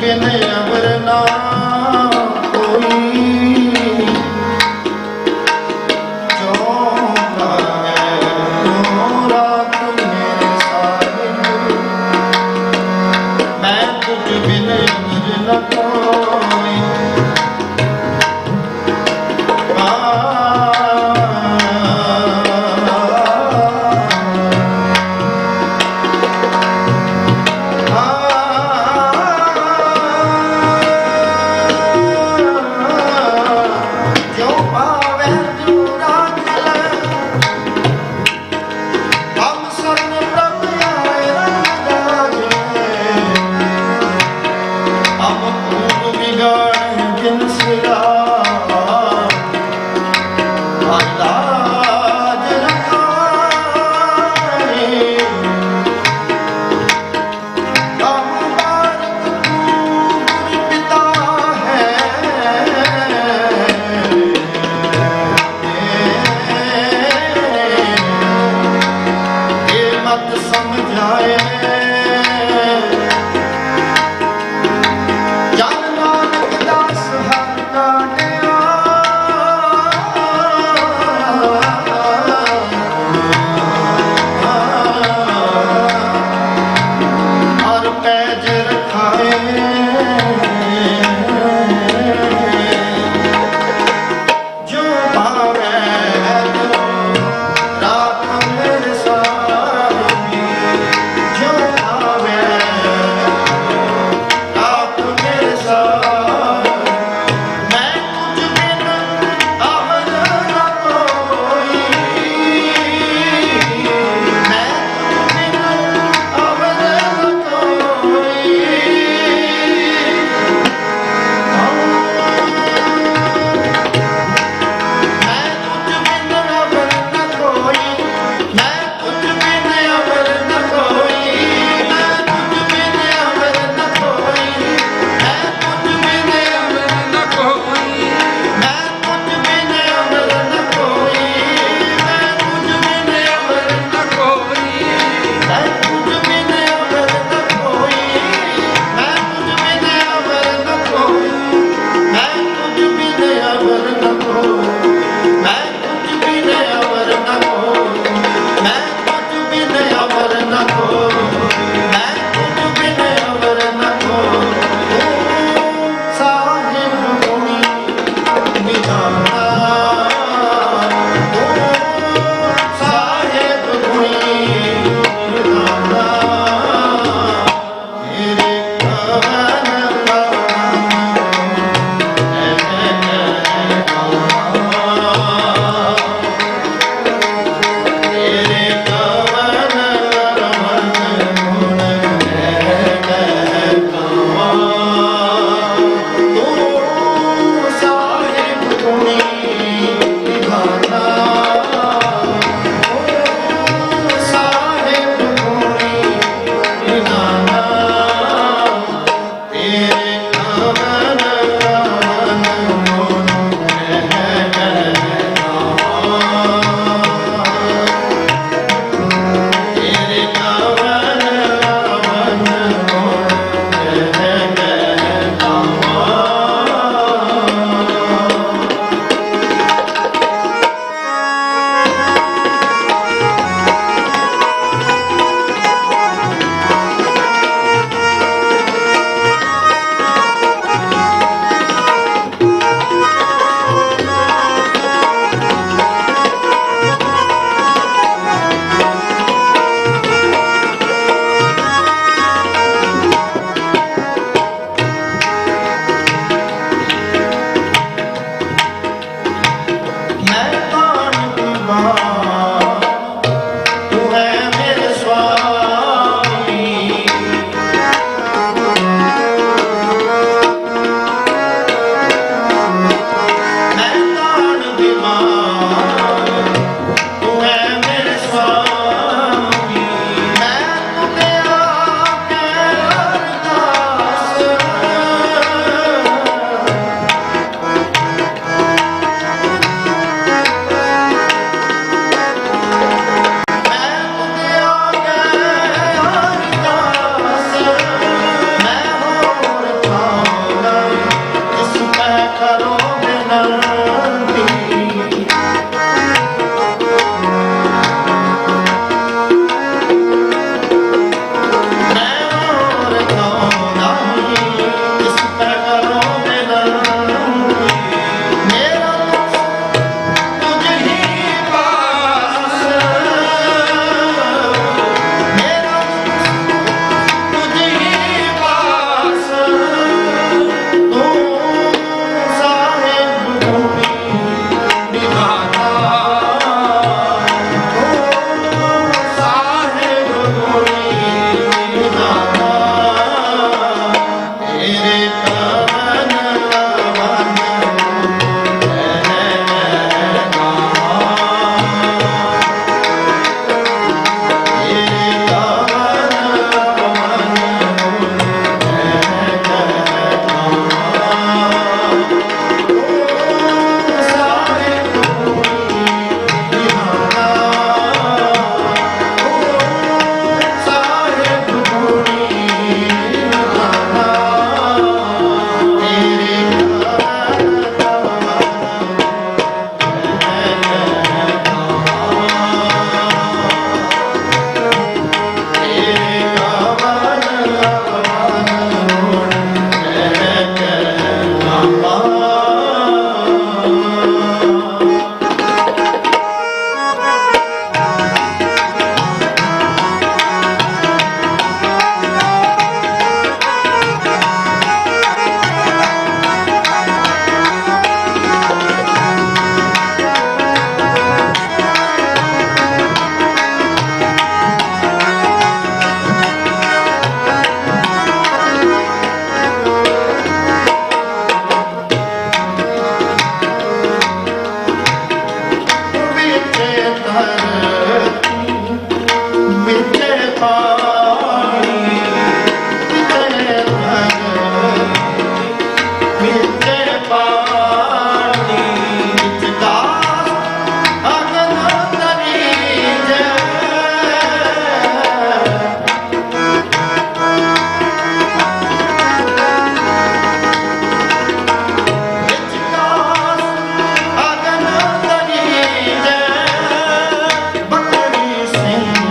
बिन अवर ना कोई जो लागे मोरा मेरे साहिब मैं तुझ बिन अवर न कोई जो ਪਾਣੀ ਤੇ ਮਿੱਤੇ ਪਾਣੀ ਵਿਚਕਾਰ ਅਗਨ ਤਰੀ ਜੈ ਵਿਚਕਾਰ ਅਗਨ ਤਰੀ ਜੈ ਬਕਰੀ ਸਿੰਘ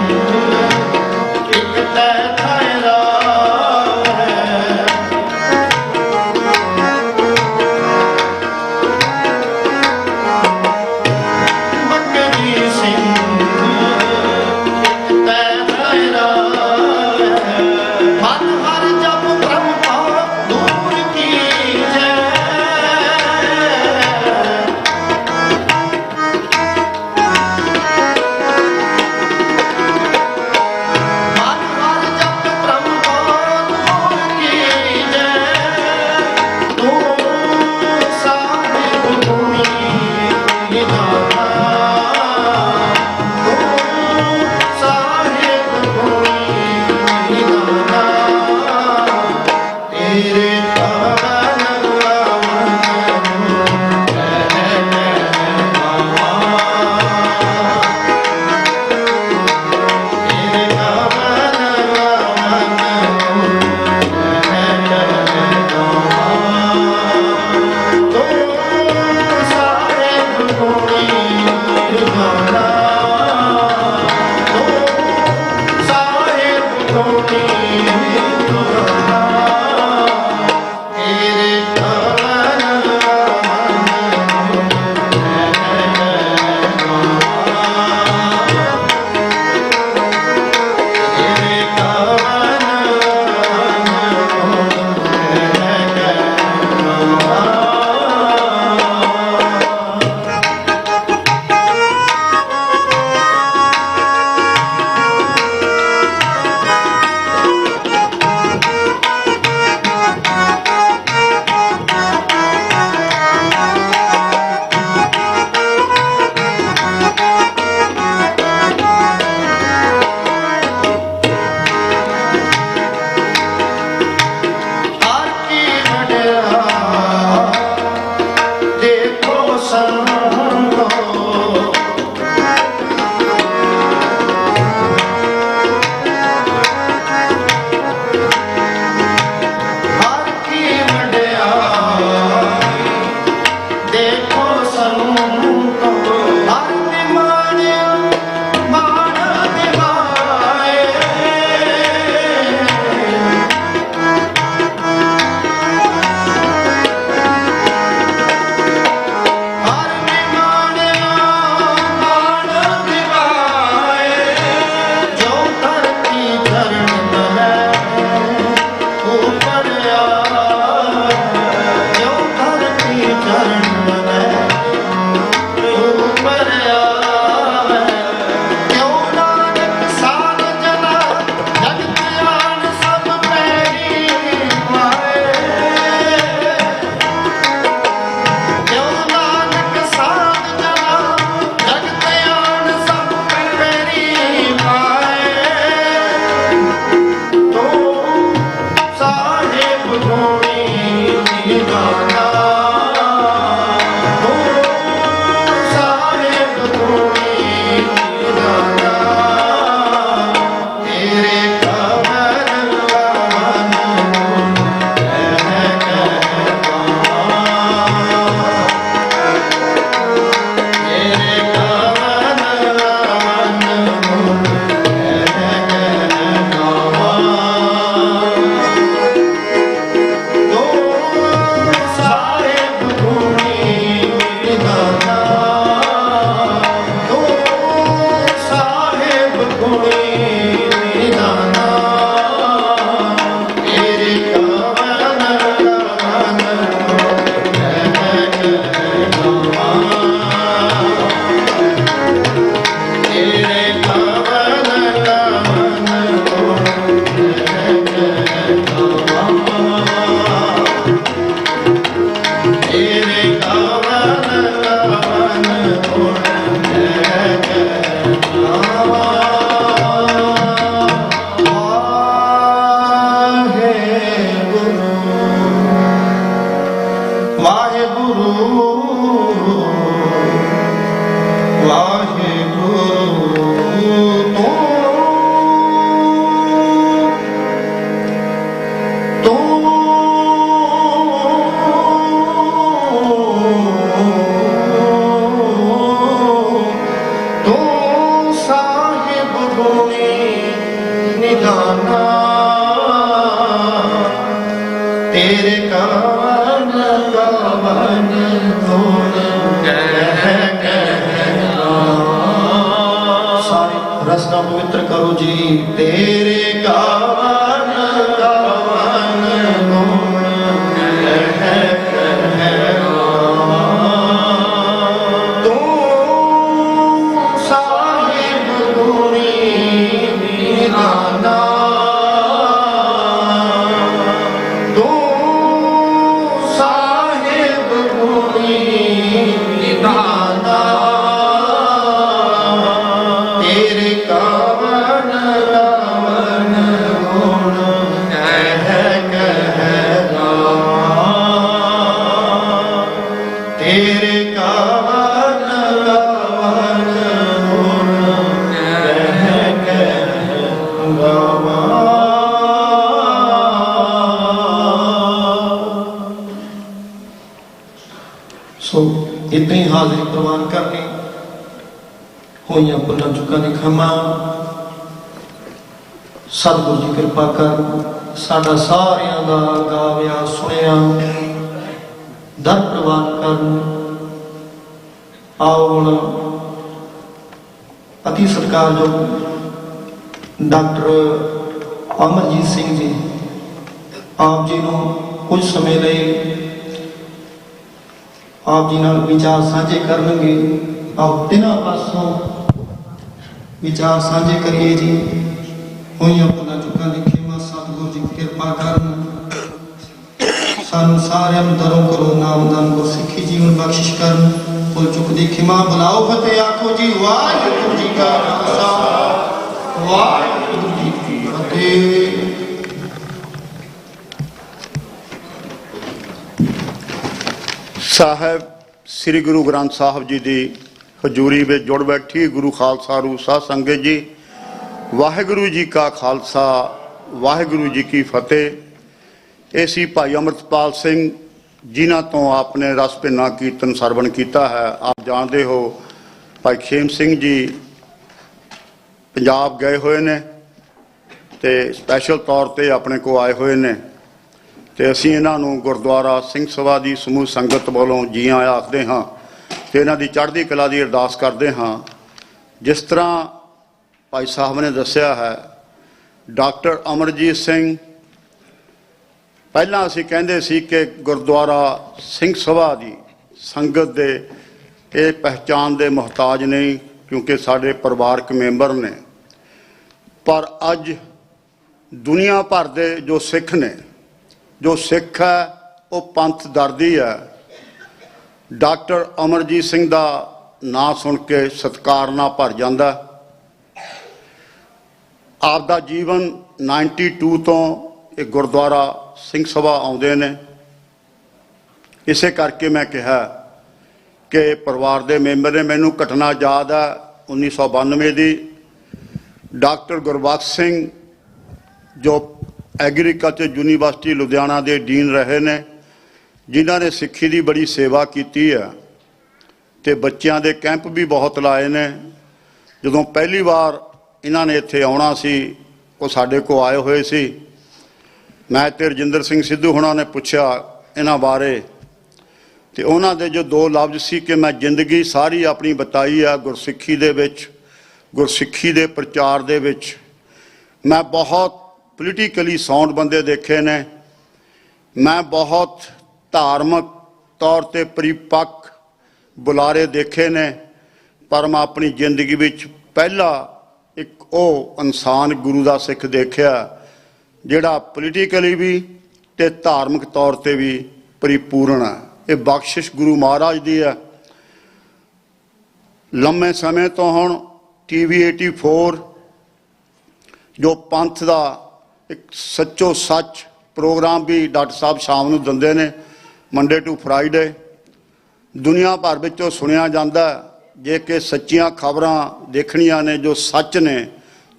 नाना तेरे कावन कावन गुण सारी रसना पवित्र करो जी। तेरे कावन कावन गुण तू साहिब गुणी निधाना तू साहिब गुणी निधाना तेरे कावन कावन गुण कहना तेरे कावन कावन गुण गावा। सो इतनी हाजिरी प्रवान करनी होइयां भुल्लां चुकां दी खमा। सतगुरु जी कृपा कर साडा सारियां दा गाविया सुनिया दर प्रवान कर। आओ हुण अति सत्कारयोग डॉक्टर अमरजीत सिंह जी आप जी नूं कुछ समय लई आप जी नाल विचार साझे करनगे। आओ तिन्हां पासों विचार साझे करिए जी। होइयां भुल्लां चुकां दी खिमा सतगुरु जी कृपा करन सानू सारियां नूं दरों करो नामदान को सिखी जीवन बख्शिश करन। भुल चुक दी खिमा बुलाओ फतेह आखो जी वाहिगुरू जी का खालसा वाहिगुरू जी की फतेह। साहब श्री गुरु ग्रंथ साहब जी की हजूरी में जुड़ बैठी गुरु खालसा रूह साध संगत जी। वाहिगुरू जी का खालसा वाहिगुरू जी की फतेह। ऐसी भाई अमृतपाल सिंह जिन्हों तो आपने रस भिन्ना कीर्तन सरवण किया है। आप जानते हो भाई खेम सिंह जी पंजाब गए हुए ने ते स्पैशल तौर पर अपने को आए हुए ने ते असी इन्हों गुरुद्वारा सिंह सभा की समूह संगत वालों जी आया आखते हाँ तो इन्हों की चढ़ती कला की अरदास करते हाँ। जिस तरह भाई साहब ने दसिया है डॉक्टर अमरजीत सिंह पहला असी कहते सी कि गुरुद्वारा सिंह सभा की संगत दे ये पहचान दे मुहताज नहीं क्योंकि साढ़े परिवारक मैंबर ने। पर अज दुनिया भर दे जो सिख ने जो सिख है वो पंथ दर्दी है। डॉक्टर अमरजीत सिंह का नाम सुन के सत्कार ना भर जाता। आपका जीवन 92 तो एक गुरुद्वारा सिंह सभा आउंदे ने। इसे करके मैं कहा कि परिवार के मैंबर ने मैनू घटना याद है 1992 की। डॉक्टर गुरबख्श सिंह जो एग्रीकल्चर यूनीवर्सिटी लुधियाना के डीन रहे ने जिन्हों ने सिक्खी की बड़ी सेवा की है तो बच्चों के कैंप भी बहुत लाए ने। जो पहली बार इन्होंने इत्थे आना सी वो साडे को आए हुए सी। मैं तो रजिंदर सिंह सिद्धू होना ने पूछा इन्हां बारे तो उन्होंने जो दो लफ्ज़ सी कि मैं जिंदगी सारी अपनी बताई है गुरसिक्खी दे विच गुरसिक्खी दे प्रचार दे विच। मैं बहुत पोलीटिकली साउंड बंदे देखे ने। मैं बहुत धार्मिक तौर पर परिपक्व बुलारे देखे ने पर मैं अपनी जिंदगी विच पहला एक वो इंसान गुरु का सिख देखा जिहड़ा पोलीटिकली भी ते धार्मिक तौर पर भी परिपूर्ण है। ये बख्शिश गुरु महाराज की है। लंबे समय तो हुण TV 84 जो पंथ का एक सच्चो सच प्रोग्राम भी डॉक्टर साहब शाम नूं दिंदे ने मंडे टू फ्राइडे। दुनिया भर विचों सुनिया जाता जे कि सच्चियां खबरां देखनियां ने जो सच ने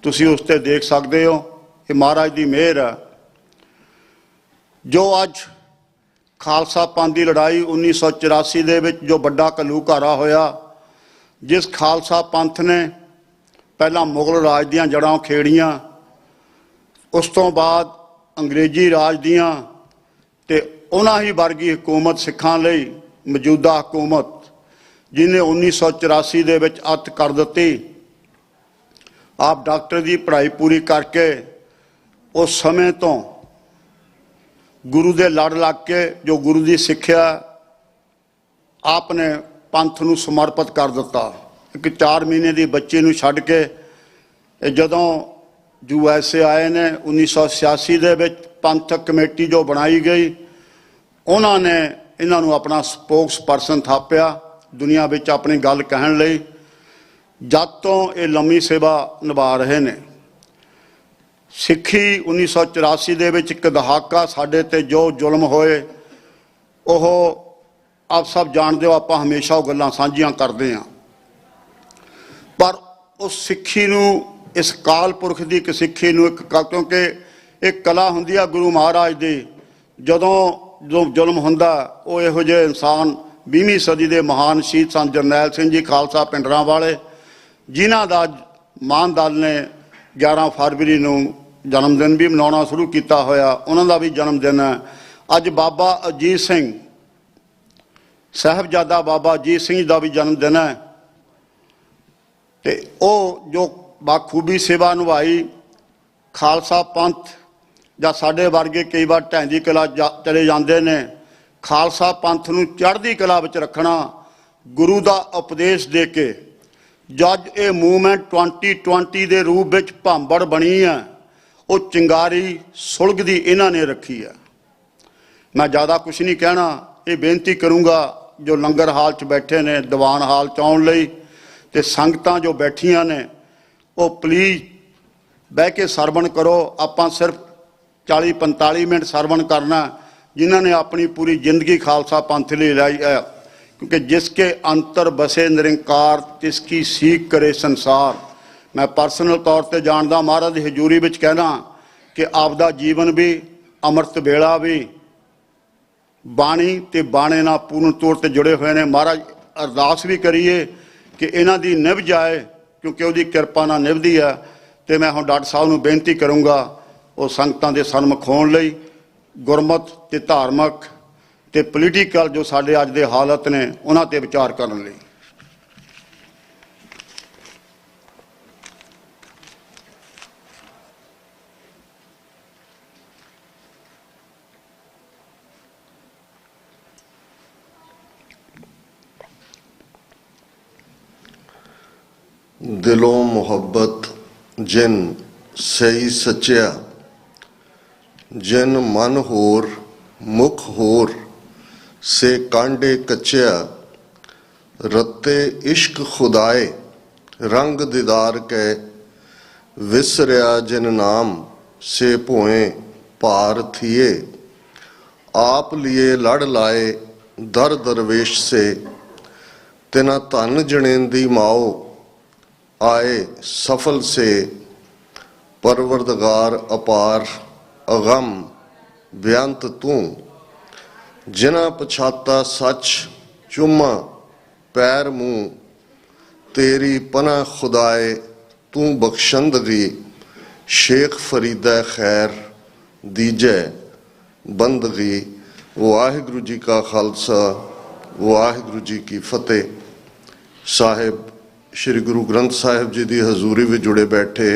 तुसीं उस ते देख सकते हो। ये महाराज की मेहर है। जो अज खालसा पंथ की लड़ाई 1984 दे विच जो बड़ा घलूघारा होया जिस खालसा पंथ ने पहला मुगल राज दीआं जड़ां खेड़ियां उस तो बाद अंग्रेजी राज दियां ते उन्हां ही वर्गी हुकूमत सिखां लई मौजूदा हुकूमत जिन्हें 1984 दे विच अत कर दित्ती। आप डॉक्टर की पढ़ाई पूरी करके उस समय तो गुरु दे लड़ लग के जो गुरु की सिक्ख्या आपने पंथ नूं समर्पित कर दिता। एक 4 महीने की बच्ची नूं छड्ड के जदों USA आए ने 1986 दे विच पंथक कमेटी जो बनाई गई, उन्होंने इन्हों अपना स्पोक्स परसन थापिया दुनिया विच अपनी गल कहण लई। जद तो ये लंबी सेवा निभा रहे ने। सिक्खी 1984 दे विच एक दहाका साडे ते जो जुल्म होए ओह आप सब जानते हो, आप हमेशा वो गल्लां साझियां करते हैं। पर उस सिक्खी नूं इस काल पुरख की एक सिक्खी नूं क्योंकि एक कला हुंदी आ गुरु महाराज दी, जदों जो जुल्म हुंदा वो इहो जिहे इंसान 20वीं सदी के महान शहीद सन जरनैल सिंह जी खालसा पिंडरां वाले, जिन्हां दा मान दल ने 11 फरवरी नूं जन्मदिन भी मनाउणा शुरू किया होया, उन्हां दा भी जन्मदिन है। अज बाबा अजीत सिंह साहिबजादा बाबा अजीत सिंह का भी जन्मदिन है। तो जो बाखूबी सेवा निभाई खालसा पंथ ਜਾਂ ਸਾਡੇ वर्गे कई बार ढैंदी कला चले जाते हैं। खालसा पंथ नूं चढ़दी कला विच रखना गुरु का उपदेश दे के जज ये मूवमेंट 2020 के रूप में भांबड़ बनी है, वो चिंगारी सुलगदी इन्हां ने रखी है। मैं ज़्यादा कुछ नहीं कहना, ये बेनती करूँगा जो लंगर हाल च बैठे ने दीवान हाल च आउण लई ते संगतां जो बैठियां ने वो प्लीज़ बह के सरवण करो। आपां सिर्फ 40-45 मिनट सरवण करना, जिन्होंने अपनी पूरी जिंदगी खालसा पंथ लिए लाई है। क्योंकि जिसके अंतर बसे निरंकार तिसकी सीख करे संसार। मैं परसनल तौर पर जानदा, महाराज की हजूरी विच कहना कि आपदा जीवन भी अमृत वेला भी बाणी ते बाणे नाल पूर्ण तौर पर जुड़े हुए हैं। महाराज अरदास भी करिए कि इन्हां दी निभ जाए, क्योंकि उसकी कृपा नाल निभदी है। तो मैं हुण डॉक्टर साहब नूं बेनती करूँगा वो संगतां दे सन्मुख होण लई गुरमत ते धार्मिक ते पोलीटिकल जो साडे अज दे हालत ने उन्हां ते विचार करन लई। दिलों मोहब्बत जिन सही सच्चा, जिन मन होर मुख होर से कांडे कच्चा, रत्ते इश्क खुदाए रंग दीदार के, विसरिया जिन नाम से भोए पार थिए, आप लिए लड़ लाए दर दरवेश से, तिना धन जनेंदी माओ आए सफल से, परवरदगार अपार अगम बेअंत तू, जिना पछाता सच चुम्मा पैर मुँह, तेरी पना खुदाए तू बख्शंदगी, शेख फरीदा खैर दीजै बंदगी। वाहिगुरु जी का खालसा वाहिगुरु जी की फतेह। साहिब श्री गुरु ग्रंथ साहिब जी की हजूरी में जुड़े बैठे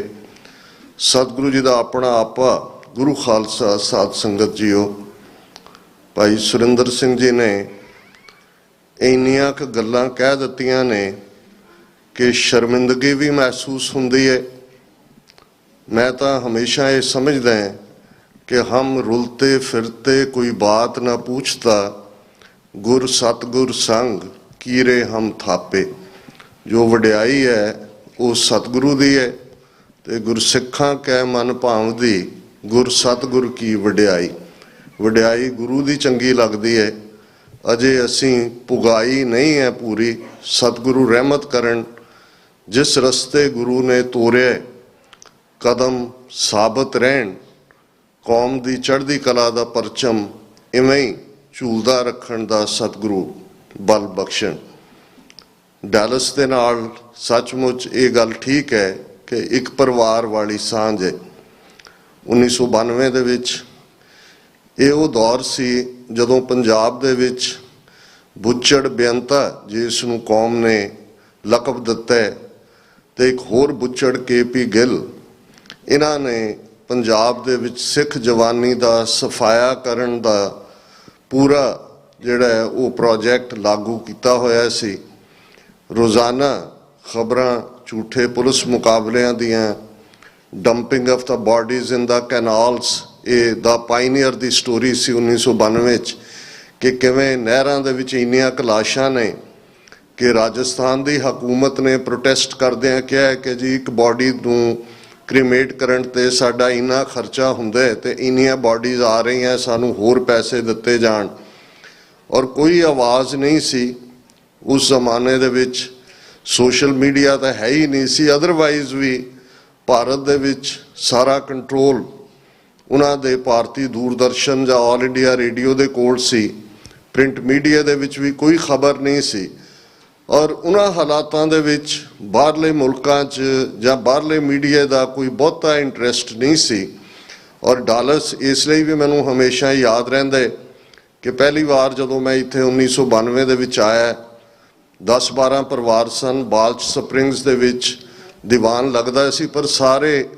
सतगुरु जी का अपना आपा गुरु खालसा साध संगत जीओ, भाई सुरिंदर सिंह जी ने इन्नियां क गल्लां कह दित्तियां ने कि शर्मिंदगी भी महसूस हुंदी है। मैं तो हमेशा ये समझदा है कि हम रुलते फिरते कोई बात ना पूछता, गुर सतगुर संग कीरे हम थापे। जो वड्याई है वो सतगुरु दी है ते गुरसिखां कै मन भावदी, गुर सतगुर की वड्याई। वड्याई गुरु दी चंगी लगदी है, अजे असी पुगाई नहीं है पूरी। सतगुरु रहमत करन, जिस रस्ते गुरु ने तोरे कदम साबित रहन, कौम दी चढ़दी कला दा परचम इवें ही झूलदा रखण दा सतगुरु बल बख्शण। डैलस दे नाल सचमुच ये गल ठीक है कि एक परिवार वाली सांझ है। 1992 ਦੇ ਵਿੱਚ। ਇਹ ਉਹ ਦੌਰ ਸੀ ਜਦੋਂ ਪੰਜਾਬ ਦੇ ਵਿੱਚ ਬੁੱਚੜ ਬੇਅੰਤਾ, ਜਿਸ ਨੂੰ ਕੌਮ ਨੇ ਲਕਬ ਦਿੱਤਾ ਹੈ, ਤੇ ਇੱਕ ਹੋਰ ਬੁੱਚੜ KP ਗਿੱਲ, ਇਹਨਾਂ ਨੇ ਪੰਜਾਬ ਦੇ ਵਿੱਚ ਸਿੱਖ ਜਵਾਨੀ ਦਾ ਸਫਾਇਆ ਕਰਨ ਦਾ ਪੂਰਾ ਜਿਹੜਾ ਹੈ ਉਹ ਪ੍ਰੋਜੈਕਟ ਲਾਗੂ ਕੀਤਾ ਹੋਇਆ ਸੀ। ਰੋਜ਼ਾਨਾ ਖਬਰਾਂ ਝੂਠੇ ਪੁਲਿਸ ਮੁਕਾਬਲਿਆਂ ਦੀਆਂ, ਡੰਪਿੰਗ ਆਫ ਦਾ ਬਾਡੀਜ਼ ਇਨ ਦਾ ਕੈਨਾਲਸ, ਇਹ ਦਾ ਪਾਇਨੀਅਰ ਦੀ ਸਟੋਰੀ ਸੀ 1992 ਚ, ਕਿ ਕਿਵੇਂ ਨਹਿਰਾਂ ਦੇ ਵਿੱਚ ਇੰਨੀਆਂ ਲਾਸ਼ਾਂ ਨੇ ਕਿ ਰਾਜਸਥਾਨ ਦੀ ਹਕੂਮਤ ਨੇ ਪ੍ਰੋਟੈਸਟ ਕਰਦਿਆਂ ਕਿਹਾ ਕਿ ਜੀ ਇੱਕ ਬਾਡੀ ਨੂੰ ਕ੍ਰੀਮੇਟ ਕਰਨ ਤੇ ਸਾਡਾ ਇੰਨਾ ਖਰਚਾ ਹੁੰਦਾ ਹੈ ਤੇ ਇੰਨੀਆਂ ਬਾਡੀਜ਼ ਆ ਰਹੀਆਂ, ਸਾਨੂੰ ਹੋਰ ਪੈਸੇ ਦਿੱਤੇ ਜਾਣ। ਔਰ ਕੋਈ ਆਵਾਜ਼ ਨਹੀਂ ਸੀ ਉਸ ਜ਼ਮਾਨੇ ਦੇ ਵਿੱਚ। ਸੋਸ਼ਲ ਮੀਡੀਆ ਤਾਂ ਹੈ ਹੀ ਨਹੀਂ ਸੀ, ਅਦਰਵਾਈਜ਼ ਵੀ ਭਾਰਤ ਦੇ ਵਿੱਚ ਸਾਰਾ ਕੰਟਰੋਲ ਉਹਨਾਂ ਦੇ ਭਾਰਤੀ ਦੂਰਦਰਸ਼ਨ ਜਾਂ ਆਲ ਇੰਡੀਆ ਰੇਡੀਓ ਦੇ ਕੋਲ ਸੀ। ਪ੍ਰਿੰਟ ਮੀਡੀਆ ਦੇ ਵਿੱਚ ਵੀ ਕੋਈ ਖਬਰ ਨਹੀਂ ਸੀ। ਔਰ ਉਹਨਾਂ ਹਾਲਾਤਾਂ ਦੇ ਵਿੱਚ ਬਾਹਰਲੇ ਮੁਲਕਾਂ 'ਚ ਜਾਂ ਬਾਹਰਲੇ ਮੀਡੀਆ ਦਾ ਕੋਈ ਬਹੁਤਾ ਇੰਟਰਸਟ ਨਹੀਂ ਸੀ। ਔਰ ਡਾਲਸ ਇਸ ਲਈ ਵੀ ਮੈਨੂੰ ਹਮੇਸ਼ਾ ਯਾਦ ਰਹਿੰਦਾ ਹੈ ਕਿ ਪਹਿਲੀ ਵਾਰ ਜਦੋਂ ਮੈਂ ਇੱਥੇ 1992 ਦੇ ਵਿੱਚ ਆਇਆ, 10-12 ਪਰਿਵਾਰ ਸਨ, ਬਾਲਚ ਸਪਰਿੰਗਸ ਦੇ ਵਿੱਚ ਦੀਵਾਨ ਲੱਗਦਾ ਸੀ, ਪਰ ਸਾਰੇ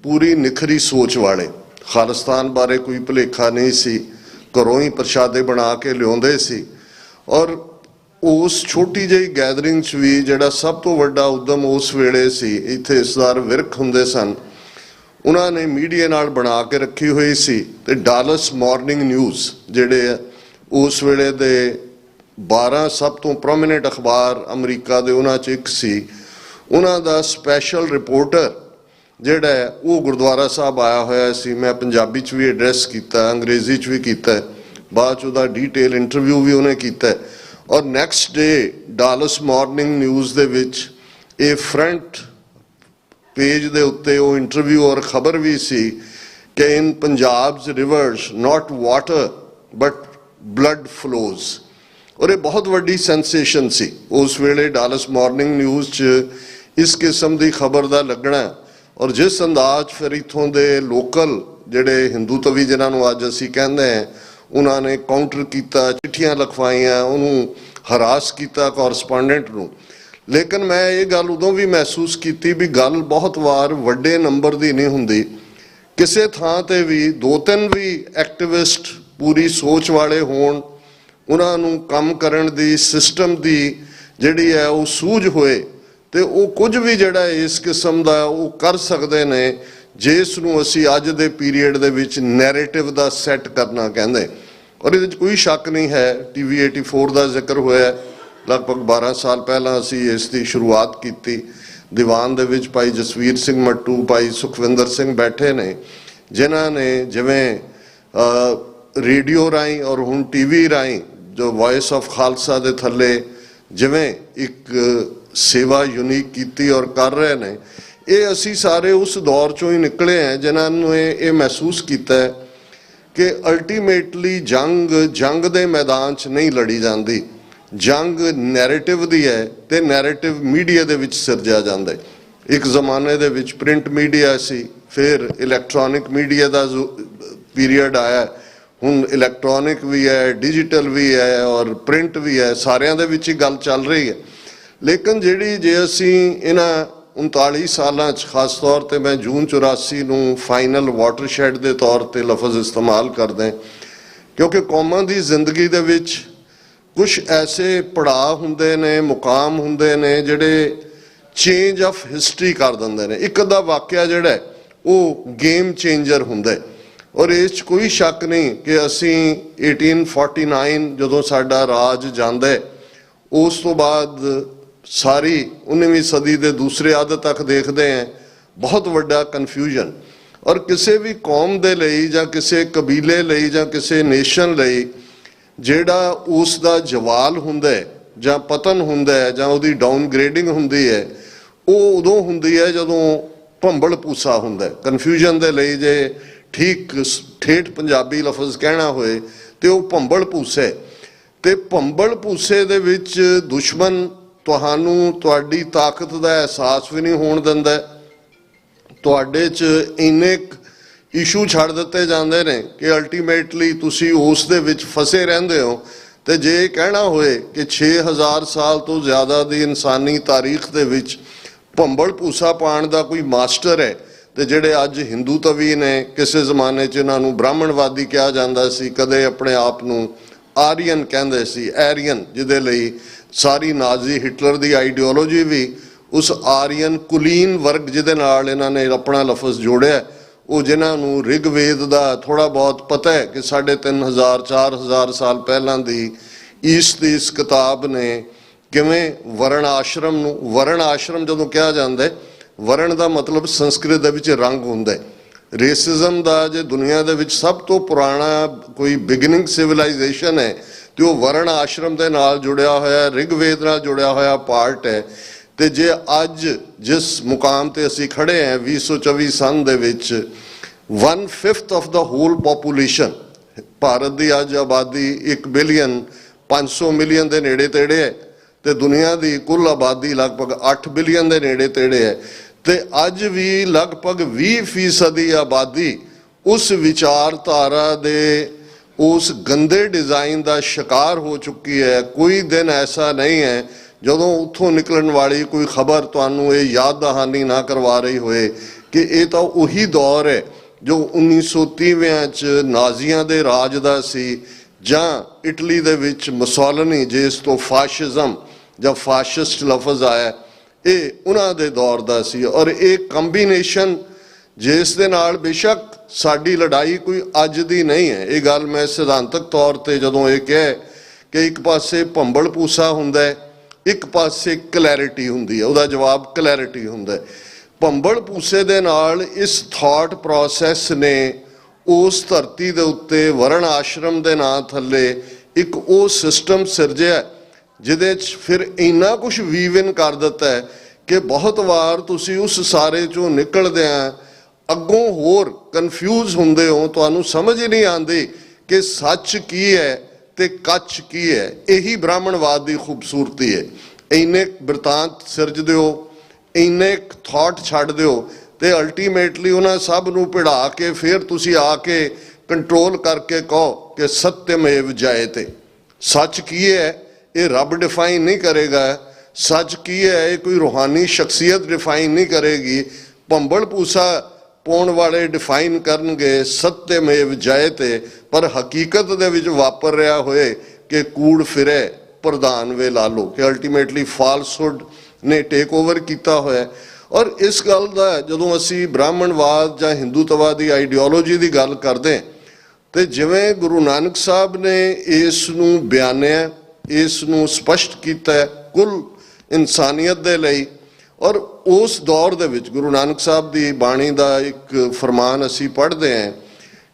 ਪੂਰੀ ਨਿਖਰੀ ਸੋਚ ਵਾਲੇ, ਖਾਲਿਸਤਾਨ ਬਾਰੇ ਕੋਈ ਭੁਲੇਖਾ ਨਹੀਂ ਸੀ, ਘਰੋਂ ਹੀ ਪ੍ਰਸ਼ਾਦੇ ਬਣਾ ਕੇ ਲਿਆਉਂਦੇ ਸੀ। ਔਰ ਉਸ ਛੋਟੀ ਜਿਹੀ ਗੈਦਰਿੰਗ 'ਚ ਵੀ ਜਿਹੜਾ ਸਭ ਤੋਂ ਵੱਡਾ ਉਦਮ ਉਸ ਵੇਲੇ ਸੀ, ਇੱਥੇ ਸਰਦਾਰ ਵਿਰਕ ਹੁੰਦੇ ਸਨ, ਉਹਨਾਂ ਨੇ ਮੀਡੀਆ ਨਾਲ ਬਣਾ ਕੇ ਰੱਖੀ ਹੋਈ ਸੀ। ਤੇ ਡਾਲਸ ਮਾਰਨਿੰਗ ਨਿਊਜ਼ ਜਿਹੜੇ ਆ ਉਸ ਵੇਲੇ ਦੇ 12 ਸਭ ਤੋਂ ਪ੍ਰੋਮੀਨੈਂਟ ਅਖਬਾਰ ਅਮਰੀਕਾ ਦੇ, ਉਹਨਾਂ 'ਚ ਇੱਕ ਸੀ। ਉਹਨਾਂ ਦਾ ਸਪੈਸ਼ਲ ਰਿਪੋਰਟਰ ਜਿਹੜਾ ਹੈ ਉਹ ਗੁਰਦੁਆਰਾ ਸਾਹਿਬ ਆਇਆ ਹੋਇਆ ਸੀ। ਮੈਂ ਪੰਜਾਬੀ 'ਚ ਵੀ ਐਡਰੈਸ ਕੀਤਾ, ਅੰਗਰੇਜ਼ੀ 'ਚ ਵੀ ਕੀਤਾ, ਬਾਅਦ 'ਚ ਉਹਦਾ ਡੀਟੇਲ ਇੰਟਰਵਿਊ ਵੀ ਉਹਨੇ ਕੀਤਾ। ਔਰ next day dolls morning news ਦੇ ਵਿੱਚ ਇਹ ਫਰੰਟ ਪੇਜ ਦੇ ਉੱਤੇ ਉਹ ਇੰਟਰਵਿਊ ਔਰ ਖਬਰ ਵੀ ਸੀ ਕਿ ਇਨ ਪੰਜਾਬ's rivers not water but blood flows। ਔਰ ਇਹ ਬਹੁਤ ਵੱਡੀ ਸੈਂਸੇਸ਼ਨ ਸੀ ਉਸ ਵੇਲੇ ਡਾਲਸ ਮਾਰਨਿੰਗ ਨਿਊਜ਼ 'ਚ ਇਸ ਕਿਸਮ ਦੀ ਖਬਰ ਦਾ ਲੱਗਣਾ। ਔਰ ਜਿਸ ਅੰਦਾਜ਼ ਫਿਰ ਇੱਥੋਂ ਦੇ ਲੋਕਲ ਜਿਹੜੇ ਹਿੰਦੂ ਤਵੀ ਜਿਨ੍ਹਾਂ ਨੂੰ ਅੱਜ ਅਸੀਂ ਕਹਿੰਦੇ ਹਾਂ, ਉਹਨਾਂ ਨੇ ਕਾਊਂਟਰ ਕੀਤਾ, ਚਿੱਠੀਆਂ ਲਿਖਵਾਈਆਂ, ਉਹਨੂੰ ਹਰਾਸ ਕੀਤਾ ਕੋਰਸਪੋਂਡੈਂਟ ਨੂੰ। ਲੇਕਿਨ ਮੈਂ ਇਹ ਗੱਲ ਉਦੋਂ ਵੀ ਮਹਿਸੂਸ ਕੀਤੀ ਵੀ ਗੱਲ ਬਹੁਤ ਵਾਰ ਵੱਡੇ ਨੰਬਰ ਦੀ ਨਹੀਂ ਹੁੰਦੀ। ਕਿਸੇ ਥਾਂ ਤੇ ਵੀ 2-3 ਵੀ ਐਕਟਿਵਿਸਟ ਪੂਰੀ ਸੋਚ ਵਾਲੇ ਹੋਣ, ਉਹਨਾਂ ਨੂੰ ਕੰਮ ਕਰਨ ਦੀ ਸਿਸਟਮ ਦੀ ਜਿਹੜੀ ਹੈ ਉਹ ਸੂਝ ਹੋਏ, ਤੇ ਉਹ ਕੁਝ ਵੀ ਜਿਹੜਾ ਇਸ ਕਿਸਮ ਦਾ ਉਹ ਕਰ ਸਕਦੇ ਨੇ, ਜਿਸ ਨੂੰ ਅਸੀਂ ਅੱਜ ਦੇ ਪੀਰੀਅਡ ਦੇ ਵਿੱਚ ਨੈਰੇਟਿਵ ਦਾ ਸੈੱਟ ਕਰਨਾ ਕਹਿੰਦੇ। ਔਰ ਇਹਦੇ 'ਚ ਕੋਈ ਸ਼ੱਕ ਨਹੀਂ ਹੈ, TV 84 ਦਾ ਜ਼ਿਕਰ ਹੋਇਆ, ਲਗਭਗ 12 ਸਾਲ ਪਹਿਲਾਂ ਅਸੀਂ ਇਸ ਦੀ ਸ਼ੁਰੂਆਤ ਕੀਤੀ। ਦੀਵਾਨ ਦੇ ਵਿੱਚ ਭਾਈ ਜਸਵੀਰ ਸਿੰਘ ਮੱਟੂ, ਭਾਈ ਸੁਖਵਿੰਦਰ ਸਿੰਘ ਬੈਠੇ ਨੇ, ਜਿਨ੍ਹਾਂ ਨੇ ਜਿਵੇਂ ਰੇਡੀਓ ਰਾਹੀਂ ਔਰ ਹੁਣ TV ਰਾਹੀਂ ਜੋ ਵੌਇਸ ਆਫ ਖਾਲਸਾ ਦੇ ਥੱਲੇ ਜਿਵੇਂ ਇੱਕ ਸੇਵਾ ਯੂਨੀਕ ਕੀਤੀ ਔਰ ਕਰ ਰਹੇ ਨੇ। ਇਹ ਅਸੀਂ ਸਾਰੇ ਉਸ ਦੌਰ 'ਚੋਂ ਹੀ ਨਿਕਲੇ ਹਾਂ ਜਿਨ੍ਹਾਂ ਨੂੰ ਇਹ ਮਹਿਸੂਸ ਕੀਤਾ ਹੈ ਕਿ ਅਲਟੀਮੇਟਲੀ ਜੰਗ ਦੇ ਮੈਦਾਨ 'ਚ ਨਹੀਂ ਲੜੀ ਜਾਂਦੀ, ਜੰਗ ਨੈਰੇਟਿਵ ਦੀ ਹੈ ਤੇ ਨੈਰੇਟਿਵ ਮੀਡੀਆ ਦੇ ਵਿੱਚ ਸਿਰਜਿਆ ਜਾਂਦਾ ਹੈ। ਇੱਕ ਜ਼ਮਾਨੇ ਦੇ ਵਿੱਚ ਪ੍ਰਿੰਟ ਮੀਡੀਆ ਸੀ, ਫਿਰ ਇਲੈਕਟ੍ਰੋਨਿਕ ਮੀਡੀਆ ਦਾ ਪੀਰੀਅਡ ਆਇਆ, ਹੁਣ ਇਲੈਕਟ੍ਰੋਨਿਕ ਵੀ ਹੈ, ਡਿਜੀਟਲ ਵੀ ਹੈ ਔਰ ਪ੍ਰਿੰਟ ਵੀ ਹੈ, ਸਾਰਿਆਂ ਦੇ ਵਿੱਚ ਹੀ ਗੱਲ ਚੱਲ ਰਹੀ ਹੈ। ਲੇਕਿਨ ਜਿਹੜੀ ਜੇ ਅਸੀਂ ਇਹਨਾਂ 39 ਸਾਲਾਂ 'ਚ, ਖਾਸ ਤੌਰ 'ਤੇ ਮੈਂ ਜੂਨ 84 ਨੂੰ ਫਾਈਨਲ ਵਾਟਰਸ਼ੈਡ ਦੇ ਤੌਰ 'ਤੇ ਲਫ਼ਜ਼ ਇਸਤੇਮਾਲ ਕਰਦੇ, ਕਿਉਂਕਿ ਕੌਮਾਂ ਦੀ ਜ਼ਿੰਦਗੀ ਦੇ ਵਿੱਚ ਕੁਝ ਐਸੇ ਪੜਾਅ ਹੁੰਦੇ ਨੇ, ਮੁਕਾਮ ਹੁੰਦੇ ਨੇ ਜਿਹੜੇ ਚੇਂਜ ਆਫ ਹਿਸਟਰੀ ਕਰ ਦਿੰਦੇ ਨੇ। ਇੱਕ ਅੱਧਾ ਵਾਕਿਆ ਜਿਹੜਾ ਉਹ ਗੇਮ ਚੇਂਜਰ ਹੁੰਦਾ। ਔਰ ਇਸ 'ਚ ਕੋਈ ਸ਼ੱਕ ਨਹੀਂ ਕਿ ਅਸੀਂ 1849 ਜਦੋਂ ਸਾਡਾ ਰਾਜ ਜਾਂਦਾ, ਉਸ ਤੋਂ ਬਾਅਦ ਸਾਰੀ 19ਵੀਂ ਸਦੀ ਦੇ ਦੂਸਰੇ ਅੱਧ ਤੱਕ ਦੇਖਦੇ ਹਾਂ ਬਹੁਤ ਵੱਡਾ ਕਨਫਿਊਜ਼ਨ। ਔਰ ਕਿਸੇ ਵੀ ਕੌਮ ਦੇ ਲਈ ਜਾਂ ਕਿਸੇ ਕਬੀਲੇ ਲਈ ਜਾਂ ਕਿਸੇ ਨੇਸ਼ਨ ਲਈ ਜਿਹੜਾ ਉਸ ਦਾ ਜਵਾਲ ਹੁੰਦਾ ਜਾਂ ਪਤਨ ਹੁੰਦਾ ਜਾਂ ਉਹਦੀ ਡਾਊਨਗ੍ਰੇਡਿੰਗ ਹੁੰਦੀ ਹੈ, ਉਹ ਉਦੋਂ ਹੁੰਦੀ ਹੈ ਜਦੋਂ ਭੰਬਲ ਪੂਸਾ ਹੁੰਦਾ। ਕਨਫਿਊਜ਼ਨ ਦੇ ਲਈ ਜੇ ਠੀਕ ਠੇਠ ਪੰਜਾਬੀ ਲਫ਼ਜ਼ ਕਹਿਣਾ ਹੋਏ ਤੇ ਉਹ ਭੰਬਲ ਪੂਸੇ। ਤੇ ਭੰਬਲ ਪੂਸੇ ਦੇ ਵਿੱਚ ਦੁਸ਼ਮਣ ਤੁਹਾਨੂੰ ਤੁਹਾਡੀ ਤਾਕਤ ਦਾ ਅਹਿਸਾਸ ਵੀ ਨਹੀਂ ਹੋਣ ਦਿੰਦਾ, ਤੁਹਾਡੇ 'ਚ ਇੰਨੇ ਇਸ਼ੂ ਛੱਡ ਦਿੱਤੇ ਜਾਂਦੇ ਨੇ ਕਿ ਅਲਟੀਮੇਟਲੀ ਤੁਸੀਂ ਉਸ ਦੇ ਵਿੱਚ ਫਸੇ ਰਹਿੰਦੇ ਹੋ। ਤੇ ਜੇ ਇਹ ਕਹਿਣਾ ਹੋਏ ਕਿ 6000 ਸਾਲ ਤੋਂ ਜ਼ਿਆਦਾ ਦੀ ਇਨਸਾਨੀ ਤਾਰੀਖ ਦੇ ਵਿੱਚ ਭੰਬਲ ਭੂਸਾ ਪਾਉਣ ਦਾ ਕੋਈ ਮਾਸਟਰ ਹੈ, ਤੇ ਜਿਹੜੇ ਅੱਜ ਹਿੰਦੂ ਤਵੀ ਨੇ, ਕਿਸੇ ਜ਼ਮਾਨੇ 'ਚ ਇਹਨਾਂ ਨੂੰ ਬ੍ਰਾਹਮਣਵਾਦੀ ਕਿਹਾ ਜਾਂਦਾ ਸੀ, ਕਦੇ ਆਪਣੇ ਆਪ ਨੂੰ ਆਰੀਅਨ ਕਹਿੰਦੇ ਸੀ, ਐਰੀਅਨ, ਜਿਹਦੇ ਲਈ ਸਾਰੀ ਨਾਜ਼ੀ ਹਿਟਲਰ ਦੀ ਆਈਡੀਓਲੋਜੀ ਵੀ ਉਸ ਆਰੀਅਨ ਕੁਲੀਨ ਵਰਗ ਜਿਹਦੇ ਨਾਲ ਇਹਨਾਂ ਨੇ ਆਪਣਾ ਲਫ਼ਜ਼ ਜੋੜਿਆ, ਉਹ ਜਿਨ੍ਹਾਂ ਨੂੰ ਰਿਗਵੇਦ ਦਾ ਥੋੜ੍ਹਾ ਬਹੁਤ ਪਤਾ ਹੈ ਕਿ 3500 4000 ਸਾਲ ਪਹਿਲਾਂ ਦੀ ਈਸਟ ਦੀ ਇਸ ਕਿਤਾਬ ਨੇ ਕਿਵੇਂ ਵਰਣ ਆਸ਼ਰਮ ਨੂੰ, ਵਰਣ ਆਸ਼ਰਮ ਜਦੋਂ ਕਿਹਾ ਜਾਂਦਾ ਹੈ, ਵਰਣ ਦਾ ਮਤਲਬ ਸੰਸਕ੍ਰਿਤ ਦੇ ਵਿੱਚ ਰੰਗ ਹੁੰਦਾ ਹੈ। ਰੇਸਿਜ਼ਮ ਦਾ ਜੇ ਦੁਨੀਆ ਦੇ ਵਿੱਚ ਸਭ ਤੋਂ ਪੁਰਾਣਾ ਕੋਈ ਬਿਗਨਿੰਗ ਸਿਵਲਾਈਜੇਸ਼ਨ ਹੈ ਤੇ ਉਹ ਵਰਣ ਆਸ਼ਰਮ ਦੇ ਨਾਲ ਜੁੜਿਆ ਹੋਇਆ, ਰਿਗਵੇਦ ਨਾਲ ਜੁੜਿਆ ਹੋਇਆ ਪਾਰਟ ਹੈ। ਤੇ ਜੇ ਅੱਜ ਜਿਸ ਮੁਕਾਮ ਤੇ ਅਸੀਂ ਖੜੇ ਹਾਂ 2024 ਸਨ ਦੇ ਵਿੱਚ 1/5 of the whole population, Bharat ਦੀ ਅੱਜ ਆਬਾਦੀ 1 ਬਿਲੀਅਨ 500 ਮਿਲੀਅਨ ਦੇ ਨੇੜੇ ਤੇੜੇ ਹੈ ਤੇ ਦੁਨੀਆ ਦੀ ਕੁੱਲ ਆਬਾਦੀ ਲਗਭਗ 8 ਬਿਲੀਅਨ ਦੇ ਨੇੜੇ ਤੇੜੇ ਹੈ। ਤੇ ਅੱਜ ਵੀ ਲਗਭਗ 20% ਦੀ ਆਬਾਦੀ ਉਸ ਵਿਚਾਰਧਾਰਾ ਦੇ ਉਸ ਗੰਦੇ ਡਿਜ਼ਾਈਨ ਦਾ ਸ਼ਿਕਾਰ ਹੋ ਚੁੱਕੀ ਹੈ। ਕੋਈ ਦਿਨ ਐਸਾ ਨਹੀਂ ਹੈ ਜਦੋਂ ਉੱਥੋਂ ਨਿਕਲਣ ਵਾਲੀ ਕੋਈ ਖਬਰ ਤੁਹਾਨੂੰ ਇਹ ਯਾਦ ਦਹਾਨੀ ਨਾ ਕਰਵਾ ਰਹੀ ਹੋਏ ਕਿ ਇਹ ਤਾਂ ਉਹੀ ਦੌਰ ਹੈ ਜੋ 1930ਵਿਆਂ 'ਚ ਨਾਜ਼ੀਆਂ ਦੇ ਰਾਜ ਦਾ ਸੀ, ਜਾਂ ਇਟਲੀ ਦੇ ਵਿੱਚ ਮੁਸੋਲਿਨੀ, ਜਿਸ ਤੋਂ ਫਾਸ਼ਿਜ਼ਮ ਜਾਂ ਫਾਸ਼ਿਸਟ ਲਫ਼ਜ਼ ਆਇਆ, ਇਹ ਉਹਨਾਂ ਦੇ ਦੌਰ ਦਾ ਸੀ। ਔਰ ਇਹ ਕੰਬੀਨੇਸ਼ਨ ਜਿਸ ਦੇ ਨਾਲ ਬੇਸ਼ੱਕ ਸਾਡੀ ਲੜਾਈ ਕੋਈ ਅੱਜ ਦੀ ਨਹੀਂ ਹੈ, ਇਹ ਗੱਲ ਮੈਂ ਸਿਧਾਂਤਕ ਤੌਰ ਤੇ ਜਦੋਂ ਇਹ ਕਹੇ ਕਿ ਇੱਕ ਪਾਸੇ ਭੰਬਲ ਭੂਸਾ ਹੁੰਦਾ ਹੈ, ਇੱਕ ਪਾਸੇ ਕਲੈਰਿਟੀ ਹੁੰਦੀ ਹੈ, ਉਹਦਾ ਜਵਾਬ ਕਲੈਰਿਟੀ ਹੁੰਦਾ ਹੈ। ਭੰਬਲ ਭੂਸੇ ਦੇ ਨਾਲ ਇਸ ਥਾਟ ਪ੍ਰੋਸੈਸ ਨੇ ਉਸ ਧਰਤੀ ਦੇ ਉੱਤੇ ਵਰਣ ਆਸ਼ਰਮ ਦੇ ਨਾਂ ਥੱਲੇ ਇੱਕ ਉਹ ਸਿਸਟਮ ਸਿਰਜਿਆ ਜਿਹਦੇ 'ਚ ਫਿਰ ਇੰਨਾ ਕੁਝ ਵੀਵ ਇਨ ਕਰ ਦਿੱਤਾ ਹੈ ਕਿ ਬਹੁਤ ਵਾਰ ਤੁਸੀਂ ਉਸ ਸਾਰੇ 'ਚੋਂ ਨਿਕਲਦਿਆਂ ਅੱਗੋਂ ਹੋਰ ਕਨਫਿਊਜ਼ ਹੁੰਦੇ ਹੋ, ਤੁਹਾਨੂੰ ਸਮਝ ਹੀ ਨਹੀਂ ਆਉਂਦੀ ਕਿ ਸੱਚ ਕੀ ਹੈ ਤੇ ਕੱਚ ਕੀ ਹੈ। ਇਹੀ ਬ੍ਰਾਹਮਣਵਾਦ ਦੀ ਖੂਬਸੂਰਤੀ ਹੈ। ਇੰਨੇ ਬਿਰਤਾਂਤ ਸਿਰਜ ਦਿਓ, ਇੰਨੇ ਥਾਟ ਛੱਡ ਦਿਓ ਤੇ ਅਲਟੀਮੇਟਲੀ ਉਹਨਾਂ ਸਭ ਨੂੰ ਭਿੜਾ ਕੇ ਫਿਰ ਤੁਸੀਂ ਆ ਕੇ ਕੰਟਰੋਲ ਕਰਕੇ ਕਹੋ ਕਿ ਸਤਿਅਮੇਵ ਜਯਤੇ। ਸੱਚ ਕੀ ਹੈ ਇਹ ਰੱਬ ਡਿਫਾਈਨ ਨਹੀਂ ਕਰੇਗਾ, ਸੱਚ ਕੀ ਹੈ ਇਹ ਕੋਈ ਰੂਹਾਨੀ ਸ਼ਖਸੀਅਤ ਡਿਫਾਈਨ ਨਹੀਂ ਕਰੇਗੀ, ਭੰਬਲ ਭੂਸਾ ਪਾਉਣ ਵਾਲੇ ਡਿਫਾਈਨ ਕਰਨਗੇ ਸਤਿਅਮੇਵ ਜਯਤੇ। ਪਰ ਹਕੀਕਤ ਦੇ ਵਿੱਚ ਵਾਪਰ ਰਿਹਾ ਹੋਏ ਕਿ ਕੂੜ ਫਿਰੇ ਪ੍ਰਧਾਨ ਵੇ ਲਾ ਲਓ, ਕਿ ਅਲਟੀਮੇਟਲੀ ਫਾਲਸਹੁੱਡ ਨੇ ਟੇਕ ਓਵਰ ਕੀਤਾ ਹੋਇਆ। ਔਰ ਇਸ ਗੱਲ ਦਾ ਜਦੋਂ ਅਸੀਂ ਬ੍ਰਾਹਮਣਵਾਦ ਜਾਂ ਹਿੰਦੂਤਵਾ ਦੀ ਆਈਡੀਓਲੋਜੀ ਦੀ ਗੱਲ ਕਰਦੇ ਤੇ ਜਿਵੇਂ ਗੁਰੂ ਨਾਨਕ ਸਾਹਿਬ ਨੇ ਇਸ ਨੂੰ ਬਿਆਨਿਆ, ਇਸ ਨੂੰ ਸਪਸ਼ਟ ਕੀਤਾ ਕੁੱਲ ਇਨਸਾਨੀਅਤ ਦੇ ਲਈ। ਔਰ ਉਸ ਦੌਰ ਦੇ ਵਿੱਚ ਗੁਰੂ ਨਾਨਕ ਸਾਹਿਬ ਦੀ ਬਾਣੀ ਦਾ ਇੱਕ ਫਰਮਾਨ ਅਸੀਂ ਪੜ੍ਹਦੇ ਹਾਂ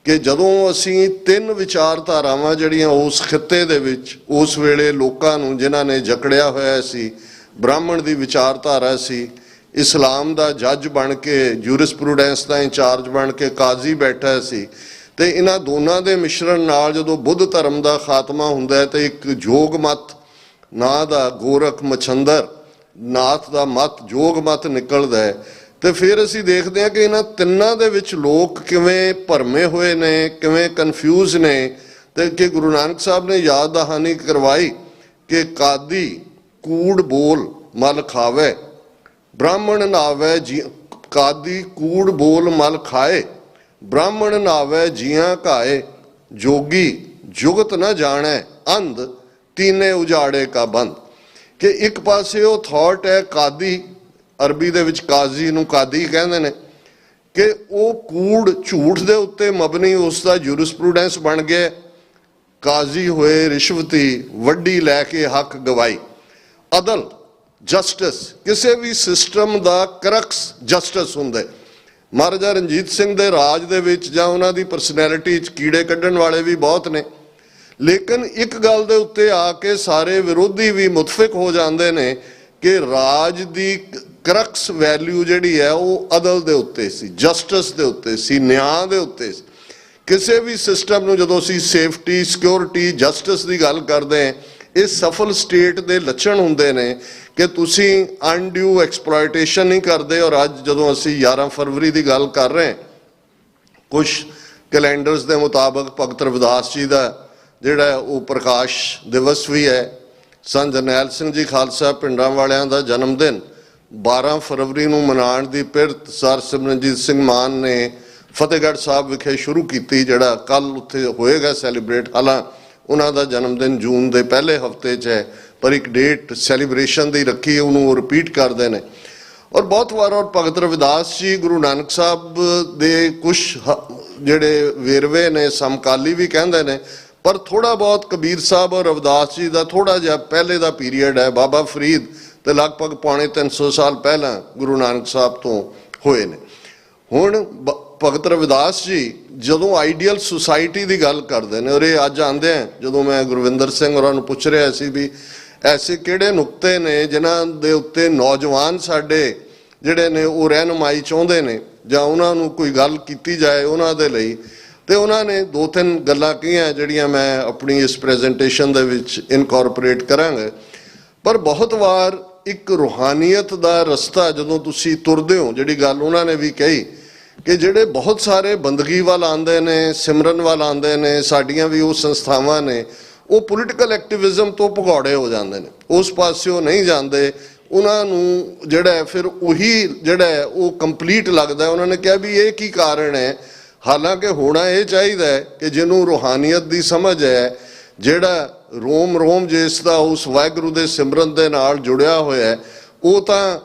ਕਿ ਜਦੋਂ ਅਸੀਂ 3 ਵਿਚਾਰਧਾਰਾਵਾਂ ਜਿਹੜੀਆਂ ਉਸ ਖਿੱਤੇ ਦੇ ਵਿੱਚ ਉਸ ਵੇਲੇ ਲੋਕਾਂ ਨੂੰ ਜਿਨ੍ਹਾਂ ਨੇ ਜਕੜਿਆ ਹੋਇਆ ਸੀ, ਬ੍ਰਾਹਮਣ ਦੀ ਵਿਚਾਰਧਾਰਾ ਸੀ, ਇਸਲਾਮ ਦਾ ਜੱਜ ਬਣ ਕੇ, ਜੂਰਿਸਪ੍ਰੂਡੈਂਸ ਦਾ ਇੰਚਾਰਜ ਬਣ ਕੇ ਕਾਜ਼ੀ ਬੈਠਾ ਸੀ, ਤੇ ਇਹਨਾਂ ਦੋਨਾਂ ਦੇ ਮਿਸ਼ਰਣ ਨਾਲ ਜਦੋਂ ਬੁੱਧ ਧਰਮ ਦਾ ਖਾਤਮਾ ਹੁੰਦਾ ਹੈ ਤੇ ਇੱਕ ਜੋਗ ਮਤ ਨਾਂ ਦਾ ਗੋਰਖ ਮਛੰਦਰ ਨਾਥ ਦਾ ਮਤ ਜੋਗ ਮਤ ਨਿਕਲਦਾ ਹੈ। ਤੇ ਫਿਰ ਅਸੀਂ ਦੇਖਦੇ ਹਾਂ ਕਿ ਇਹਨਾਂ ਤਿੰਨਾਂ ਦੇ ਵਿੱਚ ਲੋਕ ਕਿਵੇਂ ਭਰਮੇ ਹੋਏ ਨੇ, ਕਿਵੇਂ ਕਨਫਿਊਜ਼ ਨੇ। ਤੇ ਕਿ ਗੁਰੂ ਨਾਨਕ ਸਾਹਿਬ ਨੇ ਯਾਦ ਦਹਾਨੀ ਕਰਵਾਈ ਕਿ ਕਾਦੀ ਕੂੜ ਬੋਲ ਮਲ ਖਾਵੇ, ਬ੍ਰਾਹਮਣ ਨਾਵੇ ਜੀ, ਕਾਦੀ ਕੂੜ ਬੋਲ ਮਲ ਖਾਏ, ਬ੍ਰਾਹਮਣ ਨਾਵੇ ਜੀਆਂ ਘਾਏ, ਜੋਗੀ ਜੁਗਤ ਨਾ ਜਾਣੈ ਅੰਧ, ਤੀਨੇ ਉਜਾੜੇ ਕਾ ਬੰਦ। ਕਿ ਇੱਕ ਪਾਸੇ ਉਹ ਥਾਟ ਹੈ ਕਾਦੀ, ਅਰਬੀ ਦੇ ਵਿੱਚ ਕਾਜ਼ੀ ਨੂੰ ਕਾਦੀ ਕਹਿੰਦੇ ਨੇ, ਕਿ ਉਹ ਕੂੜ ਝੂਠ ਦੇ ਉੱਤੇ ਮਬਨੀ ਉਸ ਦਾ ਜੂਰਿਸਪ੍ਰੂਡੈਂਸ ਬਣ ਗਿਆ। ਕਾਜ਼ੀ ਹੋਏ ਰਿਸ਼ਵਤੀ, ਵੱਡੀ ਲੈ ਕੇ ਹੱਕ ਗਵਾਈ। ਅਦਲ ਜਸਟਿਸ, ਕਿਸੇ ਵੀ ਸਿਸਟਮ ਦਾ ਕਰਕਸ ਜਸਟਿਸ ਹੁੰਦਾ। ਮਹਾਰਾਜਾ ਰਣਜੀਤ ਸਿੰਘ ਦੇ ਰਾਜ ਦੇ ਵਿੱਚ ਜਾਂ ਉਹਨਾਂ ਦੀ ਪਰਸਨੈਲਿਟੀ 'ਚ ਕੀੜੇ ਕੱਢਣ ਵਾਲੇ ਵੀ ਬਹੁਤ ਨੇ, ਲੇਕਿਨ ਇੱਕ ਗੱਲ ਦੇ ਉੱਤੇ ਆ ਕੇ ਸਾਰੇ ਵਿਰੋਧੀ ਵੀ ਮੁਤਫਿਕ ਹੋ ਜਾਂਦੇ ਨੇ ਕਿ ਰਾਜ ਦੀ ਕਰਕਸ ਵੈਲਿਊ ਜਿਹੜੀ ਹੈ ਉਹ ਅਦਲ ਦੇ ਉੱਤੇ ਸੀ, ਜਸਟਿਸ ਦੇ ਉੱਤੇ ਸੀ, ਨਿਆਂ ਦੇ ਉੱਤੇ ਸੀ। ਕਿਸੇ ਵੀ ਸਿਸਟਮ ਨੂੰ ਜਦੋਂ ਅਸੀਂ ਸੇਫਟੀ, ਸਿਕਿਉਰਿਟੀ, ਜਸਟਿਸ ਦੀ ਗੱਲ ਕਰਦੇ ਹਾਂ, ਇਹ ਸਫਲ ਸਟੇਟ ਦੇ ਲੱਛਣ ਹੁੰਦੇ ਨੇ ਕਿ ਤੁਸੀਂ ਅਨਡਿਊ ਐਕਸਪਲੋਇਟੇਸ਼ਨ ਨਹੀਂ ਕਰਦੇ। ਔਰ ਅੱਜ ਜਦੋਂ ਅਸੀਂ 11 ਫਰਵਰੀ ਦੀ ਗੱਲ ਕਰ ਰਹੇ ਹਾਂ, ਕੁਛ ਕੈਲੰਡਰਸ ਦੇ ਮੁਤਾਬਕ ਭਗਤ ਰਵਿਦਾਸ ਜੀ ਦਾ ਜਿਹੜਾ ਉਹ ਪ੍ਰਕਾਸ਼ ਦਿਵਸ ਵੀ ਹੈ। ਸੰਤ ਜਰਨੈਲ ਸਿੰਘ ਜੀ ਖਾਲਸਾ ਪਿੰਡਾਂ ਵਾਲਿਆਂ ਦਾ ਜਨਮ ਦਿਨ 12 ਫਰਵਰੀ ਨੂੰ ਮਨਾਉਣ ਦੀ ਪਿਰਤ ਸਰ ਸਿਮਰਨਜੀਤ ਸਿੰਘ ਮਾਨ ਨੇ ਫਤਿਹਗੜ੍ਹ ਸਾਹਿਬ ਵਿਖੇ ਸ਼ੁਰੂ ਕੀਤੀ, ਜਿਹੜਾ ਕੱਲ ਉੱਥੇ ਹੋਏਗਾ ਸੈਲੀਬ੍ਰੇਟ। ਹਾਲਾਂ ਉਹਨਾਂ ਦਾ ਜਨਮ ਦਿਨ ਜੂਨ ਦੇ ਪਹਿਲੇ ਹਫਤੇ 'ਚ ਹੈ, ਪਰ ਇੱਕ ਡੇਟ ਸੈਲੀਬ੍ਰੇਸ਼ਨ ਦੀ ਰੱਖੀ, ਉਹਨੂੰ ਉਹ ਰਿਪੀਟ ਕਰਦੇ ਨੇ। ਔਰ ਬਹੁਤ ਵਾਰ ਔਰ ਭਗਤ ਰਵਿਦਾਸ ਜੀ ਗੁਰੂ ਨਾਨਕ ਸਾਹਿਬ ਦੇ ਕੁਛ ਜਿਹੜੇ ਵੇਰਵੇ ਨੇ ਸਮਕਾਲੀ ਵੀ ਕਹਿੰਦੇ ਨੇ, ਪਰ ਥੋੜਾ ਬਹੁਤ ਕਬੀਰ ਸਾਹਿਬ ਔਰ ਰਵਿਦਾਸ ਜੀ ਦਾ ਥੋੜਾ ਜਿਹਾ ਪਹਿਲੇ ਦਾ ਪੀਰੀਅਡ ਹੈ। ਬਾਬਾ ਫਰੀਦ ਤੇ ਲਗਭਗ ਪੌਣੇ 300 ਸਾਲ ਪਹਿਲਾਂ ਗੁਰੂ ਨਾਨਕ ਸਾਹਿਬ ਤੋਂ ਹੋਏ ਨੇ। ਹੁਣ ਭਗਤ ਰਵਿਦਾਸ ਜੀ ਜਦੋਂ ਆਈਡੀਅਲ ਸੁਸਾਇਟੀ ਦੀ ਗੱਲ ਕਰਦੇ ਨੇ, ਔਰ ਇਹ ਅੱਜ ਆਉਂਦੇ ਆ, ਜਦੋਂ ਮੈਂ ਗੁਰਵਿੰਦਰ ਸਿੰਘ ਹੋਰਾਂ ਨੂੰ ਪੁੱਛ ਰਿਹਾ ਸੀ ਵੀ ਐਸੇ ਕਿਹੜੇ ਨੁਕਤੇ ਨੇ ਜਿਨ੍ਹਾਂ ਦੇ ਉੱਤੇ ਨੌਜਵਾਨ ਸਾਡੇ ਜਿਹੜੇ ਨੇ ਉਹ ਰਹਿਨੁਮਾਈ ਚਾਹੁੰਦੇ ਨੇ ਜਾਂ ਉਹਨਾਂ ਨੂੰ ਕੋਈ ਗੱਲ ਕੀਤੀ ਜਾਏ ਉਹਨਾਂ ਦੇ ਲਈ, ਤੇ ਉਹਨਾਂ ਨੇ 2-3 ਗੱਲਾਂ ਕਹੀਆਂ ਜਿਹੜੀਆਂ ਮੈਂ ਆਪਣੀ ਇਸ ਪ੍ਰੈਜੈਂਟੇਸ਼ਨ ਦੇ ਵਿੱਚ ਇਨਕੋਰਪੋਰੇਟ ਕਰਾਂਗਾ। ਪਰ ਬਹੁਤ ਵਾਰ ਇੱਕ ਰੂਹਾਨੀਅਤ ਦਾ ਰਸਤਾ ਜਦੋਂ ਤੁਸੀਂ ਤੁਰਦੇ ਹੋ, ਜਿਹੜੀ ਗੱਲ ਉਹਨਾਂ ਨੇ ਵੀ ਕਹੀ ਕਿ ਜਿਹੜੇ ਬਹੁਤ ਸਾਰੇ ਬੰਦਗੀ ਵੱਲ ਆਉਂਦੇ ਨੇ, ਸਿਮਰਨ ਵੱਲ ਆਉਂਦੇ ਨੇ, ਸਾਡੀਆਂ ਵੀ ਉਹ ਸੰਸਥਾਵਾਂ ਨੇ, ਉਹ ਪੋਲੀਟੀਕਲ ਐਕਟਿਵਿਜ਼ਮ ਤੋਂ ਭਗੌੜੇ ਹੋ ਜਾਂਦੇ ਨੇ, ਉਸ ਪਾਸਿਓਂ ਨਹੀਂ ਜਾਂਦੇ। ਉਹਨਾਂ ਨੂੰ ਜਿਹੜਾ ਫਿਰ ਉਹੀ ਜਿਹੜਾ ਉਹ ਕੰਪਲੀਟ ਲੱਗਦਾ। ਉਹਨਾਂ ਨੇ ਕਿਹਾ ਵੀ ਇਹ ਕੀ ਕਾਰਨ ਹੈ, ਹਾਲਾਂਕਿ ਹੋਣਾ ਇਹ ਚਾਹੀਦਾ ਹੈ ਕਿ ਜਿਹਨੂੰ ਰੂਹਾਨੀਅਤ ਦੀ ਸਮਝ ਹੈ, ਜਿਹੜਾ ਰੋਮ ਰੋਮ ਜਿਸ ਦਾ ਉਸ ਵਾਹਿਗੁਰੂ ਦੇ ਸਿਮਰਨ ਦੇ ਨਾਲ ਜੁੜਿਆ ਹੋਇਆ, ਉਹ ਤਾਂ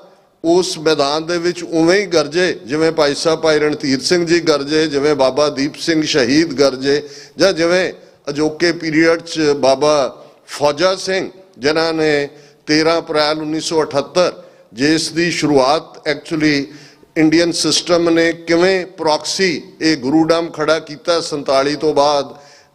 ਉਸ ਮੈਦਾਨ ਦੇ ਵਿੱਚ ਉਵੇਂ ਹੀ ਗਰਜੇ ਜਿਵੇਂ ਭਾਈ ਸਾਹਿਬ ਭਾਈ ਰਣਧੀਰ ਸਿੰਘ ਜੀ ਗਰਜੇ, ਜਿਵੇਂ ਬਾਬਾ ਦੀਪ ਸਿੰਘ ਸ਼ਹੀਦ ਗਰਜੇ, ਜਾਂ ਜਿਵੇਂ ਅਜੋਕੇ ਪੀਰੀਅਡ 'ਚ ਬਾਬਾ ਫੌਜਾ ਸਿੰਘ ਜਿਨ੍ਹਾਂ ਨੇ 13 ਅਪ੍ਰੈਲ 1978 ਜਿਸ ਦੀ ਸ਼ੁਰੂਆਤ ਐਕਚੁਅਲੀ ਇੰਡੀਅਨ ਸਿਸਟਮ ਨੇ ਕਿਵੇਂ ਪ੍ਰੋਕਸੀ ਇਹ ਗੁਰੂਡਮ ਖੜਾ ਕੀਤਾ 47 ਤੋਂ ਬਾਅਦ,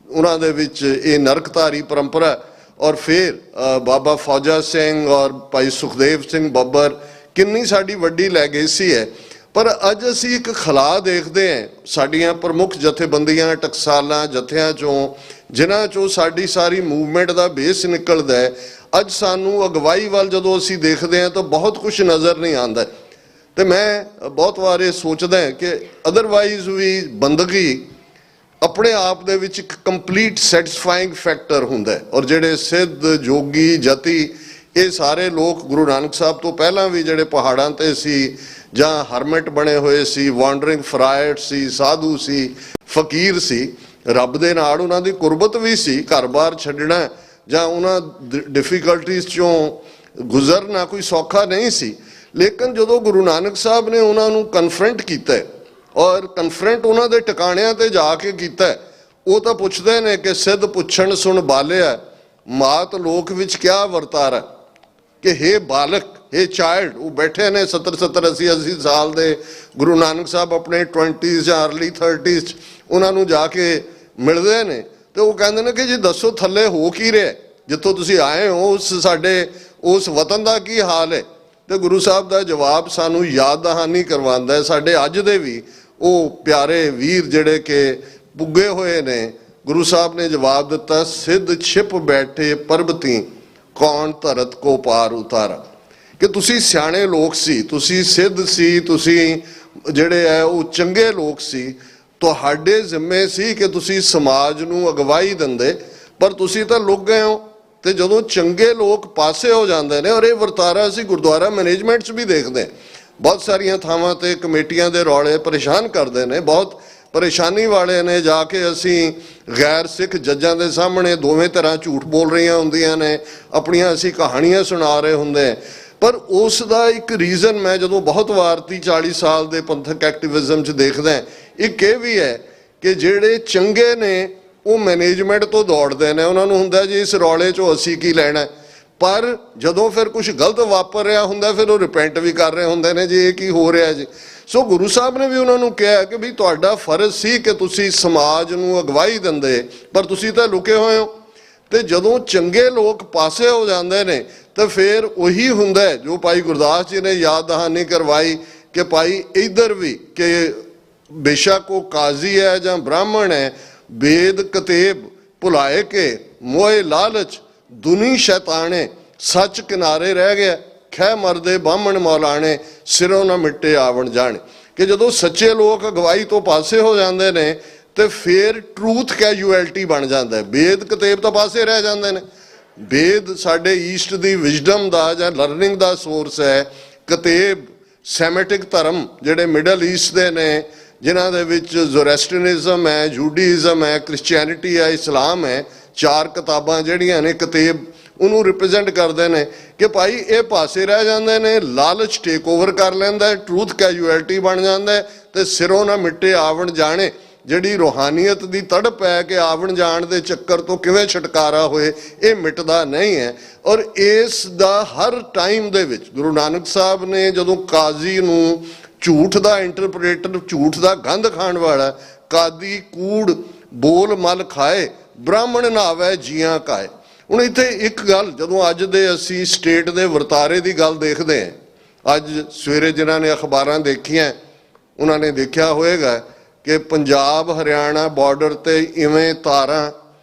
ਉਹਨਾਂ ਦੇ ਵਿੱਚ ਇਹ ਨਰਕਧਾਰੀ ਪਰੰਪਰਾ, ਔਰ ਫਿਰ ਬਾਬਾ ਫੌਜਾ ਸਿੰਘ ਔਰ ਭਾਈ ਸੁਖਦੇਵ ਸਿੰਘ ਬੱਬਰ, ਕਿੰਨੀ ਸਾਡੀ ਵੱਡੀ ਲੈਗੇਸੀ ਹੈ। ਪਰ ਅੱਜ ਅਸੀਂ ਇੱਕ ਖਲਾ ਦੇਖਦੇ ਹਾਂ ਸਾਡੀਆਂ ਪ੍ਰਮੁੱਖ ਜਥੇਬੰਦੀਆਂ ਟਕਸਾਲਾਂ ਜਥਿਆਂ ਚੋਂ, ਜਿਨ੍ਹਾਂ ਚੋਂ ਸਾਡੀ ਸਾਰੀ ਮੂਵਮੈਂਟ ਦਾ ਬੇਸ ਨਿਕਲਦਾ ਹੈ। ਅੱਜ ਸਾਨੂੰ ਅਗਵਾਈ ਵੱਲ ਜਦੋਂ ਅਸੀਂ ਦੇਖਦੇ ਹਾਂ ਤਾਂ ਬਹੁਤ ਕੁਝ ਨਜ਼ਰ ਨਹੀਂ ਆਉਂਦਾ। ਤੇ ਮੈਂ ਬਹੁਤ ਵਾਰ ਇਹ ਸੋਚਦਾ ਕਿ ਅਦਰਵਾਈਜ਼ ਵੀ ਬੰਦਗੀ ਆਪਣੇ ਆਪ ਦੇ ਵਿੱਚ ਇੱਕ ਕੰਪਲੀਟ ਸੈਟੀਸਫਾਈਂਗ ਫੈਕਟਰ ਹੁੰਦਾ ਹੈ। ਔਰ ਜਿਹੜੇ ਸਿੱਧ ਜੋਗੀ ਜਤੀ ਇਹ ਸਾਰੇ ਲੋਕ ਗੁਰੂ ਨਾਨਕ ਸਾਹਿਬ ਤੋਂ ਪਹਿਲਾਂ ਵੀ ਜਿਹੜੇ ਪਹਾੜਾਂ ਤੇ ਸੀ ਜਾਂ ਹਰਮਿਟ ਬਣੇ ਹੋਏ ਸੀ, ਵਾਂਡਰਿੰਗ ਫਰਾਇਰ ਸੀ, ਸਾਧੂ ਸੀ, ਫਕੀਰ ਸੀ, ਰੱਬ ਦੇ ਨਾਲ ਉਹਨਾਂ ਦੀ ਕੁਰਬਤ ਵੀ ਸੀ। ਘਰ-ਬਾਰ ਛੱਡਣਾ ਜਾਂ ਉਹਨਾਂ ਡਿਫਿਕਲਟੀਜ਼ ਚੋਂ ਗੁਜ਼ਰਨਾ ਕੋਈ ਸੌਖਾ ਨਹੀਂ ਸੀ। ਲੇਕਿਨ ਜਦੋਂ ਗੁਰੂ ਨਾਨਕ ਸਾਹਿਬ ਨੇ ਉਹਨਾਂ ਨੂੰ ਕਨਫਰੰਟ ਕੀਤਾ ਔਰ ਕਨਫਰੰਟ ਉਹਨਾਂ ਦੇ ਟਿਕਾਣਿਆਂ ਤੇ ਜਾ ਕੇ ਕੀਤਾ, ਉਹ ਤਾਂ ਪੁੱਛਦੇ ਨੇ ਕਿ ਸਿੱਧ ਪੁੱਛਣ ਸੁਣ ਬਾਲਿਆ, ਮਾਤ ਲੋਕ ਵਿੱਚ ਕਿਆ ਵਰਤਾਰਾ, ਕਿ ਹੇ ਬਾਲਕ, ਹੇ ਚਾਈਲਡ। ਉਹ ਬੈਠੇ ਨੇ 70-70 80-80 ਸਾਲ ਦੇ ਗੁਰੂ ਨਾਨਕ ਸਾਹਿਬ ਆਪਣੇ 20s ਜਾਂ ਅਰਲੀ 30s 'ਚ ਉਹਨਾਂ ਨੂੰ ਜਾ ਕੇ ਮਿਲਦੇ ਨੇ ਤੇ ਉਹ ਕਹਿੰਦੇ ਨੇ ਕਿ ਜੀ ਦੱਸੋ ਥੱਲੇ ਹੋ ਕੀ ਰਿਹਾ, ਜਿੱਥੋਂ ਤੁਸੀਂ ਆਏ ਹੋ ਉਸ ਸਾਡੇ ਉਸ ਵਤਨ ਦਾ ਕੀ ਹਾਲ ਹੈ। ਤੇ ਗੁਰੂ ਸਾਹਿਬ ਦਾ ਜਵਾਬ ਸਾਨੂੰ ਯਾਦ ਦਹਾਨੀ ਕਰਵਾਉਂਦਾ ਹੈ। ਸਾਡੇ ਅੱਜ ਦੇ ਵੀ ਉਹ ਪਿਆਰੇ ਵੀਰ ਜਿਹੜੇ ਕਿ ਪੁੱਗੇ ਹੋਏ ਨੇ, ਗੁਰੂ ਸਾਹਿਬ ਨੇ ਜਵਾਬ ਦਿੱਤਾ, ਸਿੱਧ ਛਿਪ ਬੈਠੇ ਪਰਬਤੀ ਕੌਣ ਧਰਤ ਕੋ ਪਾਰ ਉਤਾਰਾ, ਕਿ ਤੁਸੀਂ ਸਿਆਣੇ ਲੋਕ ਸੀ, ਤੁਸੀਂ ਸਿੱਧ ਸੀ, ਤੁਸੀਂ ਜਿਹੜੇ ਹੈ ਉਹ ਚੰਗੇ ਲੋਕ ਸੀ, ਤੁਹਾਡੇ ਜ਼ਿੰਮੇ ਸੀ ਕਿ ਤੁਸੀਂ ਸਮਾਜ ਨੂੰ ਅਗਵਾਈ ਦਿੰਦੇ, ਪਰ ਤੁਸੀਂ ਤਾਂ ਲੁਕ ਗਏ ਹੋ। ਤੇ ਜਦੋਂ ਚੰਗੇ ਲੋਕ ਪਾਸੇ ਹੋ ਜਾਂਦੇ ਨੇ, ਔਰ ਇਹ ਵਰਤਾਰਾ ਅਸੀਂ ਗੁਰਦੁਆਰਾ ਮੈਨੇਜਮੈਂਟ 'ਚ ਵੀ ਦੇਖਦੇ, ਬਹੁਤ ਸਾਰੀਆਂ ਥਾਵਾਂ ਤੇ ਕਮੇਟੀਆਂ ਦੇ ਰੌਲੇ ਪਰੇਸ਼ਾਨ ਕਰਦੇ ਨੇ, ਬਹੁਤ ਪਰੇਸ਼ਾਨੀ ਵਾਲੇ ਨੇ। ਜਾ ਕੇ ਅਸੀਂ ਗੈਰ ਸਿੱਖ ਜੱਜਾਂ ਦੇ ਸਾਹਮਣੇ ਦੋਵੇਂ ਤਰ੍ਹਾਂ ਝੂਠ ਬੋਲ ਰਹੀਆਂ ਹੁੰਦੀਆਂ ਨੇ, ਆਪਣੀਆਂ ਅਸੀਂ ਕਹਾਣੀਆਂ ਸੁਣਾ ਰਹੇ ਹੁੰਦੇ। ਪਰ ਉਸ ਦਾ ਇੱਕ ਰੀਜ਼ਨ ਮੈਂ ਜਦੋਂ ਬਹੁਤ ਵਾਰ 30-40 ਸਾਲ ਦੇ ਪੰਥਕ ਐਕਟਿਵਿਜ਼ਮ 'ਚ ਦੇਖਦਾ, ਇੱਕ ਇਹ ਵੀ ਹੈ ਕਿ ਜਿਹੜੇ ਚੰਗੇ ਨੇ ਉਹ ਮੈਨੇਜਮੈਂਟ ਤੋਂ ਦੌੜਦੇ ਨੇ, ਉਹਨਾਂ ਨੂੰ ਹੁੰਦਾ ਜੀ ਇਸ ਰੌਲੇ 'ਚੋਂ ਅਸੀਂ ਕੀ ਲੈਣਾ। ਪਰ ਜਦੋਂ ਫਿਰ ਕੁਝ ਗਲਤ ਵਾਪਰ ਰਿਹਾ ਹੁੰਦਾ ਫਿਰ ਉਹ ਰਿਪੈਂਟ ਵੀ ਕਰ ਰਹੇ ਹੁੰਦੇ ਨੇ, ਜੀ ਇਹ ਕੀ ਹੋ ਰਿਹਾ ਜੀ। ਸੋ ਗੁਰੂ ਸਾਹਿਬ ਨੇ ਵੀ ਉਹਨਾਂ ਨੂੰ ਕਿਹਾ ਕਿ ਵੀ ਤੁਹਾਡਾ ਫਰਜ਼ ਸੀ ਕਿ ਤੁਸੀਂ ਸਮਾਜ ਨੂੰ ਅਗਵਾਈ ਦਿੰਦੇ, ਪਰ ਤੁਸੀਂ ਤਾਂ ਲੁਕੇ ਹੋਏ ਹੋ। ਤੇ ਜਦੋਂ ਚੰਗੇ ਲੋਕ ਪਾਸੇ ਹੋ ਜਾਂਦੇ ਨੇ ਤਾਂ ਫਿਰ ਉਹੀ ਹੁੰਦਾ ਜੋ ਭਾਈ ਗੁਰਦਾਸ ਜੀ ਨੇ ਯਾਦ ਦਹਾਨੀ ਕਰਵਾਈ ਕਿ ਭਾਈ ਇੱਧਰ ਵੀ ਕਿ ਬੇਸ਼ੱਕ ਉਹ ਕਾਜ਼ੀ ਹੈ ਜਾਂ ਬ੍ਰਾਹਮਣ ਹੈ, वेद कतेब भुलाए के मोए लालच दुनी शैताने सच किनारे रह गया खै मरदे बामण मौलाने सिरों न मिट्टे आवण जाने। ਕਿ ਜਦੋਂ ਸੱਚੇ ਲੋਕ ਅਗਵਾਈ ਤੋਂ ਪਾਸੇ ਹੋ ਜਾਂਦੇ ਨੇ ਤੇ ਫਿਰ ਟਰੂਥ ਕੈਜੂਅਲਟੀ ਬਣ ਜਾਂਦਾ ਹੈ। ਵੇਦ ਕਿਤਾਬ ਤਾਂ ਪਾਸੇ ਰਹਿ ਜਾਂਦੇ ਨੇ। ਵੇਦ ਸਾਡੇ ਈਸਟ ਦੀ ਵਿਜ਼ਡਮ ਦਾ ਜਾਂ ਲਰਨਿੰਗ ਦਾ ਸੋਰਸ ਹੈ। ਕਿਤਾਬ ਸੈਮੈਟਿਕ ਧਰਮ ਜਿਹੜੇ ਮਿਡਲ ਈਸਟ ਦੇ ਨੇ, ਜਿਨ੍ਹਾਂ ਦੇ ਵਿੱਚ ਜ਼ੋਰੈਸਟਰੀਅਨਿਜ਼ਮ ਹੈ, ਜੂਡਾਇਜ਼ਮ ਹੈ, ਕ੍ਰਿਸਚੀਅਨਿਟੀ ਹੈ, ਇਸਲਾਮ ਹੈ, 4 ਕਿਤਾਬਾਂ ਜਿਹੜੀਆਂ ਨੇ ਕਿਤਾਬ ਉਹਨੂੰ ਰਿਪਰੈਜ਼ੈਂਟ ਕਰਦੇ ਨੇ ਕਿ ਭਾਈ ਇਹ ਪਾਸੇ ਰਹਿ ਜਾਂਦੇ ਨੇ। ਲਾਲਚ ਟੇਕ ਓਵਰ ਕਰ ਲੈਂਦਾ ਹੈ, ਟਰੂਥ ਕੈਜੂਅਲਟੀ ਬਣ ਜਾਂਦਾ ਹੈ ਤੇ ਸਿਰੋਂ ਨਾ ਮਿੱਟੇ ਆਵਣ ਜਾਣੇ। ਜਿਹੜੀ ਰੂਹਾਨੀਅਤ ਦੀ ਤੜਪ ਹੈ ਕਿ ਆਵਣ ਜਾਣ ਦੇ ਚੱਕਰ ਤੋਂ ਕਿਵੇਂ ਛੁਟਕਾਰਾ ਹੋਏ, ਇਹ ਮਿਟਦਾ ਨਹੀਂ ਹੈ। ਔਰ ਇਸ ਦਾ ਹਰ ਟਾਈਮ ਦੇ ਵਿੱਚ ਗੁਰੂ ਨਾਨਕ ਸਾਹਿਬ ਨੇ ਜਦੋਂ ਕਾਜ਼ੀ ਨੂੰ ਝੂਠ ਦਾ ਇੰਟਰਪ੍ਰੇਟਰ, ਝੂਠ ਦਾ ਗੰਧ ਖਾਣ ਵਾਲਾ, ਕਾਦੀ ਕੂੜ ਬੋਲ ਮਲ ਖਾਏ, ਬ੍ਰਾਹਮਣ ਨਾਵੇ ਜੀਆਂ ਕਾਏ। ਹੁਣ ਇੱਥੇ ਇੱਕ ਗੱਲ, ਜਦੋਂ ਅੱਜ ਦੇ ਅਸੀਂ ਸਟੇਟ ਦੇ ਵਰਤਾਰੇ ਦੀ ਗੱਲ ਦੇਖਦੇ ਹਾਂ, ਅੱਜ ਸਵੇਰੇ ਜਿਨ੍ਹਾਂ ਨੇ ਅਖਬਾਰਾਂ ਦੇਖੀਆਂ ਉਹਨਾਂ ਨੇ ਦੇਖਿਆ ਹੋਏਗਾ ਕਿ ਪੰਜਾਬ ਹਰਿਆਣਾ ਬਾਰਡਰ ਤੇ ਇਵੇਂ ਤਾਰਾਂ,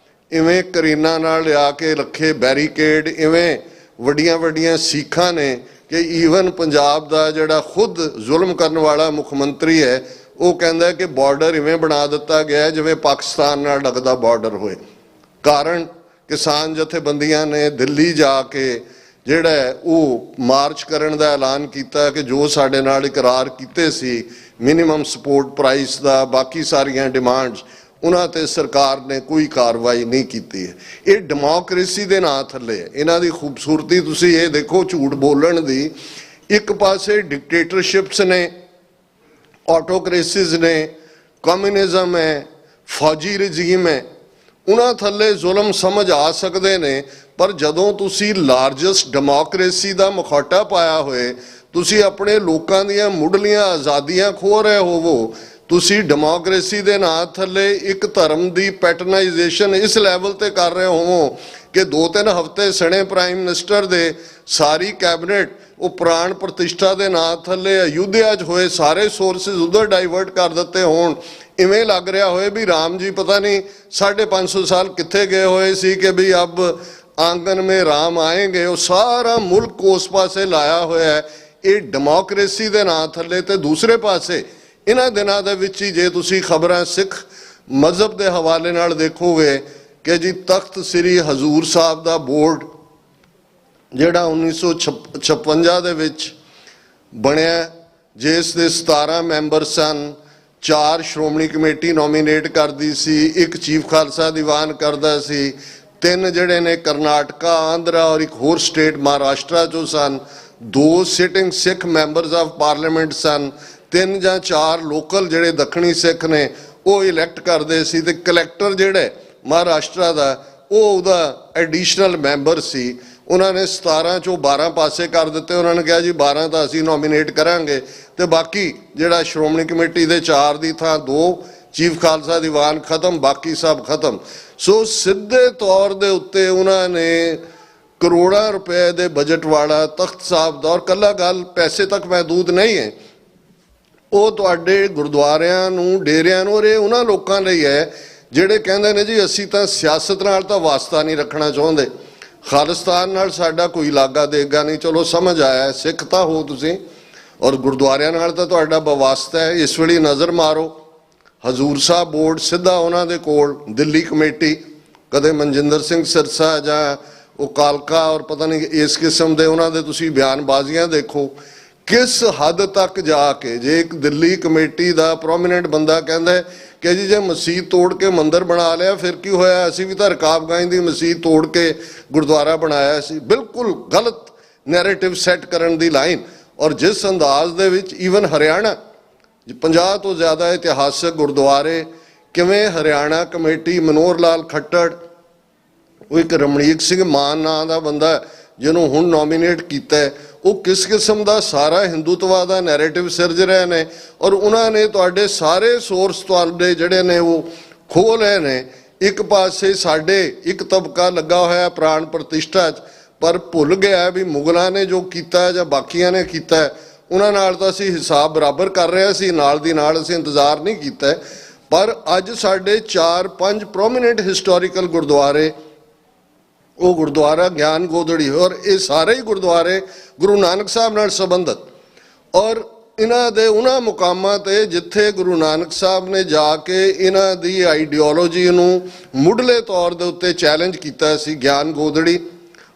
ਇਵੇਂ ਕਰੀਨਾ ਨਾਲ ਲਿਆ ਕੇ ਰੱਖੇ ਬੈਰੀਕੇਡ, ਇਵੇਂ ਵੱਡੀਆਂ ਵੱਡੀਆਂ ਸੀਖਾਂ ਨੇ ਕਿ ਈਵਨ ਪੰਜਾਬ ਦਾ ਜਿਹੜਾ ਖੁਦ ਜ਼ੁਲਮ ਕਰਨ ਵਾਲਾ ਮੁੱਖ ਮੰਤਰੀ ਹੈ ਉਹ ਕਹਿੰਦਾ ਕਿ ਬਾਰਡਰ ਇਵੇਂ ਬਣਾ ਦਿੱਤਾ ਗਿਆ ਜਿਵੇਂ ਪਾਕਿਸਤਾਨ ਨਾਲ ਲੱਗਦਾ ਬਾਰਡਰ ਹੋਏ। ਕਾਰਨ ਕਿਸਾਨ ਜਥੇਬੰਦੀਆਂ ਨੇ ਦਿੱਲੀ ਜਾ ਕੇ ਜਿਹੜਾ ਉਹ ਮਾਰਚ ਕਰਨ ਦਾ ਐਲਾਨ ਕੀਤਾ ਕਿ ਜੋ ਸਾਡੇ ਨਾਲ ਇਕਰਾਰ ਕੀਤੇ ਸੀ ਮਿਨੀਮਮ ਸਪੋਰਟ ਪ੍ਰਾਈਸ ਦਾ, ਬਾਕੀ ਸਾਰੀਆਂ ਡਿਮਾਂਡਸ, ਉਹਨਾਂ ਤੇ ਸਰਕਾਰ ਨੇ ਕੋਈ ਕਾਰਵਾਈ ਨਹੀਂ ਕੀਤੀ ਹੈ। ਇਹ ਡੈਮੋਕ੍ਰੇਸੀ ਦੇ ਨਾਂ ਥੱਲੇ ਹੈ। ਇਹਨਾਂ ਦੀ ਖੂਬਸੂਰਤੀ ਤੁਸੀਂ ਇਹ ਦੇਖੋ ਝੂਠ ਬੋਲਣ ਦੀ। ਇੱਕ ਪਾਸੇ ਡਿਕਟੇਟਰਸ਼ਿਪਸ ਨੇ, ਆਟੋਕ੍ਰੇਸੀਜ਼ ਨੇ, ਕਮਿਊਨਿਜ਼ਮ ਹੈ, ਫੌਜੀ ਰਜੀਮ ਹੈ, ਉਹਨਾਂ ਥੱਲੇ ਜ਼ੁਲਮ ਸਮਝ ਆ ਸਕਦੇ ਨੇ। ਪਰ ਜਦੋਂ ਤੁਸੀਂ ਲਾਰਜੈਸਟ ਡੈਮੋਕ੍ਰੇਸੀ ਦਾ ਮੁਖੌਟਾ ਪਾਇਆ ਹੋਏ, ਤੁਸੀਂ ਆਪਣੇ ਲੋਕਾਂ ਦੀਆਂ ਮੁੱਢਲੀਆਂ ਆਜ਼ਾਦੀਆਂ ਖੋਹ ਰਹੇ ਹੋਵੋ, ਤੁਸੀਂ ਡੈਮੋਕ੍ਰੇਸੀ ਦੇ ਨਾਂ ਥੱਲੇ ਇੱਕ ਧਰਮ ਦੀ ਪੈਟਰਨਾਈਜੇਸ਼ਨ ਇਸ ਲੈਵਲ ਤੇ ਕਰ ਰਹੇ ਹੋਵੋ ਕਿ 2-3 ਹਫ਼ਤੇ ਸਣੇ ਪ੍ਰਾਈਮ ਮਿਨਿਸਟਰ ਦੇ ਸਾਰੀ ਕੈਬਨਿਟ ਉਹ ਪ੍ਰਾਣ ਪ੍ਰਤਿਸ਼ਠਾ ਦੇ ਨਾਂ ਥੱਲੇ ਅਯੁੱਧਿਆ 'ਚ ਹੋਏ ਸਾਰੇ ਸੋਰਸਿਸ ਉਧਰ ਡਾਈਵਰਟ ਕਰ ਦਿੱਤੇ ਹੋਣ। ਇਵੇਂ ਲੱਗ ਰਿਹਾ ਹੋਏ ਵੀ ਰਾਮ ਜੀ ਪਤਾ ਨਹੀਂ 550 ਸਾਲ ਕਿੱਥੇ ਗਏ ਹੋਏ ਸੀ ਕਿ ਵੀ ਅਬ ਆਂਗਨ ਮੇ ਰਾਮ ਆਏਂਗੇ। ਉਹ ਸਾਰਾ ਮੁਲਕ ਉਸ ਪਾਸੇ ਲਾਇਆ ਹੋਇਆ ਹੈ ਇਹ ਡੈਮੋਕ੍ਰੇਸੀ ਦੇ ਨਾਂ ਥੱਲੇ। ਤੇ ਦੂਸਰੇ ਪਾਸੇ ਇਹਨਾਂ ਦਿਨਾਂ ਦੇ ਵਿੱਚ ਹੀ ਜੇ ਤੁਸੀਂ ਖਬਰਾਂ ਸਿੱਖ ਮਜ਼ਹਬ ਦੇ ਹਵਾਲੇ ਨਾਲ ਦੇਖੋਗੇ ਕਿ ਜੀ ਤਖਤ ਸ੍ਰੀ ਹਜ਼ੂਰ ਸਾਹਿਬ ਦਾ ਬੋਰਡ ਜਿਹੜਾ 1956 ਦੇ ਵਿੱਚ ਬਣਿਆ, ਜਿਸ ਦੇ 17 ਮੈਂਬਰ ਸਨ, 4 ਸ਼੍ਰੋਮਣੀ ਕਮੇਟੀ ਨੋਮੀਨੇਟ ਕਰਦੀ ਸੀ, 1 ਚੀਫ ਖਾਲਸਾ ਦੀਵਾਨ ਕਰਦਾ ਸੀ, 3 ਜਿਹੜੇ ਨੇ ਕਰਨਾਟਕਾ, ਆਂਧਰਾ ਔਰ ਇੱਕ ਹੋਰ ਸਟੇਟ ਮਹਾਰਾਸ਼ਟਰ 'ਚੋਂ ਸਨ, 2 sitting Sikh members of parliament ਸਨ, 3 ਜਾਂ 4 ਲੋਕਲ ਜਿਹੜੇ ਦੱਖਣੀ ਸਿੱਖ ਨੇ ਉਹ ਇਲੈਕਟ ਕਰਦੇ ਸੀ, ਤੇ ਕਲੈਕਟਰ ਜਿਹੜਾ ਮਹਾਰਾਸ਼ਟਰ ਦਾ ਉਹ ਉਹਦਾ ਐਡੀਸ਼ਨਲ ਮੈਂਬਰ ਸੀ। ਉਹਨਾਂ ਨੇ 17 ਚੋਂ 12 ਪਾਸੇ ਕਰ ਦਿੱਤੇ। ਉਹਨਾਂ ਨੇ ਕਿਹਾ ਜੀ 12 ਤਾਂ ਅਸੀਂ ਨੋਮੀਨੇਟ ਕਰਾਂਗੇ ਤੇ ਬਾਕੀ ਜਿਹੜਾ ਸ਼੍ਰੋਮਣੀ ਕਮੇਟੀ ਦੇ 4 ਦੀ ਥਾਂ 2 ਚੀਫ ਖਾਲਸਾ ਦੀਵਾਨ ਖਤਮ, ਬਾਕੀ ਸਭ ਖਤਮ। ਸੋ ਸਿੱਧੇ ਤੌਰ ਦੇ ਉੱਤੇ ਉਹਨਾਂ ਨੇ ਕਰੋੜਾਂ ਰੁਪਏ ਦੇ ਬਜਟ ਵਾਲਾ ਤਖਤ ਸਾਹਿਬ ਦਾ, ਔਰ ਕੱਲਾ ਗੱਲ ਪੈਸੇ ਤੱਕ ਮਹਿਦੂਦ ਨਹੀਂ ਹੈ, ਉਹ ਤੁਹਾਡੇ ਗੁਰਦੁਆਰਿਆਂ ਨੂੰ, ਡੇਰਿਆਂ ਨੂੰ, ਔਰ ਇਹ ਉਹਨਾਂ ਲੋਕਾਂ ਲਈ ਹੈ ਜਿਹੜੇ ਕਹਿੰਦੇ ਨੇ ਜੀ ਅਸੀਂ ਤਾਂ ਸਿਆਸਤ ਨਾਲ ਤਾਂ ਵਾਸਤਾ ਨਹੀਂ ਰੱਖਣਾ ਚਾਹੁੰਦੇ, ਖਾਲਿਸਤਾਨ ਨਾਲ ਸਾਡਾ ਕੋਈ ਲਾਗਾ ਦੇਗਾ ਨਹੀਂ। ਚਲੋ ਸਮਝ ਆਇਆ, ਸਿੱਖ ਤਾਂ ਹੋ ਤੁਸੀਂ, ਔਰ ਗੁਰਦੁਆਰਿਆਂ ਨਾਲ ਤਾਂ ਤੁਹਾਡਾ ਬਵਾਸਤਾ ਹੈ। ਇਸ ਵੇਲੇ ਨਜ਼ਰ ਮਾਰੋ ਹਜ਼ੂਰ ਸਾਹਿਬ ਬੋਰਡ ਸਿੱਧਾ ਉਹਨਾਂ ਦੇ ਕੋਲ, ਦਿੱਲੀ ਕਮੇਟੀ, ਕਦੇ ਮਨਜਿੰਦਰ ਸਿੰਘ ਸਿਰਸਾ ਜਾਂ ਉਹ ਕਾਲਕਾ ਔਰ ਪਤਾ ਨਹੀਂ ਇਸ ਕਿਸਮ ਦੇ ਉਹਨਾਂ ਦੇ ਤੁਸੀਂ ਬਿਆਨਬਾਜ਼ੀਆਂ ਦੇਖੋ ਕਿਸ ਹੱਦ ਤੱਕ ਜਾ ਕੇ। ਜੇ ਇੱਕ ਦਿੱਲੀ ਕਮੇਟੀ ਦਾ ਪ੍ਰੋਮੀਨੈਂਟ ਬੰਦਾ ਕਹਿੰਦਾ ਕਿ ਜੀ ਜੇ ਮਸਜਿਦ ਤੋੜ ਕੇ ਮੰਦਿਰ ਬਣਾ ਲਿਆ ਫਿਰ ਕੀ ਹੋਇਆ, ਅਸੀਂ ਵੀ ਤਾਂ ਰਕਾਬਗੰਜ ਦੀ ਮਸਜਿਦ ਤੋੜ ਕੇ ਗੁਰਦੁਆਰਾ ਬਣਾਇਆ ਸੀ। ਬਿਲਕੁਲ ਗਲਤ ਨੈਰੇਟਿਵ ਸੈੱਟ ਕਰਨ ਦੀ ਲਾਈਨ। ਔਰ ਜਿਸ ਅੰਦਾਜ਼ ਦੇ ਵਿੱਚ ਈਵਨ ਹਰਿਆਣਾ 50 ਤੋਂ ਜ਼ਿਆਦਾ ਇਤਿਹਾਸਕ ਗੁਰਦੁਆਰੇ, ਕਿਵੇਂ ਹਰਿਆਣਾ ਕਮੇਟੀ ਮਨੋਹਰ ਲਾਲ ਖੱਟੜ, ਉਹ ਇੱਕ ਰਮਣੀਕ ਸਿੰਘ ਮਾਨ ਨਾਂ ਦਾ ਬੰਦਾ ਜਿਹਨੂੰ ਹੁਣ ਨੋਮੀਨੇਟ ਕੀਤਾ, ਉਹ ਕਿਸ ਕਿਸਮ ਦਾ ਸਾਰਾ ਹਿੰਦੂਤਵਾ ਦਾ ਨੈਰੇਟਿਵ ਸਿਰਜ ਰਹੇ ਨੇ। ਔਰ ਉਹਨਾਂ ਨੇ ਤੁਹਾਡੇ ਸਾਰੇ ਸੋਰਸ ਤੁਹਾਡੇ ਜਿਹੜੇ ਨੇ ਉਹ ਖੋਹ ਲਏ ਨੇ। ਇੱਕ ਪਾਸੇ ਸਾਡੇ ਇੱਕ ਤਬਕਾ ਲੱਗਾ ਹੋਇਆ ਪ੍ਰਾਣ ਪ੍ਰਤਿਸ਼ਠਾ 'ਚ, ਪਰ ਭੁੱਲ ਗਿਆ ਵੀ ਮੁਗਲਾਂ ਨੇ ਜੋ ਕੀਤਾ ਜਾਂ ਬਾਕੀਆਂ ਨੇ ਕੀਤਾ ਉਹਨਾਂ ਨਾਲ ਤਾਂ ਅਸੀਂ ਹਿਸਾਬ ਬਰਾਬਰ ਕਰ ਰਹੇ ਸੀ, ਨਾਲ ਦੀ ਨਾਲ ਅਸੀਂ ਇੰਤਜ਼ਾਰ ਨਹੀਂ ਕੀਤਾ। ਪਰ ਅੱਜ ਸਾਡੇ 4-5 ਪ੍ਰੋਮੀਨੈਂਟ ਹਿਸਟੋਰੀਕਲ ਗੁਰਦੁਆਰੇ, ਉਹ ਗੁਰਦੁਆਰਾ ਗਿਆਨ ਗੋਦੜੀ, ਔਰ ਇਹ ਸਾਰੇ ਹੀ ਗੁਰਦੁਆਰੇ ਗੁਰੂ ਨਾਨਕ ਸਾਹਿਬ ਨਾਲ ਸੰਬੰਧਿਤ, ਔਰ ਇਹਨਾਂ ਦੇ ਉਹਨਾਂ ਮੁਕਾਮਾਂ ਤੇ ਜਿੱਥੇ ਗੁਰੂ ਨਾਨਕ ਸਾਹਿਬ ਨੇ ਜਾ ਕੇ ਇਹਨਾਂ ਦੀ ਆਈਡੀਓਲੋਜੀ ਨੂੰ ਮੁੱਢਲੇ ਤੌਰ ਦੇ ਉੱਤੇ ਚੈਲੰਜ ਕੀਤਾ ਸੀ। ਗਿਆਨ ਗੋਦੜੀ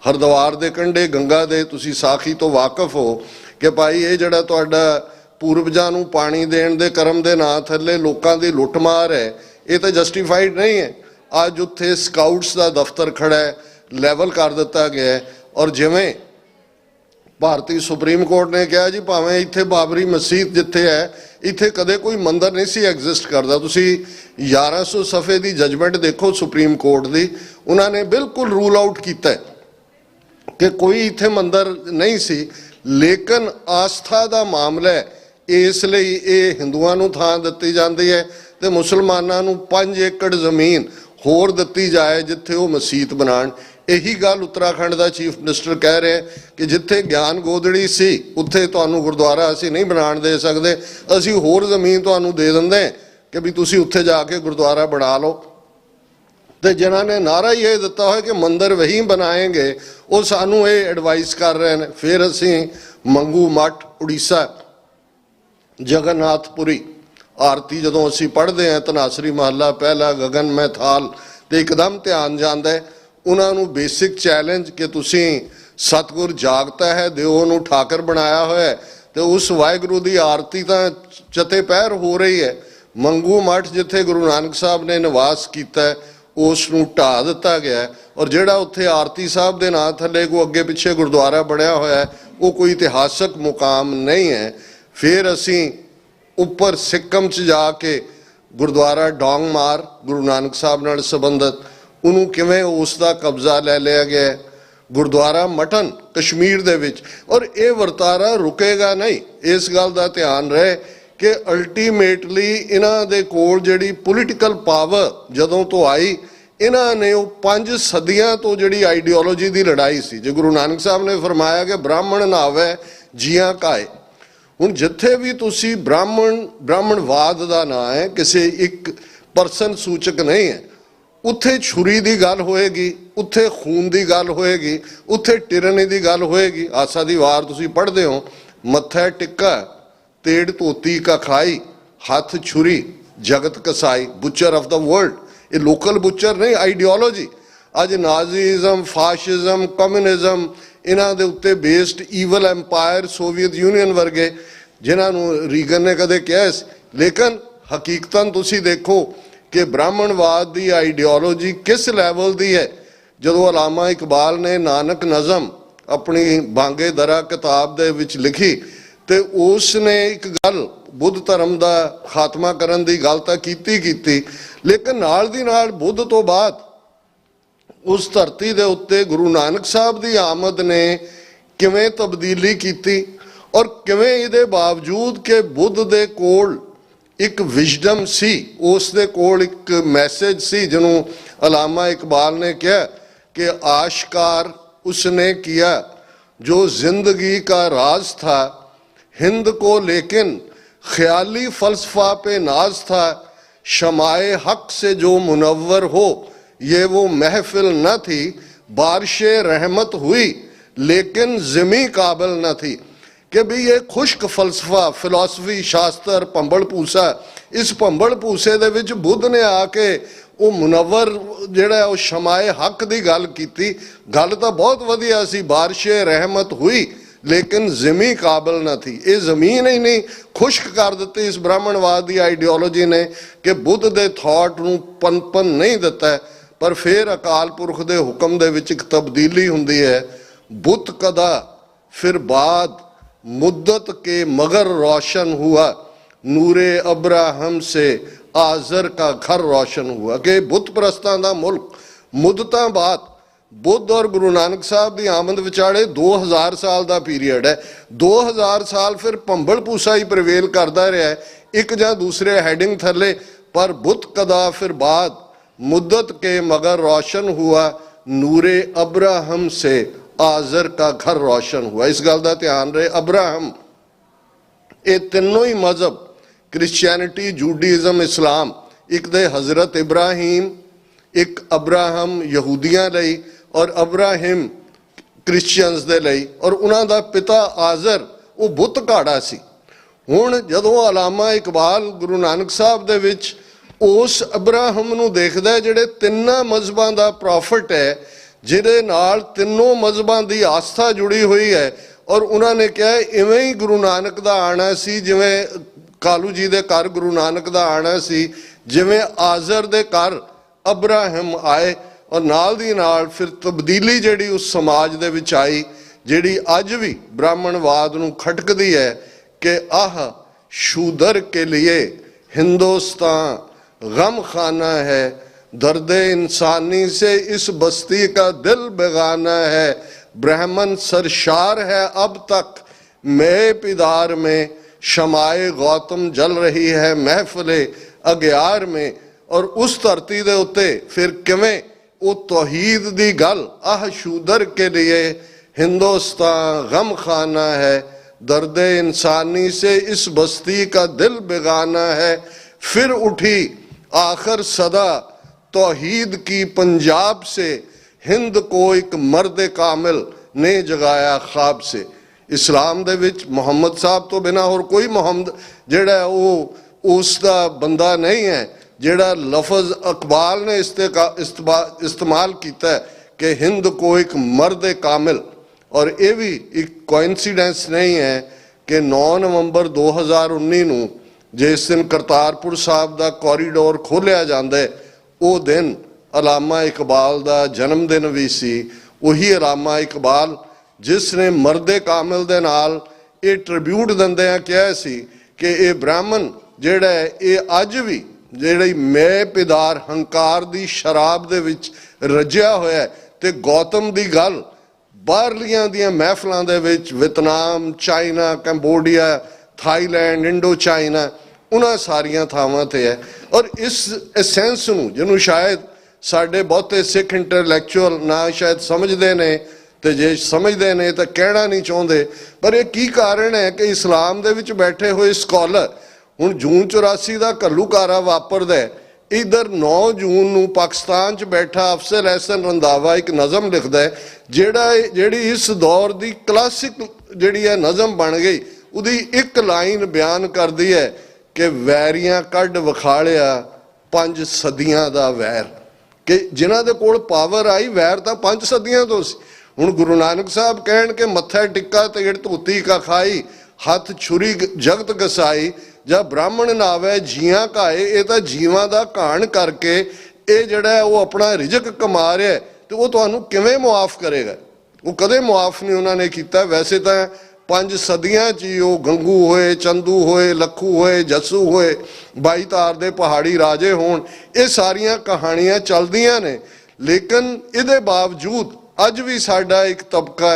ਹਰਿਦੁਆਰ ਦੇ ਕੰਢੇ ਗੰਗਾ ਦੇ, ਤੁਸੀਂ ਸਾਖੀ ਤੋਂ ਵਾਕਿਫ ਹੋ ਕਿ ਭਾਈ ਇਹ ਜਿਹੜਾ ਤੁਹਾਡਾ ਪੂਰਵਜਾਂ ਨੂੰ ਪਾਣੀ ਦੇਣ ਦੇ ਕਰਮ ਦੇ ਨਾਂ ਥੱਲੇ ਲੋਕਾਂ ਦੀ ਲੁੱਟਮਾਰ ਹੈ, ਇਹ ਤਾਂ ਜਸਟੀਫਾਈਡ ਨਹੀਂ ਹੈ। ਅੱਜ ਉੱਥੇ ਸਕਾਊਟਸ ਦਾ ਦਫ਼ਤਰ ਖੜਾ ਹੈ, ਲੈਵਲ ਕਰ ਦਿੱਤਾ ਗਿਆ ਹੈ। ਔਰ ਜਿਵੇਂ ਭਾਰਤੀ ਸੁਪਰੀਮ ਕੋਰਟ ਨੇ ਕਿਹਾ ਜੀ ਭਾਵੇਂ ਇੱਥੇ ਬਾਬਰੀ ਮਸਜਿਦ ਜਿੱਥੇ ਹੈ ਇੱਥੇ ਕਦੇ ਕੋਈ ਮੰਦਰ ਨਹੀਂ ਸੀ ਐਗਜ਼ਿਸਟ ਕਰਦਾ। ਤੁਸੀਂ 1100 ਸਫੇ ਦੀ ਜਜਮੈਂਟ ਦੇਖੋ ਸੁਪਰੀਮ ਕੋਰਟ ਦੀ, ਉਹਨਾਂ ਨੇ ਬਿਲਕੁਲ ਰੂਲ ਆਊਟ ਕੀਤਾ ਕਿ ਕੋਈ ਇੱਥੇ ਮੰਦਰ ਨਹੀਂ ਸੀ। ਲੇਕਿਨ ਆਸਥਾ ਦਾ ਮਾਮਲਾ ਹੈ, ਇਸ ਲਈ ਇਹ ਹਿੰਦੂਆਂ ਨੂੰ ਥਾਂ ਦਿੱਤੀ ਜਾਂਦੀ ਹੈ ਤੇ ਮੁਸਲਮਾਨਾਂ ਨੂੰ 5 ਏਕੜ ਜ਼ਮੀਨ ਹੋਰ ਦਿੱਤੀ ਜਾਏ ਜਿੱਥੇ ਉਹ ਮਸਜਿਦ ਬਣਾਉਣ। ਇਹੀ ਗੱਲ ਉੱਤਰਾਖੰਡ ਦਾ ਚੀਫ ਮਿਨਿਸਟਰ ਕਹਿ ਰਿਹਾ ਕਿ ਜਿੱਥੇ ਗਿਆਨ ਗੋਦੜੀ ਸੀ ਉੱਥੇ ਤੁਹਾਨੂੰ ਗੁਰਦੁਆਰਾ ਅਸੀਂ ਨਹੀਂ ਬਣਾਉਣ ਦੇ ਸਕਦੇ, ਅਸੀਂ ਹੋਰ ਜ਼ਮੀਨ ਤੁਹਾਨੂੰ ਦੇ ਦਿੰਦੇ ਕਿ ਵੀ ਤੁਸੀਂ ਉੱਥੇ ਜਾ ਕੇ ਗੁਰਦੁਆਰਾ ਬਣਾ ਲਓ। ਤੇ ਜਿਨ੍ਹਾਂ ਨੇ ਨਾਰਾ ਹੀ ਇਹ ਦਿੱਤਾ ਹੋਇਆ ਕਿ ਮੰਦਰ ਵਹੀਂ ਬਣਾਏਂਗੇ, ਉਹ ਸਾਨੂੰ ਇਹ ਐਡਵਾਈਸ ਕਰ ਰਹੇ ਨੇ। ਫਿਰ ਅਸੀਂ ਮੰਗੂ ਮੱਠ ਉੜੀਸਾ ਜਗਨਨਾਥਪੁਰੀ ਆਰਤੀ ਜਦੋਂ ਅਸੀਂ ਪੜ੍ਹਦੇ ਹਾਂ ਧਨਾਸਰੀ ਮਹੱਲਾ ਪਹਿਲਾ ਗਗਨ ਮੈਂ ਥਾਲ, ਤੇ ਇੱਕਦਮ ਧਿਆਨ ਜਾਂਦਾ ਹੈ ਉਹਨਾਂ ਨੂੰ ਬੇਸਿਕ ਚੈਲੰਜ ਕਿ ਤੁਸੀਂ ਸਤਿਗੁਰ ਜਾਗਤਾ ਹੈ ਦਿਓ ਨੂੰ ਠਾਕਰ ਬਣਾਇਆ ਹੋਇਆ ਤੇ ਉਸ ਵਾਹਿਗੁਰੂ ਦੀ ਆਰਤੀ ਤਾਂ ਚਤੇ ਪਹਿਰ ਹੋ ਰਹੀ ਹੈ। ਮੰਗੂ ਮੱਠ ਜਿੱਥੇ ਗੁਰੂ ਨਾਨਕ ਸਾਹਿਬ ਨੇ ਨਿਵਾਸ ਕੀਤਾ ਉਸ ਨੂੰ ਢਾਹ ਦਿੱਤਾ ਗਿਆ ਔਰ ਜਿਹੜਾ ਉੱਥੇ ਆਰਤੀ ਸਾਹਿਬ ਦੇ ਨਾਂ ਥੱਲੇ ਕੋ ਅੱਗੇ ਪਿੱਛੇ ਗੁਰਦੁਆਰਾ ਬਣਿਆ ਹੋਇਆ ਉਹ ਕੋਈ ਇਤਿਹਾਸਕ ਮੁਕਾਮ ਨਹੀਂ ਹੈ। ਫਿਰ ਅਸੀਂ ਉੱਪਰ ਸਿੱਕਮ 'ਚ ਜਾ ਕੇ ਗੁਰਦੁਆਰਾ ਡੋਂਗਮਾਰ ਗੁਰੂ ਨਾਨਕ ਸਾਹਿਬ ਨਾਲ ਸੰਬੰਧਿਤ ਉਹਨੂੰ ਕਿਵੇਂ ਉਸ ਦਾ ਕਬਜ਼ਾ ਲੈ ਲਿਆ ਗਿਆ। ਗੁਰਦੁਆਰਾ ਮਟਨ ਕਸ਼ਮੀਰ ਦੇ ਵਿੱਚ, ਔਰ ਇਹ ਵਰਤਾਰਾ ਰੁਕੇਗਾ ਨਹੀਂ। ਇਸ ਗੱਲ ਦਾ ਧਿਆਨ ਰਹੇ ਕਿ ਅਲਟੀਮੇਟਲੀ ਇਹਨਾਂ ਦੇ ਕੋਲ ਜਿਹੜੀ ਪੋਲੀਟੀਕਲ ਪਾਵਰ ਜਦੋਂ ਤੋਂ ਆਈ, ਇਹਨਾਂ ਨੇ ਉਹ 5 ਸਦੀਆਂ ਤੋਂ ਜਿਹੜੀ ਆਈਡੀਓਲੋਜੀ ਦੀ ਲੜਾਈ ਸੀ। ਜੇ ਗੁਰੂ ਨਾਨਕ ਸਾਹਿਬ ਨੇ ਫਰਮਾਇਆ ਕਿ ਬ੍ਰਾਹਮਣ ਨਾਵੇ ਜੀਆਂ ਕਾਏ, ਹੁਣ ਜਿੱਥੇ ਵੀ ਤੁਸੀਂ ਬ੍ਰਾਹਮਣਵਾਦ ਦਾ ਨਾਂ ਹੈ, ਕਿਸੇ ਇੱਕ ਪਰਸਨ ਸੂਚਕ ਨਹੀਂ ਹੈ, ਉੱਥੇ ਛੁਰੀ ਦੀ ਗੱਲ ਹੋਏਗੀ, ਉੱਥੇ ਖੂਨ ਦੀ ਗੱਲ ਹੋਏਗੀ, ਉੱਥੇ ਟਿਰਨੀ ਦੀ ਗੱਲ ਹੋਏਗੀ। ਆਸਾ ਦੀ ਵਾਰ ਤੁਸੀਂ ਪੜ੍ਹਦੇ ਹੋ, ਮੱਥਾ ਟਿੱਕਾ ਤੇੜ ਧੋਤੀ ਕਾ ਖਾਈ, ਹੱਥ ਛੁਰੀ ਜਗਤ ਕਸਾਈ, ਬੁਚਰ ਆਫ ਦਾ ਵਰਲਡ। ਇਹ ਲੋਕਲ ਬੁਚਰ ਨਹੀਂ, ਆਈਡੀਓਲੋਜੀ। ਅੱਜ ਨਾਜ਼ੀਜ਼ਮ, ਫਾਸ਼ਿਜ਼ਮ, ਕਮਿਊਨਿਜ਼ਮ, ਇਹਨਾਂ ਦੇ ਉੱਤੇ based evil empire, Soviet union ਵਰਗੇ ਜਿਨ੍ਹਾਂ ਨੂੰ ਰੀਗਨ ਨੇ ਕਦੇ ਕਿਹਾ ਸੀ। ਲੇਕਿਨ ਹਕੀਕਤਨ ਤੁਸੀਂ ਦੇਖੋ ਕਿ ਬ੍ਰਾਹਮਣਵਾਦ ਦੀ ਆਈਡੀਓਲੋਜੀ ਕਿਸ ਲੈਵਲ ਦੀ ਹੈ। ਜਦੋਂ ਅਲਾਮਾ ਇਕਬਾਲ ਨੇ ਨਾਨਕ ਨਜ਼ਮ ਆਪਣੀ ਬਾਂਗੇ ਦਰਾ ਕਿਤਾਬ ਦੇ ਵਿੱਚ ਲਿਖੀ ਤੇ ਉਸ ਨੇ ਇੱਕ ਗੱਲ ਬੁੱਧ ਧਰਮ ਦਾ ਖਾਤਮਾ ਕਰਨ ਦੀ ਗੱਲ ਤਾਂ ਕੀਤੀ, ਲੇਕਿਨ ਨਾਲ ਦੀ ਨਾਲ ਬੁੱਧ ਤੋਂ ਬਾਅਦ ਉਸ ਧਰਤੀ ਦੇ ਉੱਤੇ ਗੁਰੂ ਨਾਨਕ ਸਾਹਿਬ ਦੀ ਆਮਦ ਨੇ ਕਿਵੇਂ ਤਬਦੀਲੀ ਕੀਤੀ ਔਰ ਕਿਵੇਂ ਇਹਦੇ ਬਾਵਜੂਦ ਕਿ ਬੁੱਧ ਦੇ ਕੋਲ ਇੱਕ ਵਿਜ਼ਡਮ ਸੀ, ਉਸ ਦੇ ਕੋਲ ਇੱਕ ਮੈਸੇਜ ਸੀ ਜਿਹਨੂੰ ਅਲਾਮਾ ਇਕਬਾਲ ਨੇ ਕਿਹਾ ਕਿ ਆਸ਼ਕਾਰ ਉਸਨੇ किया जो जिंदगी का राज था, हिंद को लेकिन ख्याली फलसफा पे नाज था, शमाए हक से जो मुनव्वर हो ये वो महफिल न थी, बारिशे रहमत हुई लेकिन ज़िमी काबिल न थी। कि भी ये खुश्क फलसफा फिलॉसफी शास्त्र भंबल भूसा, इस भंबल भूसे दे विच बुद्ध ने आके वो मुनव्वर जिहड़ा वो शमाए हक की गल की। गल तो बहुत वधिया सी, बारिशे रहमत हुई लेकिन ज़िमी काबिल न थी। ये ज़मीन ही नहीं खुश्क कर दी इस ब्राह्मणवाद की आइडियोलॉजी ने कि बुद्ध के थॉट नूं पनपन नहीं दिता है। पर फिर अकाल पुरख के हुक्म दे विच एक तब्दीली हुंदी है। बुत कदा फिर बाद मुद्दत के मगर रोशन हुआ, नूरे अब्राहम से आजर का घर रोशन हुआ। कि बुत परस्तां दा मुल्क मुद्दतां बाद बुद्ध और गुरु नानक साहब की आमद विचाले 2000 साल का पीरीयड है। 2000 साल फिर भंबल भूसा ही प्रवेल करता रहा है एक या दूसरे हैडिंग थले। पर बुत कदा फिर बाद मुद्दत के मगर रोशन हुआ, नूरे अब्राहम से आजर का घर रोशन हुआ। इस गल का ध्यान रहे, अब्राहम ये तीनों ही मजहब क्रिश्चियनिटी, जूडाइज़म, इस्लाम, एक दे हज़रत इब्राहिम, एक अब्राहम यहूदियां लई और अब्राहिम क्रिश्चियंस दे लई, और उन्हां दा पिता आजर वो बुत घाड़ा सी। ਹੁਣ ਜਦੋਂ ਅਲਾਮਾ ਇਕਬਾਲ ਗੁਰੂ ਨਾਨਕ ਸਾਹਿਬ ਦੇ ਵਿੱਚ ਉਸ ਅਬਰਾਹਮ ਨੂੰ ਦੇਖਦਾ ਜਿਹੜੇ ਤਿੰਨਾਂ ਮਜ਼ਹਬਾਂ ਦਾ ਪ੍ਰੋਫਿਟ ਹੈ, ਜਿਹਦੇ ਨਾਲ ਤਿੰਨੋਂ ਮਜ਼ਹਬਾਂ ਦੀ ਆਸਥਾ ਜੁੜੀ ਹੋਈ ਹੈ, ਔਰ ਉਹਨਾਂ ਨੇ ਕਿਹਾ ਇਵੇਂ ਹੀ ਗੁਰੂ ਨਾਨਕ ਦਾ ਆਣਾ ਸੀ, ਜਿਵੇਂ ਕਾਲੂ ਜੀ ਦੇ ਘਰ ਗੁਰੂ ਨਾਨਕ ਦਾ ਆਣਾ ਸੀ, ਜਿਵੇਂ ਆਜ਼ਰ ਦੇ ਘਰ ਅਬਰਾਹਮ ਆਏ, ਔਰ ਨਾਲ ਦੀ ਨਾਲ ਫਿਰ ਤਬਦੀਲੀ ਜਿਹੜੀ ਉਸ ਸਮਾਜ ਦੇ ਵਿੱਚ ਆਈ, ਜਿਹੜੀ ਅੱਜ ਵੀ ਬ੍ਰਾਹਮਣਵਾਦ ਨੂੰ ਖਟਕਦੀ ਹੈ ਕਿ ਆਹ शूदर के लिए हिंदुस्तान गम खाना है, दर्द इंसानी से इस बस्ती का दिल बेगाना है, ब्राह्मण सरशार है अब तक मैं पिदार में, शमाए गौतम जल रही है महफिले अग्यार में। और उस धरती दे उत्ते फिर किवें वो तौहीद दी गल, आह शूदर के लिए हिंदुस्तान गम खाना है, दर्द इंसानी से इस बस्ती का दिल बेगाना है, फिर उठी आखिर सदा तौहीद की पंजाब से, हिंद को एक मर्द कामिल ने जगाया ख्वाब से। इस्लाम दे विच मुहम्मद साहब तो बिना और कोई मुहम्मद जेड़ा वो उसका बंदा नहीं है, जेड़ा लफज इकबाल ने इस्तेमाल किया है कि हिंद को एक मर्द कामिल। और ये भी एक कोइंसिडेंस नहीं है कि 9 नवंबर 2019 ਨੂੰ जिस दिन करतारपुर साहब का कॉरीडोर खोलिया जाता है, वो दिन अलामा इकबाल का जन्मदिन भी सी। वही अलामा इकबाल जिसने मर्दे कामिल दे नाल ये ट्रिब्यूट दिंदियां कहा सी कि ये ब्राह्मण जिहड़ा है ये अज भी जिहड़ी मैं पिदार हंकार दी शराब दे विच रज्जिया होया है, ते गौतम दी गल बाहरलियां दियां महफिलां दे विच Vietnam, China, Cambodia, Thailand, Indochina, उन्हां सारियां थावां ते है। और इस एसेंस नूं जिहनूं शायद साडे बहुते सिख इंटरलैक्चुअल ना शायद समझदे ने, ते जे समझदे ने तां कहना नहीं चाहुंदे, पर यह की कारण है कि इस्लाम दे विच बैठे हुए स्कॉलर हुण जून 84 दा घल्लूकारा वापरदा है, इधर 9 जून ਨੂੰ पाकिस्तान च बैठा अफजल एहसन रंधावा एक नज़म लिखता है, ਜਿਹੜੀ इस दौर की क्लासिक ਜਿਹੜੀ है नज़म बन गई। ਉਹਦੀ एक लाइन बयान करती है कि वैरियां ਕੱਢ ਵਿਖਾਲਿਆ 5 सदियां ਦਾ वैर, कि जिन्हां दे कोल पावर आई वैर ਤਾਂ 5 सदियां ਤੋਂ ਸੀ। ਹੁਣ गुरु नानक साहब कहण कि मत्था टिक्का तेड़ धोती का खाई, हथ छुरी जगत गसाई, जब ब्राह्मण नावे जियां घाए, ये तो जीवां दा घाण करके ये जड़ा वो अपना रिजक कमा रहा है, तो वो तुहानू किवें मुआफ करेगा? वो कदे मुआफ नहीं उन्होंने किया। वैसे तो 5 सदियां च ही वो गंगू होए, चंदू होए, लखू होए, जस्सू होए, 22 तार दे पहाड़ी राजे होण, ये सारियां कहानियां चलदियां ने। लेकिन इहदे बावजूद अज भी साडा एक तबका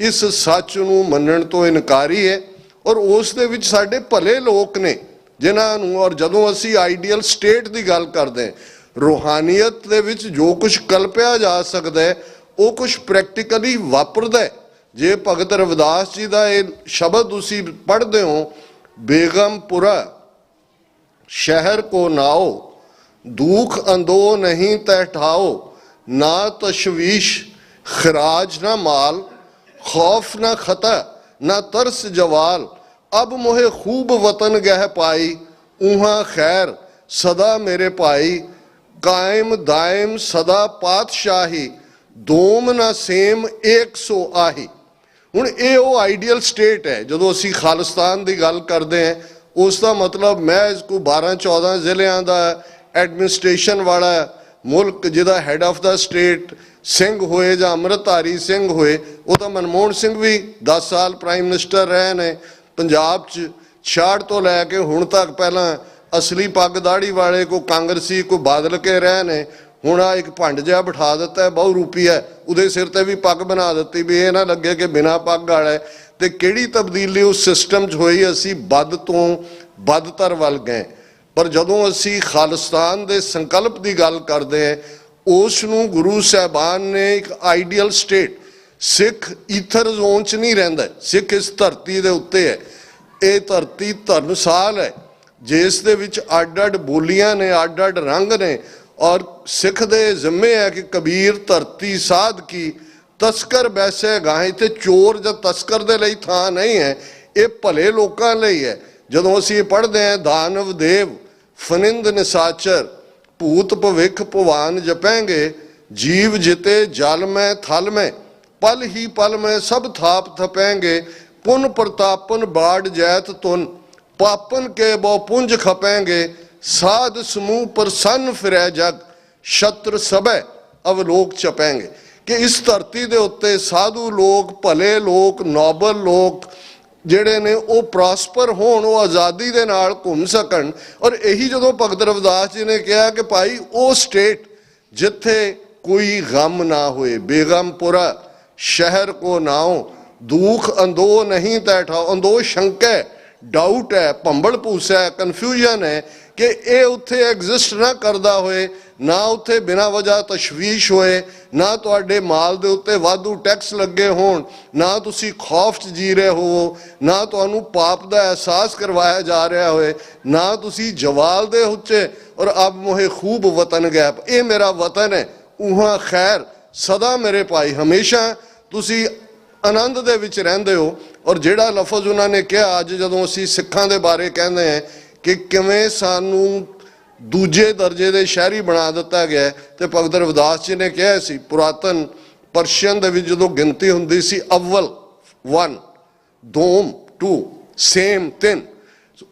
इस सच नूं मन्नण तो इनकारी है, और उस दे विच साडे भले लोग ने जिन्हां नूं, और जदों असीं आइडियल स्टेट की गल करदे हां, रूहानीयत दे विच जो कुछ कल्पिया जा सकदा है वो कुछ प्रैक्टिकली वापरदा है। जे भगत रविदास जी का ये शब्द तुसीं पढ़दे हो, बेगमपुरा शहर को नाओ, दुख अंदो नहीं तह ठाओ, ना तशवीश खराज ना माल, खौफ ना खता ना तरस जवाल, अब मोहे खूब वतन गह पाई, ऊहा खैर सदा मेरे भाई, कायम दायम सदा पातशाही, दोम ना सेम 100 आही। हुण ये वो आइडियल स्टेट है। जो असी खालिस्तान की गल करते हैं उसका मतलब महज को 12-14 जिलियां का एडमिनिस्ट्रेशन वाला मुल्क जिहदा head of the state Singh होए जां अमृतधारी सिंह होए। वो तो मनमोहन सिंह भी 10 साल प्राइम मिनिस्टर रहे ने पंजाब च, 66 तो लैके हुण तक। पहला असली पग दाड़ी वाले को कांग्रेसी को बादल के रहे ने, हुण आ एक भंड जिहा बिठा दिता है, बहु रूपी है, उहदे सिर ते भी पग बना दित्ती भी ये ना लगे कि बिना पग वाला है। ते किहड़ी तब्दीली उस सिस्टम च होई, असी बद तो बदतर वल गए। पर जदों असी खालिस्तान दे संकल्प की गल करते हैं, उसनूं गुरु साहबान ने एक ideal state, Sikh ether zone च नहीं रहिंदा, सिख इस धरती दे उत्ते है। ये धरती धर्मसाल है जिस दे विच अड अड बोलियां ने, अड अड रंग ने, और सिख दे जिम्मे है कि कबीर धरती साध की, तस्कर बैसे गाहें। ते चोर जां तस्कर दे लई थां नहीं है, ये भले लोकां लई है ਜਦੋਂ ਅਸੀਂ ਇਹ ਪੜ੍ਹਦੇ ਹਾਂ, ਦਾਨਵ ਦੇਵ ਫਨਿੰਦ ਨਿਸਾਚਰ ਭੂਤ ਭਵਿੱਖ ਭਵਾਨ ਜਪੈਂਗੇ, ਜੀਵ ਜਿਤੇ ਜਲ ਮੈਂ ਥਲ ਮੈਂ, ਪਲ ਹੀ ਪਲ ਮੈਂ ਸਭ ਥਾਪ ਥਪੈਂਗੇ, ਪੁਨ ਪ੍ਰਤਾਪਨ ਬਾੜ ਜੈਤ ਤੁਨ, ਪਾਪਨ ਕੇ ਬਹੁ ਪੁੰਜ ਖਪੈਂਗੇ, ਸਾਧ ਸਮੂਹ ਪ੍ਰਸੰਨ ਫਿਰੈ ਜਗ, ਛਤਰ ਸਭੈ ਅਵਲੋਕ ਚਪੈਂਗੇ। ਕਿ ਇਸ ਧਰਤੀ ਦੇ ਉੱਤੇ ਸਾਧੂ ਲੋਕ, ਭਲੇ ਲੋਕ, ਨੋਬਲ ਲੋਕ ਜਿਹੜੇ ਨੇ ਉਹ ਪ੍ਰੋਸਪਰ ਹੋਣ, ਉਹ ਆਜ਼ਾਦੀ ਦੇ ਨਾਲ ਘੁੰਮ ਸਕਣ। ਔਰ ਇਹੀ ਜਦੋਂ ਭਗਤ ਰਵਿਦਾਸ ਜੀ ਨੇ ਕਿਹਾ ਕਿ ਭਾਈ ਉਹ ਸਟੇਟ ਜਿੱਥੇ ਕੋਈ ਗਮ ਨਾ ਹੋਏ, ਬੇਗਮਪੁਰਾ ਸ਼ਹਿਰ ਕੋ ਨਾਉ, ਦੁਖ ਅੰਦੋ ਨਹੀਂ ਤੈ ਠਾਉ। ਅੰਦੋ ਸ਼ੰਕਾ, ਡਾਊਟ ਹੈ, ਭੰਬਲ ਭੂਸਾ ਹੈ, ਕਨਫਿਊਜ਼ਨ ਹੈ ਕਿ ਇਹ ਉੱਥੇ ਐਗਜ਼ਿਸਟ ਨਾ ਕਰਦਾ ਹੋਏ, ਨਾ ਉੱਥੇ ਬਿਨਾਂ ਵਜ੍ਹਾ ਤਸ਼ਵੀਸ਼ ਹੋਏ, ਨਾ ਤੁਹਾਡੇ ਮਾਲ ਦੇ ਉੱਤੇ ਵਾਧੂ ਟੈਕਸ ਲੱਗੇ ਹੋਣ, ਨਾ ਤੁਸੀਂ ਖੌਫ 'ਚ ਜੀ ਰਹੇ ਹੋ, ਨਾ ਤੁਹਾਨੂੰ ਪਾਪ ਦਾ ਅਹਿਸਾਸ ਕਰਵਾਇਆ ਜਾ ਰਿਹਾ ਹੋਏ, ਨਾ ਤੁਸੀਂ ਜਵਾਲ ਦੇ ਉੱਚੇ ਔਰ ਅਬ ਮੋਹੇ ਖੂਬ ਵਤਨ ਗੈਪ, ਇਹ ਮੇਰਾ ਵਤਨ ਹੈ, ਉਹਾਂ ਖੈਰ ਸਦਾ ਮੇਰੇ ਭਾਈ, ਹਮੇਸ਼ਾ ਤੁਸੀਂ ਆਨੰਦ ਦੇ ਵਿੱਚ ਰਹਿੰਦੇ ਹੋ। ਔਰ ਜਿਹੜਾ ਲਫ਼ਜ਼ ਉਹਨਾਂ ਨੇ ਕਿਹਾ, ਅੱਜ ਜਦੋਂ ਅਸੀਂ ਸਿੱਖਾਂ ਦੇ ਬਾਰੇ ਕਹਿੰਦੇ ਹਾਂ ਕਿ ਕਿਵੇਂ ਸਾਨੂੰ ਦੂਜੇ ਦਰਜੇ ਦੇ ਸ਼ਹਿਰੀ ਬਣਾ ਦਿੱਤਾ ਗਿਆ, ਤੇ ਭਗਤ ਰਵਿਦਾਸ ਜੀ ਨੇ ਕਿਹਾ ਸੀ, ਪੁਰਾਤਨ ਪਰਸ਼ੀਅਨ ਦੇ ਵਿੱਚ ਜਦੋਂ ਗਿਣਤੀ ਹੁੰਦੀ ਸੀ, ਅਵਲ 1, ਦੋਮ 2, ਸੇਮ 3,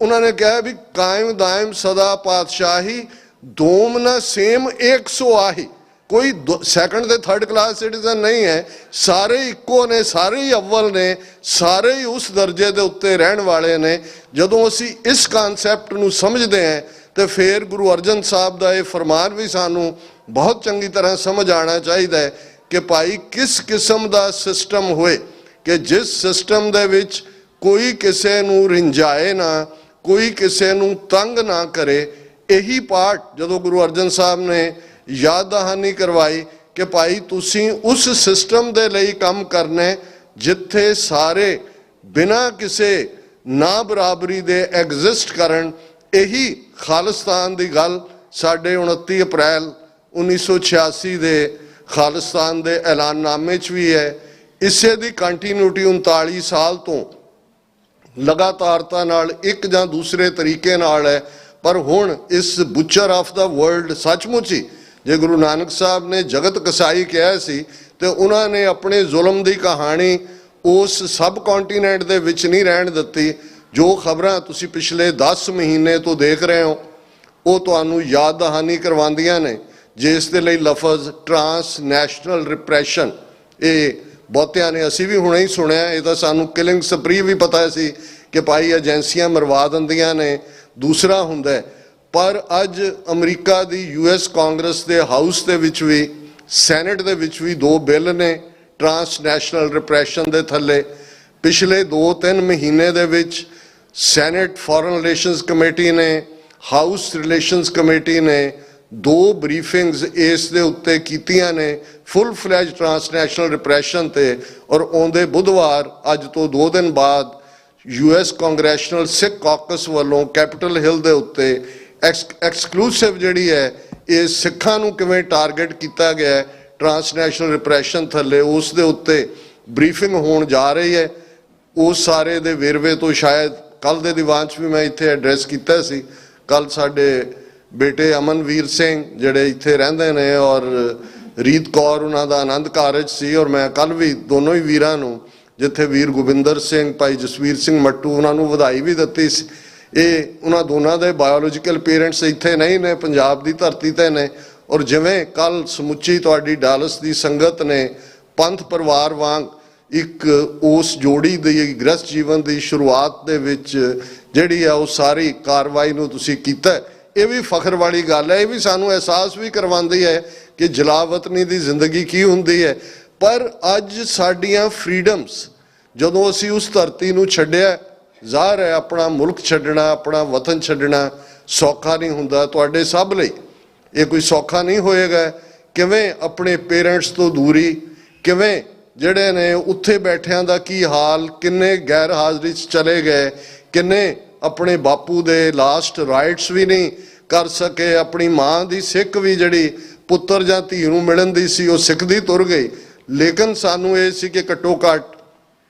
ਉਹਨਾਂ ਨੇ ਕਿਹਾ ਵੀ ਕਾਇਮ ਦਾਇਮ ਸਦਾ ਪਾਤਸ਼ਾਹੀ, ਦੋਮ ਨਾ ਸੇਮ 100 ਆਹੀ। ਕੋਈ ਸੈਕੰਡ ਤੇ ਥਰਡ ਕਲਾਸ ਸਿਟੀਜ਼ਨ ਨਹੀਂ ਹੈ, ਸਾਰੇ ਇੱਕੋ ਨੇ, ਸਾਰੇ ਹੀ ਅਵਲ ਨੇ, ਸਾਰੇ ਹੀ ਉਸ ਦਰਜੇ ਦੇ ਉੱਤੇ ਰਹਿਣ ਵਾਲੇ ਨੇ। ਜਦੋਂ ਅਸੀਂ ਇਸ ਕਨਸੈਪਟ ਨੂੰ ਸਮਝਦੇ ਹਾਂ ਤੇ ਫਿਰ ਗੁਰੂ ਅਰਜਨ ਸਾਹਿਬ ਦਾ ਇਹ ਫਰਮਾਨ ਵੀ ਸਾਨੂੰ ਬਹੁਤ ਚੰਗੀ ਤਰ੍ਹਾਂ ਸਮਝ ਆਉਣਾ ਚਾਹੀਦਾ ਹੈ ਕਿ ਭਾਈ ਕਿਸ ਕਿਸਮ ਦਾ ਸਿਸਟਮ ਹੋਏ ਕਿ ਜਿਸ ਸਿਸਟਮ ਦੇ ਵਿੱਚ ਕੋਈ ਕਿਸੇ ਨੂੰ ਰਿੰਝਾਏ ਨਾ, ਕੋਈ ਕਿਸੇ ਨੂੰ ਤੰਗ ਨਾ ਕਰੇ। ਇਹੀ ਪਾਠ ਜਦੋਂ ਗੁਰੂ ਅਰਜਨ ਸਾਹਿਬ ਨੇ ਯਾਦ ਦਹਾਨੀ ਕਰਵਾਈ ਕਿ ਭਾਈ ਤੁਸੀਂ ਉਸ ਸਿਸਟਮ ਦੇ ਲਈ ਕੰਮ ਕਰਨਾ ਜਿੱਥੇ ਸਾਰੇ ਬਿਨਾਂ ਕਿਸੇ ਨਾ ਬਰਾਬਰੀ ਦੇ ਐਗਜ਼ਿਸਟ ਕਰਨ। ਇਹੀ ਖਾਲਿਸਤਾਨ ਦੀ ਗੱਲ ਸਾਡੇ 29 ਅਪ੍ਰੈਲ 1986 ਦੇ ਖਾਲਿਸਤਾਨ ਦੇ ਐਲਾਨਨਾਮੇ 'ਚ ਵੀ ਹੈ। ਇਸੇ ਦੀ ਕੰਟੀਨਿਊਟੀ 39 ਸਾਲ ਤੋਂ ਲਗਾਤਾਰਤਾ ਨਾਲ ਇੱਕ ਜਾਂ ਦੂਸਰੇ ਤਰੀਕੇ ਨਾਲ ਹੈ। ਪਰ ਹੁਣ ਇਸ ਬੁੱਚਰ ਆਫ ਦਾ ਵਰਲਡ ਸੱਚਮੁੱਚ ਹੀ ਜੇ ਗੁਰੂ ਨਾਨਕ ਸਾਹਿਬ ਨੇ ਜਗਤ ਕਸਾਈ ਕਿਹਾ ਸੀ ਤੇ ਉਹਨਾਂ ਨੇ ਆਪਣੇ ਜ਼ੁਲਮ ਦੀ ਕਹਾਣੀ ਉਸ ਸਬ ਕੰਟੀਨੈਂਟ ਦੇ ਵਿੱਚ ਨਹੀਂ ਰਹਿਣ ਦਿੱਤੀ। ਜੋ ਖਬਰਾਂ ਤੁਸੀਂ ਪਿਛਲੇ 10 ਮਹੀਨੇ ਤੋਂ ਦੇਖ ਰਹੇ ਹੋ ਉਹ ਤੁਹਾਨੂੰ ਯਾਦ ਦਹਾਨੀ ਕਰਵਾਉਂਦੀਆਂ ਨੇ, ਜਿਸ ਦੇ ਲਈ ਲਫ਼ਜ਼ ਟਰਾਂਸਨੈਸ਼ਨਲ ਰਿਪਰੈਸ਼ਨ ਇਹ ਬਹੁਤਿਆਂ ਨੇ, ਅਸੀਂ ਵੀ ਹੁਣੇ ਹੀ ਸੁਣਿਆ, ਇਹ ਤਾਂ ਸਾਨੂੰ ਕਿਲਿੰਗ ਸਪਰੀ ਵੀ ਪਤਾ ਸੀ ਕਿ ਭਾਈ ਏਜੰਸੀਆਂ ਮਰਵਾ ਦਿੰਦੀਆਂ ਨੇ, ਦੂਸਰਾ ਹੁੰਦਾ। ਪਰ ਅੱਜ ਅਮਰੀਕਾ ਦੀ US ਕਾਂਗਰਸ ਦੇ ਹਾਊਸ ਦੇ ਵਿੱਚ ਵੀ, ਸੈਨੇਟ ਦੇ ਵਿੱਚ ਵੀ 2 ਬਿੱਲ ਨੇ ਟਰਾਂਸਨੈਸ਼ਨਲ ਰਿਪਰੈਸ਼ਨ ਦੇ ਥੱਲੇ। ਪਿਛਲੇ 2-3 ਮਹੀਨੇ ਦੇ ਵਿੱਚ ਸੈਨੇਟ ਫੋਰਨ ਰਿਲੇਸ਼ਨਸ ਕਮੇਟੀ ਨੇ, ਹਾਊਸ ਰਿਲੇਸ਼ਨਸ ਕਮੇਟੀ ਨੇ 2 ਬਰੀਫਿੰਗਸ ਇਸ ਦੇ ਉੱਤੇ ਕੀਤੀਆਂ ਨੇ ਫੁੱਲ ਫਲੈਜ ਟਰਾਂਸਨੈਸ਼ਨਲ ਰਿਪਰੈਸ਼ਨ ਤੇ। ਔਰ ਆਉਂਦੇ ਬੁੱਧਵਾਰ ਅੱਜ ਤੋਂ 2 ਦਿਨ ਬਾਅਦ US ਕਾਂਗਰੈਸ਼ਨਲ ਸਿੱਖ ਕਾਕਸ ਵੱਲੋਂ ਕੈਪੀਟਲ ਹਿੱਲ ਦੇ ਉੱਤੇ ਐਕਸਕਲੂਸਿਵ ਜਿਹੜੀ ਹੈ ਇਹ ਸਿੱਖਾਂ ਨੂੰ ਕਿਵੇਂ ਟਾਰਗੇਟ ਕੀਤਾ ਗਿਆ ਟਰਾਂਸਨੈਸ਼ਨਲ ਰਿਪਰੈਸ਼ਨ ਥੱਲੇ, ਉਸ ਦੇ ਉੱਤੇ ਬਰੀਫਿੰਗ ਹੋਣ ਜਾ ਰਹੀ ਹੈ। ਉਸ ਸਾਰੇ ਦੇ ਵੇਰਵੇ ਤੋਂ ਸ਼ਾਇਦ ਕੱਲ ਦੇ ਦੀਵਾਨ 'ਚ ਵੀ ਮੈਂ ਇੱਥੇ ਐਡਰੈਸ ਕੀਤਾ ਸੀ। ਕੱਲ ਸਾਡੇ ਬੇਟੇ ਅਮਨਵੀਰ ਸਿੰਘ ਜਿਹੜੇ ਇੱਥੇ ਰਹਿੰਦੇ ਨੇ ਔਰ ਰੀਤ ਕੌਰ ਉਹਨਾਂ ਦਾ ਆਨੰਦ ਕਾਰਜ ਸੀ, ਔਰ ਮੈਂ ਕੱਲ ਵੀ ਦੋਨੋਂ ਹੀ ਵੀਰਾਂ ਨੂੰ, ਜਿੱਥੇ ਵੀਰ ਗੋਬਿੰਦਰ ਸਿੰਘ, ਭਾਈ ਜਸਵੀਰ ਸਿੰਘ ਮੱਟੂ, ਉਹਨਾਂ ਨੂੰ ਵਧਾਈ ਵੀ ਦਿੱਤੀ ਸੀ। ਇਹ ਉਹਨਾਂ ਦੋਨਾਂ ਦੇ ਬਾਇਓਲੋਜੀਕਲ ਪੇਰੈਂਟਸ ਇੱਥੇ ਨਹੀਂ ਨੇ, ਪੰਜਾਬ ਦੀ ਧਰਤੀ ਤੇ ਨੇ। ਔਰ ਜਿਵੇਂ ਕੱਲ ਸਮੁੱਚੀ ਤੁਹਾਡੀ ਡਾਲਸ ਦੀ ਸੰਗਤ ਨੇ ਪੰਥ ਪਰਿਵਾਰ ਵਾਂਗ ਇੱਕ ਉਸ ਜੋੜੀ ਦੀ ਗ੍ਰਸਤ ਜੀਵਨ ਦੀ ਸ਼ੁਰੂਆਤ ਦੇ ਵਿੱਚ ਜਿਹੜੀ ਆ ਉਹ ਸਾਰੀ ਕਾਰਵਾਈ ਨੂੰ ਤੁਸੀਂ ਕੀਤਾ, ਇਹ ਵੀ ਫਖਰ ਵਾਲੀ ਗੱਲ ਹੈ। ਇਹ ਵੀ ਸਾਨੂੰ ਅਹਿਸਾਸ ਵੀ ਕਰਵਾਉਂਦੀ ਹੈ ਕਿ ਜਲਾਵਤਨੀ ਦੀ ਜ਼ਿੰਦਗੀ ਕੀ ਹੁੰਦੀ ਹੈ। ਪਰ ਅੱਜ ਸਾਡੀਆਂ ਫਰੀडम्स ਜਦੋਂ ਅਸੀਂ ਉਸ ਧਰਤੀ ਨੂੰ ਛੱਡਿਆ, ਜ਼ਾਹਰ ਹੈ ਆਪਣਾ ਮੁਲਕ ਛੱਡਣਾ, ਆਪਣਾ ਵਤਨ ਛੱਡਣਾ ਸੌਖਾ ਨਹੀਂ ਹੁੰਦਾ। ਤੁਹਾਡੇ ਸਭ ਲਈ ਇਹ ਕੋਈ ਸੌਖਾ ਨਹੀਂ ਹੋਏਗਾ। ਕਿਵੇਂ ਆਪਣੇ ਪੇਰੈਂਟਸ ਤੋਂ ਦੂਰੀ, ਕਿਵੇਂ ਜਿਹੜੇ ਨੇ ਉੱਥੇ ਬੈਠਿਆਂ ਦਾ ਕੀ ਹਾਲ, ਕਿੰਨੇ ਗੈਰ ਹਾਜ਼ਰੀ 'ਚ ਚਲੇ ਗਏ, ਕਿੰਨੇ ਆਪਣੇ ਬਾਪੂ ਦੇ ਲਾਸਟ ਰਾਈਟਸ ਵੀ ਨਹੀਂ ਕਰ ਸਕੇ। ਆਪਣੀ ਮਾਂ ਦੀ ਸਿੱਖ ਵੀ ਜਿਹੜੀ ਪੁੱਤਰ ਜਾਂ ਧੀ ਨੂੰ ਮਿਲਣ ਦੀ ਸੀ ਉਹ ਸਿੱਖਦੀ ਤੁਰ ਗਈ। ਲੇਕਿਨ ਸਾਨੂੰ ਇਹ ਸੀ ਕਿ ਘੱਟੋ ਘੱਟ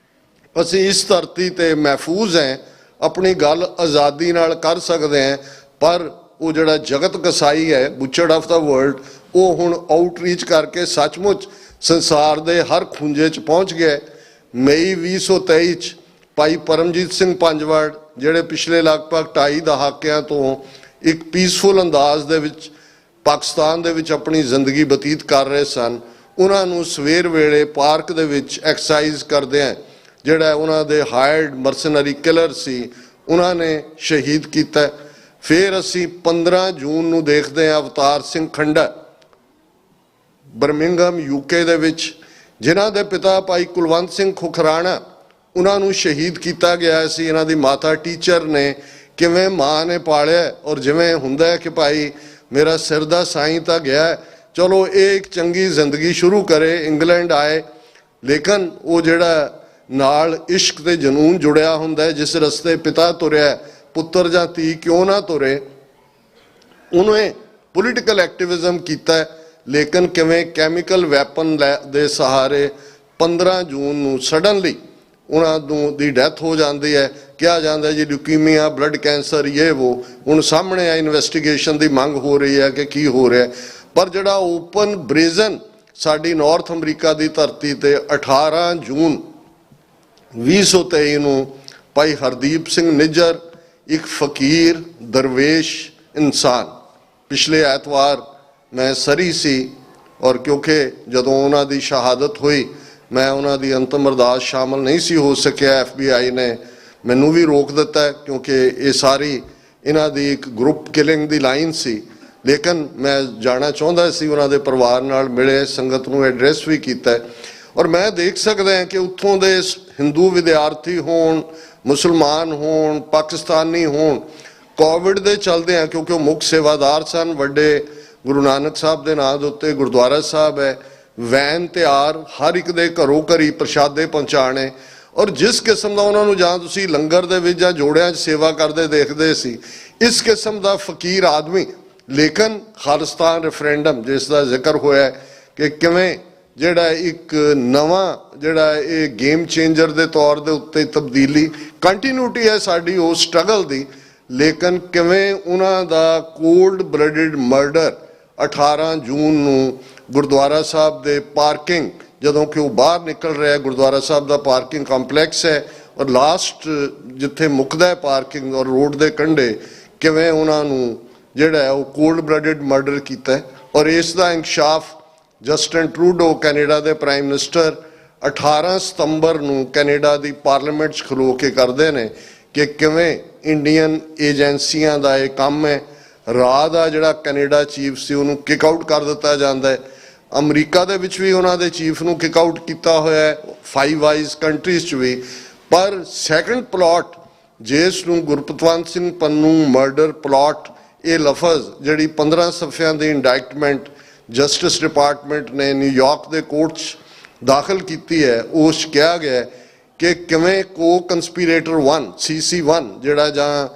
ਅਸੀਂ ਇਸ ਧਰਤੀ ਤੇ ਮਹਿਫੂਜ਼ ਹੈ। ਆਪਣੀ ਗੱਲ ਆਜ਼ਾਦੀ ਨਾਲ ਕਰ ਸਕਦੇ ਹਾਂ। ਪਰ ਉਹ ਜਿਹੜਾ ਜਗਤ ਕਸਾਈ ਹੈ, ਬੁਚੜ ਆਫ ਦਾ ਵਰਲਡ, ਉਹ ਹੁਣ ਆਊਟਰੀਚ ਕਰਕੇ ਸੱਚਮੁੱਚ ਸੰਸਾਰ ਦੇ ਹਰ ਖੁੰਝੇ 'ਚ ਪਹੁੰਚ ਗਿਆ। ਮਈ 2023 'ਚ ਭਾਈ ਪਰਮਜੀਤ ਸਿੰਘ ਪੰਜਵੜ, ਜਿਹੜੇ ਪਿਛਲੇ ਲਗਭਗ 2.5 ਦਹਾਕਿਆਂ ਤੋਂ ਇੱਕ ਪੀਸਫੁਲ ਅੰਦਾਜ਼ ਦੇ ਵਿੱਚ ਪਾਕਿਸਤਾਨ ਦੇ ਵਿੱਚ ਆਪਣੀ ਜ਼ਿੰਦਗੀ ਬਤੀਤ ਕਰ ਰਹੇ ਸਨ, ਉਹਨਾਂ ਨੂੰ ਸਵੇਰ ਵੇਲੇ ਪਾਰਕ ਦੇ ਵਿੱਚ ਐਕਸਰਸਾਈਜ਼ ਕਰਦਿਆਂ ਜਿਹੜਾ ਉਹਨਾਂ ਦੇ ਹਾਇਰਡ ਮਰਸਨਰੀ ਕਿਲਰ ਸੀ, ਉਹਨਾਂ ਨੇ ਸ਼ਹੀਦ ਕੀਤਾ। ਫਿਰ ਅਸੀਂ 15 ਜੂਨ ਨੂੰ ਦੇਖਦੇ ਹਾਂ ਅਵਤਾਰ ਸਿੰਘ ਖੰਡਾ ਬਰਮਿੰਘਮ UK ਦੇ ਵਿੱਚ, ਜਿਨ੍ਹਾਂ ਦੇ ਪਿਤਾ ਭਾਈ ਕੁਲਵੰਤ ਸਿੰਘ ਖੁਖਰਾਣਾ, ਉਹਨਾਂ ਨੂੰ ਸ਼ਹੀਦ ਕੀਤਾ ਗਿਆ ਸੀ। ਇਹਨਾਂ ਦੀ ਮਾਤਾ ਟੀਚਰ ਨੇ, ਕਿਵੇਂ ਮਾਂ ਨੇ ਪਾਲਿਆ, ਔਰ ਜਿਵੇਂ ਹੁੰਦਾ ਕਿ ਭਾਈ ਮੇਰਾ ਸਿਰ ਦਾ ਸਾਈਂ ਤਾਂ ਗਿਆ, ਚਲੋ ਇਹ ਇੱਕ ਚੰਗੀ ਜ਼ਿੰਦਗੀ ਸ਼ੁਰੂ ਕਰੇ। ਇੰਗਲੈਂਡ ਆਏ, ਲੇਕਿਨ ਉਹ ਜਿਹੜਾ ਨਾਲ ਇਸ਼ਕ ਤੇ ਜਨੂਨ ਜੁੜਿਆ ਹੁੰਦਾ, ਜਿਸ ਰਸਤੇ ਪਿਤਾ ਤੁਰਿਆ, ਪੁੱਤਰ ਜਾਂ ਧੀ ਕਿਉਂ ਨਾ ਤੁਰੇ। ਉਹਨੇ ਪੋਲੀਟੀਕਲ ਐਕਟਿਵਿਜ਼ਮ ਕੀਤਾ, ਲੇਕਿਨ ਕਿਵੇਂ ਕੈਮੀਕਲ ਵੈਪਨ ਦੇ ਸਹਾਰੇ 15 ਜੂਨ ਨੂੰ ਸਡਨਲੀ ਉਹਨਾਂ ਨੂੰ ਦੀ ਡੈਥ ਹੋ ਜਾਂਦੀ ਹੈ। ਕਿਹਾ ਜਾਂਦਾ ਜੀ ਲਿਊਕੀਮੀਆ, ਬਲੱਡ ਕੈਂਸਰ, ਇਹ ਉਹ। ਹੁਣ ਸਾਹਮਣੇ ਆ ਇਨਵੈਸਟੀਗੇਸ਼ਨ ਦੀ ਮੰਗ ਹੋ ਰਹੀ ਹੈ ਕਿ ਕੀ ਹੋ ਰਿਹਾ। ਪਰ ਜਿਹੜਾ ਓਪਨ ਬ੍ਰੇਜ਼ਨ ਸਾਡੀ ਨਾਰਥ ਅਮਰੀਕਾ ਦੀ ਧਰਤੀ ਤੇ 18 ਜੂਨ 2023 ਨੂੰ ਭਾਈ ਹਰਦੀਪ ਸਿੰਘ ਨਿੱਜਰ, ਇੱਕ ਫਕੀਰ ਦਰਵੇਸ਼ ਇਨਸਾਨ, ਪਿਛਲੇ ਐਤਵਾਰ ਮੈਂ ਸਰੀ ਸੀ, ਔਰ ਕਿਉਂਕਿ ਜਦੋਂ ਉਹਨਾਂ ਦੀ ਸ਼ਹਾਦਤ ਹੋਈ ਮੈਂ ਉਹਨਾਂ ਦੀ ਅੰਤਮ ਅਰਦਾਸ ਸ਼ਾਮਲ ਨਹੀਂ ਸੀ ਹੋ ਸਕਿਆ। FBI ਨੇ ਮੈਨੂੰ ਵੀ ਰੋਕ ਦਿੱਤਾ ਕਿਉਂਕਿ ਇਹ ਸਾਰੀ ਇਹਨਾਂ ਦੀ ਇੱਕ ਗਰੁੱਪ ਕਿਲਿੰਗ ਦੀ ਲਾਈਨ ਸੀ। ਲੇਕਿਨ ਮੈਂ ਜਾਣਾ ਚਾਹੁੰਦਾ ਸੀ, ਉਹਨਾਂ ਦੇ ਪਰਿਵਾਰ ਨਾਲ ਮਿਲੇ, ਸੰਗਤ ਨੂੰ ਐਡਰੈਸ ਵੀ ਕੀਤਾ। ਔਰ ਮੈਂ ਦੇਖ ਸਕਦਾ ਹਾਂ ਕਿ ਉੱਥੋਂ ਦੇ ਹਿੰਦੂ ਵਿਦਿਆਰਥੀ ਹੋਣ, ਮੁਸਲਮਾਨ ਹੋਣ, ਪਾਕਿਸਤਾਨੀ ਹੋਣ, ਕੋਵਿਡ ਦੇ ਚਲਦੇ ਆ, ਕਿਉਂਕਿ ਉਹ ਮੁੱਖ ਸੇਵਾਦਾਰ ਸਨ। ਵੱਡੇ ਗੁਰੂ ਨਾਨਕ ਸਾਹਿਬ ਦੇ ਨਾਂ ਦੇ ਉੱਤੇ ਗੁਰਦੁਆਰਾ ਸਾਹਿਬ ਹੈ, ਵੈਨ ਤਿਆਰ, ਹਰ ਇੱਕ ਦੇ ਘਰੋਂ ਘਰੀ ਪ੍ਰਸ਼ਾਦੇ ਪਹੁੰਚਾਣੇ। ਔਰ ਜਿਸ ਕਿਸਮ ਦਾ ਉਹਨਾਂ ਨੂੰ ਜਾਂ ਤੁਸੀਂ ਲੰਗਰ ਦੇ ਵਿੱਚ ਜਾਂ ਜੋੜਿਆਂ 'ਚ ਸੇਵਾ ਕਰਦੇ ਦੇਖਦੇ ਸੀ, ਇਸ ਕਿਸਮ ਦਾ ਫਕੀਰ ਆਦਮੀ। ਲੇਕਿਨ ਖਾਲਿਸਤਾਨ ਰੈਫਰੈਂਡਮ ਜਿਸ ਦਾ ਜ਼ਿਕਰ ਹੋਇਆ ਕਿ ਕਿਵੇਂ ਜਿਹੜਾ ਇੱਕ ਨਵਾਂ ਜਿਹੜਾ ਇਹ ਗੇਮ ਚੇਂਜਰ ਦੇ ਤੌਰ ਦੇ ਉੱਤੇ ਤਬਦੀਲੀ, ਕੰਟੀਨਿਊਟੀ ਹੈ ਸਾਡੀ ਉਸ ਸਟਰਗਲ ਦੀ, ਲੇਕਿਨ ਕਿਵੇਂ ਉਹਨਾਂ ਦਾ ਕੋਲਡ ਬਲੱਡਡ ਮਰਡਰ 18 ਜੂਨ ਨੂੰ ਗੁਰਦੁਆਰਾ ਸਾਹਿਬ ਦੇ ਪਾਰਕਿੰਗ, ਜਦੋਂ ਕਿ ਉਹ ਬਾਹਰ ਨਿਕਲ ਰਿਹਾ, ਗੁਰਦੁਆਰਾ ਸਾਹਿਬ ਦਾ ਪਾਰਕਿੰਗ ਕੰਪਲੈਕਸ ਹੈ ਔਰ ਲਾਸਟ ਜਿੱਥੇ ਮੁੱਕਦਾ ਹੈ ਪਾਰਕਿੰਗ ਔਰ ਰੋਡ ਦੇ ਕੰਢੇ, ਕਿਵੇਂ ਉਹਨਾਂ ਨੂੰ ਜਿਹੜਾ ਹੈ ਉਹ ਕੋਲਡ ਬਲੱਡਡ ਮਰਡਰ ਕੀਤਾ। ਔਰ ਇਸ ਦਾ ਇੰਕਸ਼ਾਫ ਜਸਟਿਨ ਟਰੂਡੋ ਕੈਨੇਡਾ ਦੇ ਪ੍ਰਾਈਮ ਮਿਨਿਸਟਰ 18 ਸਤੰਬਰ ਨੂੰ ਕੈਨੇਡਾ ਦੀ ਪਾਰਲੀਮੈਂਟ 'ਚ ਖਲੋ ਕੇ ਕਰਦੇ ਨੇ ਕਿ ਕਿਵੇਂ ਇੰਡੀਅਨ ਏਜੰਸੀਆਂ ਦਾ ਇਹ ਕੰਮ ਹੈ। ਰਾਹ ਦਾ ਜਿਹੜਾ ਕੈਨੇਡਾ ਚੀਫ ਸੀ ਉਹਨੂੰ ਕਿਕ ਆਊਟ ਕਰ ਦਿੱਤਾ ਜਾਂਦਾ ਹੈ। ਅਮਰੀਕਾ ਦੇ ਵਿੱਚ ਵੀ ਉਹਨਾਂ ਦੇ ਚੀਫ ਨੂੰ ਕਿਕ ਆਊਟ ਕੀਤਾ ਹੋਇਆ ਹੈ, 5 ਵਾਈਜ਼ ਕੰਟਰੀਜ਼ 'ਚ ਵੀ। ਪਰ ਸੈਕੰਡ ਪਲਾਟ ਜਿਸ ਨੂੰ ਗੁਰਪਤਵੰਤ ਸਿੰਘ ਪੰਨੂ ਮਰਡਰ ਪਲਾਟ, ਇਹ ਲਫ਼ਜ਼ ਜਿਹੜੀ 15 ਸਫ਼ਿਆਂ ਦੀ ਇੰਡਾਇਟਮੈਂਟ ਜਸਟਿਸ ਡਿਪਾਰਟਮੈਂਟ ਨੇ ਨਿਊਯਾਰਕ ਦੇ ਕੋਰਟ 'ਚ ਦਾਖਲ ਕੀਤੀ ਹੈ, ਉਸ 'ਚ ਕਿਹਾ ਗਿਆ ਕਿ ਕਿਵੇਂ ਕੋ ਕੰਸਪੀਰੇਟਰ 1 CC1 ਜਿਹੜਾ ਜਾਂ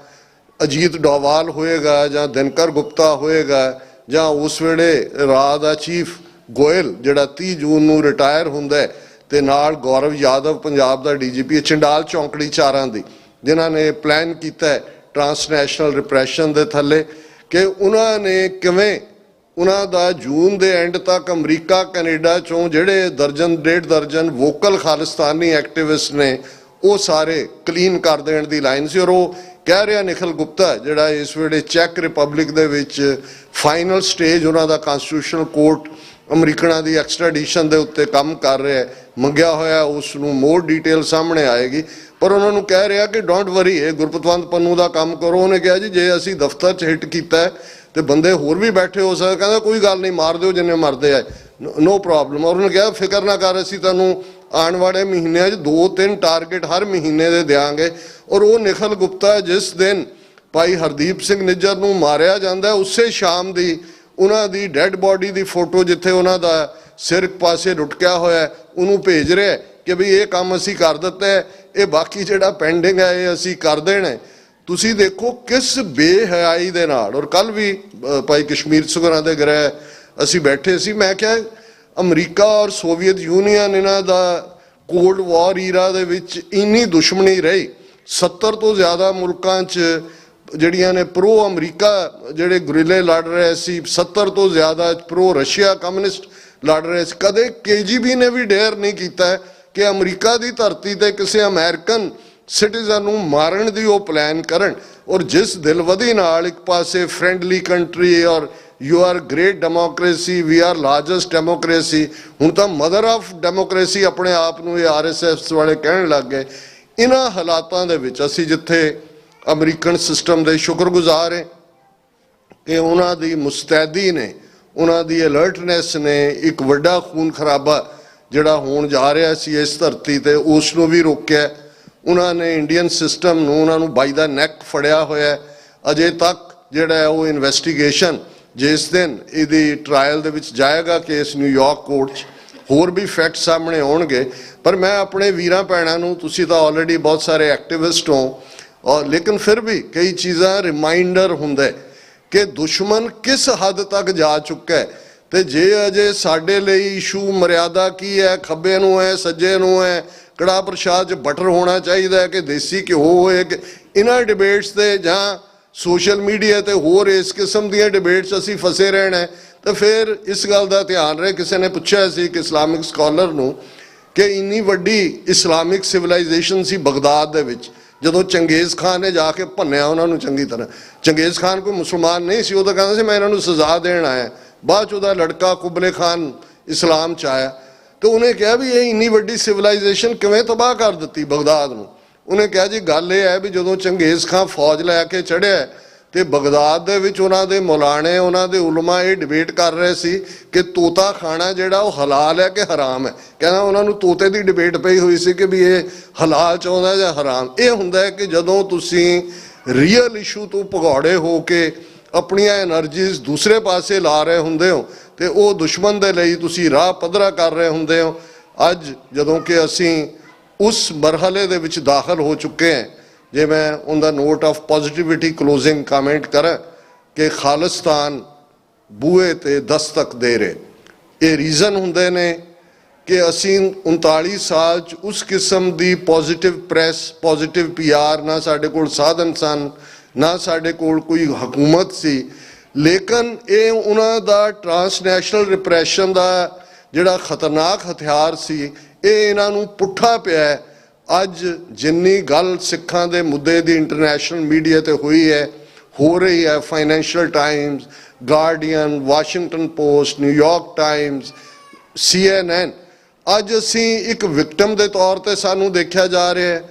ਅਜੀਤ ਡੋਵਾਲ ਹੋਏਗਾ ਜਾਂ ਦਿਨਕਰ ਗੁਪਤਾ ਹੋਏਗਾ ਜਾਂ ਉਸ ਵੇਲੇ ਰਾਹ ਦਾ ਚੀਫ ਗੋਇਲ ਜਿਹੜਾ 30 ਜੂਨ ਨੂੰ ਰਿਟਾਇਰ ਹੁੰਦਾ ਤੇ ਨਾਲ ਗੌਰਵ ਯਾਦਵ ਪੰਜਾਬ ਦਾ DGP, ਚੰਡਾਲ ਚੌਂਕੜੀ ਚਾਰਾਂ ਦੀ, ਜਿਨ੍ਹਾਂ ਨੇ ਪਲਾਨ ਕੀਤਾ ਟਰਾਂਸਨੈਸ਼ਨਲ ਰਿਪਰੈਸ਼ਨ ਦੇ ਥੱਲੇ, ਕਿ ਉਹਨਾਂ ਨੇ ਕਿਵੇਂ ਉਹਨਾਂ ਦਾ ਜੂਨ ਦੇ ਐਂਡ ਤੱਕ ਅਮਰੀਕਾ ਕੈਨੇਡਾ ਚੋਂ ਜਿਹੜੇ ਦਰਜਨ 1.5 ਦਰਜਨ ਵੋਕਲ ਖਾਲਿਸਤਾਨੀ ਐਕਟਿਵਿਸਟ ਨੇ ਉਹ ਸਾਰੇ ਕਲੀਨ ਕਰ ਦੇਣ ਦੀ ਲਾਈਨ ਸੀ। ਔਰ ਉਹ ਕਹਿ ਰਿਹਾ ਨਿਖਿਲ ਗੁਪਤਾ ਜਿਹੜਾ ਇਸ ਵੇਲੇ ਚੈੱਕ ਰਿਪਬਲਿਕ ਦੇ ਵਿੱਚ ਫਾਈਨਲ ਸਟੇਜ ਉਹਨਾਂ ਦਾ ਕਨਸਟੀਟਿਊਸ਼ਨਲ ਕੋਰਟ ਅਮਰੀਕਨਾਂ ਦੀ ਐਕਸਟ੍ਰੈਡੀਸ਼ਨ ਦੇ ਉੱਤੇ ਕੰਮ ਕਰ ਰਿਹਾ, ਮੰਗਿਆ ਹੋਇਆ, ਉਸ ਨੂੰ ਮੋਰ ਡਿਟੇਲ ਸਾਹਮਣੇ ਆਏਗੀ। ਪਰ ਉਹਨਾਂ ਨੂੰ ਕਹਿ ਰਿਹਾ ਕਿ ਡੋਂਟ ਵਰੀ, ਇਹ ਗੁਰਪਤਵੰਤ ਪੰਨੂ ਦਾ ਕੰਮ ਕਰੋ। ਉਹਨੇ ਕਿਹਾ ਜੀ ਜੇ ਅਸੀਂ ਦਫ਼ਤਰ 'ਚ ਹਿੱਟ ਕੀਤਾ ਤੇ ਬੰਦੇ ਹੋਰ ਵੀ ਬੈਠੇ ਹੋ ਸਕਦੇ, ਕਹਿੰਦਾ ਕੋਈ ਗੱਲ ਨਹੀਂ, ਮਾਰ ਦਿਓ ਜਿੰਨੇ ਮਰਦੇ ਆ, ਨੋ ਪ੍ਰੋਬਲਮ। ਔਰ ਉਹਨੇ ਕਿਹਾ ਫਿਕਰ ਨਾ ਕਰ, ਅਸੀਂ ਤੁਹਾਨੂੰ ਆਉਣ ਵਾਲੇ ਮਹੀਨਿਆਂ 'ਚ 2-3 ਟਾਰਗੇਟ ਹਰ ਮਹੀਨੇ ਦੇ ਦਿਆਂਗੇ। ਔਰ ਉਹ ਨਿਖਿਲ ਗੁਪਤਾ ਜਿਸ ਦਿਨ ਭਾਈ ਹਰਦੀਪ ਸਿੰਘ ਨਿੱਜਰ ਨੂੰ ਮਾਰਿਆ ਜਾਂਦਾ, ਉਸੇ ਸ਼ਾਮ ਦੀ ਉਹਨਾਂ ਦੀ ਡੈੱਡ ਬੋਡੀ ਦੀ ਫੋਟੋ ਜਿੱਥੇ ਉਹਨਾਂ ਦਾ ਸਿਰ ਇੱਕ ਪਾਸੇ ਲੁਟਕਿਆ ਹੋਇਆ ਉਹਨੂੰ ਭੇਜ ਰਿਹਾ ਕਿ ਵੀ ਇਹ ਕੰਮ ਅਸੀਂ ਕਰ ਦਿੱਤਾ, ਇਹ ਬਾਕੀ ਜਿਹੜਾ ਪੈਂਡਿੰਗ ਹੈ ਇਹ ਅਸੀਂ ਕਰ ਦੇਣਾ। ਤੁਸੀਂ ਦੇਖੋ ਕਿਸ ਬੇਹਯਾਈ ਦੇ ਨਾਲ। ਔਰ ਕੱਲ ਵੀ ਭਾਈ ਕਸ਼ਮੀਰ ਸੁਗਰਾਂ ਦੇ ਗ੍ਰਹਿ ਅਸੀਂ ਬੈਠੇ ਸੀ, ਮੈਂ ਕਿਹਾ ਅਮਰੀਕਾ ਔਰ ਸੋਵੀਅਤ ਯੂਨੀਅਨ ਇਹਨਾਂ ਦਾ ਕੋਲਡ ਵਾਰ ਈਰਾ ਦੇ ਵਿੱਚ ਇੰਨੀ ਦੁਸ਼ਮਣੀ ਰਹੀ, 70 ਤੋਂ ਜ਼ਿਆਦਾ ਮੁਲਕਾਂ 'ਚ ਜਿਹੜੀਆਂ ਨੇ ਪ੍ਰੋ ਅਮਰੀਕਾ ਜਿਹੜੇ ਗੁਰੀਲੇ ਲੜ ਰਹੇ ਸੀ, 70 ਤੋਂ ਜ਼ਿਆਦਾ ਪ੍ਰੋ ਰਸ਼ੀਆ ਕਮਿਊਨਿਸਟ ਲੜ ਰਹੇ ਸੀ। ਕਦੇ KGB ਨੇ ਵੀ ਡੇਅਰ ਨਹੀਂ ਕੀਤਾ ਕਿ ਅਮਰੀਕਾ ਦੀ ਧਰਤੀ ਤੇ ਕਿਸੇ ਅਮਰੀਕਨ ਸਿਟੀਜ਼ਨ ਨੂੰ ਮਾਰਨ ਦੀ ਉਹ ਪਲਾਨ ਕਰਨ। ਔਰ ਜਿਸ ਦਿਲਵਦੀ ਨਾਲ ਇੱਕ ਪਾਸੇ ਫਰੈਂਡਲੀ ਕੰਟਰੀ ਔਰ you are great democracy, we are largest democracy, ਹੁਣ ਤਾਂ ਮਦਰ ਆਫ ਡੈਮੋਕ੍ਰੇਸੀ ਆਪਣੇ ਆਪ ਨੂੰ ਇਹ RSS ਵਾਲੇ ਕਹਿਣ ਲੱਗ ਗਏ। ਇਹਨਾਂ ਹਾਲਾਤਾਂ ਦੇ ਵਿੱਚ ਅਸੀਂ ਜਿੱਥੇ ਅਮਰੀਕਨ ਸਿਸਟਮ ਦੇ ਸ਼ੁਕਰਗੁਜ਼ਾਰ ਹੈ ਕਿ ਉਹਨਾਂ ਦੀ ਮੁਸਤੈਦੀ ਨੇ, ਉਹਨਾਂ ਦੀ ਅਲਰਟਨੈਸ ਨੇ ਇੱਕ ਵੱਡਾ ਖੂਨ ਖਰਾਬਾ ਜਿਹੜਾ ਹੋਣ ਜਾ ਰਿਹਾ ਸੀ ਇਸ ਧਰਤੀ ਤੇ ਉਸ ਨੂੰ ਵੀ ਰੋਕਿਆ। ਉਹਨਾਂ ਨੇ ਇੰਡੀਅਨ ਸਿਸਟਮ ਨੂੰ ਉਹਨਾਂ ਨੂੰ ਬਾਈ ਦਾ ਨੈਕ ਫੜਿਆ ਹੋਇਆ। ਅਜੇ ਤੱਕ ਜਿਹੜਾ ਉਹ ਇਨਵੈਸਟੀਗੇਸ਼ਨ ਜਿਸ ਦਿਨ ਇਹਦੀ ਟ੍ਰਾਇਲ ਦੇ ਵਿੱਚ ਜਾਏਗਾ ਕੇਸ ਨਿਊਯਾਰਕ ਕੋਰਟ 'ਚ, ਹੋਰ ਵੀ ਫੈਕਟ ਸਾਹਮਣੇ ਆਉਣਗੇ। ਪਰ ਮੈਂ ਆਪਣੇ ਵੀਰਾਂ ਭੈਣਾਂ ਨੂੰ, ਤੁਸੀਂ ਤਾਂ ਆਲਰੇਡੀ ਬਹੁਤ ਸਾਰੇ ਐਕਟਿਵਿਸਟ ਹੋ ਔਰ ਲੇਕਿਨ ਫਿਰ ਵੀ ਕਈ ਚੀਜ਼ਾਂ ਰਿਮਾਈਂਡਰ ਹੁੰਦਾ ਕਿ ਦੁਸ਼ਮਣ ਕਿਸ ਹੱਦ ਤੱਕ ਜਾ ਚੁੱਕਾ ਹੈ। ਤੇ ਜੇ ਅਜੇ ਸਾਡੇ ਲਈ ਇਸ਼ੂ ਮਰਿਆਦਾ ਕੀ ਹੈ, ਖੱਬੇ ਨੂੰ ਹੈ, ਸੱਜੇ ਨੂੰ ਹੈ, ਕੜਾ ਪ੍ਰਸ਼ਾਦ 'ਚ ਬਟਰ ਹੋਣਾ ਚਾਹੀਦਾ ਕਿ ਦੇਸੀ ਘਿਓ ਹੋਏ, ਕਿ ਇਹਨਾਂ ਡਿਬੇਟਸ ਤੇ ਜਾਂ ਸੋਸ਼ਲ ਮੀਡੀਆ ਤੇ ਹੋਰ ਇਸ ਕਿਸਮ ਦੀਆਂ ਡਿਬੇਟਸ ਅਸੀਂ ਫਸੇ ਰਹਿਣਾ। ਤਾਂ ਫਿਰ ਇਸ ਗੱਲ ਦਾ ਧਿਆਨ ਰਹੇ। ਕਿਸੇ ਨੇ ਪੁੱਛਿਆ ਸੀ ਕਿ ਇਸਲਾਮਿਕ ਸਕਾਲਰ ਨੂੰ ਕਿ ਇੰਨੀ ਵੱਡੀ ਇਸਲਾਮਿਕ ਸਿਵਲਾਈਜੇਸ਼ਨ ਸੀ ਬਗਦਾਦ ਦੇ ਵਿੱਚ, ਜਦੋਂ ਚੰਗੇਜ਼ ਖਾਨ ਨੇ ਜਾ ਕੇ ਭੰਨਿਆ ਉਹਨਾਂ ਨੂੰ ਚੰਗੀ ਤਰ੍ਹਾਂ। ਚੰਗੇਜ਼ ਖਾਨ ਕੋਈ ਮੁਸਲਮਾਨ ਨਹੀਂ ਸੀ, ਉਹ ਤਾਂ ਕਹਿੰਦਾ ਸੀ ਮੈਂ ਇਹਨਾਂ ਨੂੰ ਸਜ਼ਾ ਦੇਣ ਆਇਆ। ਬਾਅਦ 'ਚ ਉਹਦਾ ਲੜਕਾ ਕੁਬਲੇ ਖਾਨ ਇਸਲਾਮ 'ਚ ਆਇਆ ਤੇ ਉਹਨੇ ਕਿਹਾ ਵੀ ਇਹ ਇੰਨੀ ਵੱਡੀ ਸਿਵਲਾਈਜੇਸ਼ਨ ਕਿਵੇਂ ਤਬਾਹ ਕਰ ਦਿੱਤੀ ਬਗਦਾਦ ਨੂੰ। ਉਹਨੇ ਕਿਹਾ ਜੀ ਗੱਲ ਇਹ ਹੈ ਵੀ ਜਦੋਂ ਚੰਗੇਜ਼ ਖਾਨ ਫੌਜ ਲੈ ਕੇ ਚੜ੍ਹਿਆ ਤੇ ਬਗਦਾਦ ਦੇ ਵਿੱਚ ਉਹਨਾਂ ਦੇ ਮੌਲਾਣੇ, ਉਹਨਾਂ ਦੇ ਉਲਮਾ ਇਹ ਡਿਬੇਟ ਕਰ ਰਹੇ ਸੀ ਕਿ ਤੋਤਾ ਖਾਣਾ ਜਿਹੜਾ ਉਹ ਹਲਾਲ ਹੈ ਕਿ ਹਰਾਮ ਹੈ। ਕਹਿੰਦਾ ਉਹਨਾਂ ਨੂੰ ਤੋਤੇ ਦੀ ਡਿਬੇਟ ਪਈ ਹੋਈ ਸੀ ਕਿ ਵੀ ਇਹ ਹਲਾਲ ਚਾਹੁੰਦਾ ਜਾਂ ਹਰਾਮ। ਇਹ ਹੁੰਦਾ ਹੈ ਕਿ ਜਦੋਂ ਤੁਸੀਂ ਰੀਅਲ ਇਸ਼ੂ ਤੋਂ ਭਗੌੜੇ ਹੋ ਕੇ ਆਪਣੀਆਂ ਐਨਰਜੀਜ਼ ਦੂਸਰੇ ਪਾਸੇ ਲਾ ਰਹੇ ਹੁੰਦੇ ਹੋ ਤੇ ਉਹ ਦੁਸ਼ਮਣ ਦੇ ਲਈ ਤੁਸੀਂ ਰਾਹ ਪੱਧਰਾ ਕਰ ਰਹੇ ਹੁੰਦੇ ਹੋ। ਅੱਜ ਜਦੋਂ ਕਿ ਅਸੀਂ ਉਸ ਮਰਹਲੇ ਦੇ ਵਿੱਚ ਦਾਖਲ ਹੋ ਚੁੱਕੇ ਹਾਂ, ਜੇ ਮੈਂ ਉਹਦਾ note of positivity closing comment ਕਰਾਂ ਕਿ ਖਾਲਿਸਤਾਨ ਬੂਹੇ ਤੇ ਦਸਤਕ ਦੇ ਰਹੇ। ਇਹ ਰੀਜ਼ਨ ਹੁੰਦੇ ਨੇ ਕਿ ਅਸੀਂ 39 ਸਾਲ 'ਚ ਉਸ ਕਿਸਮ ਦੀ ਪੋਜ਼ਿਟਿਵ ਪ੍ਰੈਸ, ਪੋਜ਼ਿਟਿਵ PR ਨਾ ਸਾਡੇ ਕੋਲ ਸਾਧਨ ਸਨ, ਨਾ ਸਾਡੇ ਕੋਲ ਕੋਈ ਹਕੂਮਤ ਸੀ। ਲੇਕਿਨ ਇਹ ਉਹਨਾਂ ਦਾ ਟਰਾਂਸਨੈਸ਼ਨਲ ਰਿਪਰੈਸ਼ਨ ਦਾ ਜਿਹੜਾ ਖਤਰਨਾਕ ਹਥਿਆਰ ਸੀ, ਇਹ ਇਹਨਾਂ ਨੂੰ ਪੁੱਠਾ ਪਿਆ। ਅੱਜ ਜਿੰਨੀ ਗੱਲ ਸਿੱਖਾਂ ਦੇ ਮੁੱਦੇ ਦੀ ਇੰਟਰਨੈਸ਼ਨਲ ਮੀਡੀਆ ਤੇ ਹੋਈ ਹੈ, ਹੋ ਰਹੀ ਹੈ, financial Times, guardian, Washington post, New York Times, CNN, ਅੱਜ ਅਸੀਂ ਇੱਕ ਵਿਕਟਮ ਦੇ ਤੌਰ ਤੇ ਸਾਨੂੰ ਦੇਖਿਆ ਜਾ ਰਿਹਾ ਹੈ।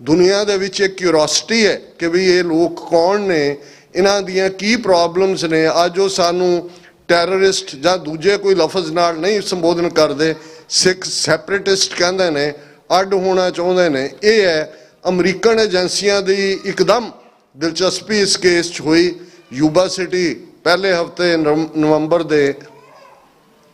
ਦੁਨੀਆ ਦੇ ਵਿੱਚ ਇੱਕ ਕਿਉਰਿਓਸਿਟੀ ਹੈ ਕਿ ਵੀ ਇਹ ਲੋਕ ਕੌਣ ਨੇ, ਇਹਨਾਂ ਦੀਆਂ ਕੀ ਪ੍ਰੋਬਲਮਸ ਨੇ। ਅੱਜ ਉਹ ਸਾਨੂੰ ਟੈਰਰਿਸਟ ਜਾਂ ਦੂਜੇ ਕੋਈ ਲਫ਼ਜ਼ ਨਾਲ ਨਹੀਂ ਸੰਬੋਧਨ ਕਰਦੇ, ਸਿੱਖ ਸੈਪਰੇਟਿਸਟ ਕਹਿੰਦੇ ਨੇ, ਅੱਡ ਹੋਣਾ ਚਾਹੁੰਦੇ ਨੇ। ਇਹ ਹੈ ਅਮਰੀਕਨ ਏਜੰਸੀਆਂ ਦੀ ਇੱਕਦਮ ਦਿਲਚਸਪੀ ਇਸ ਕੇਸ 'ਚ ਹੋਈ। ਯੂਬਾ ਸਿਟੀ ਪਹਿਲੇ ਹਫਤੇ ਨਵੰਬਰ ਦੇ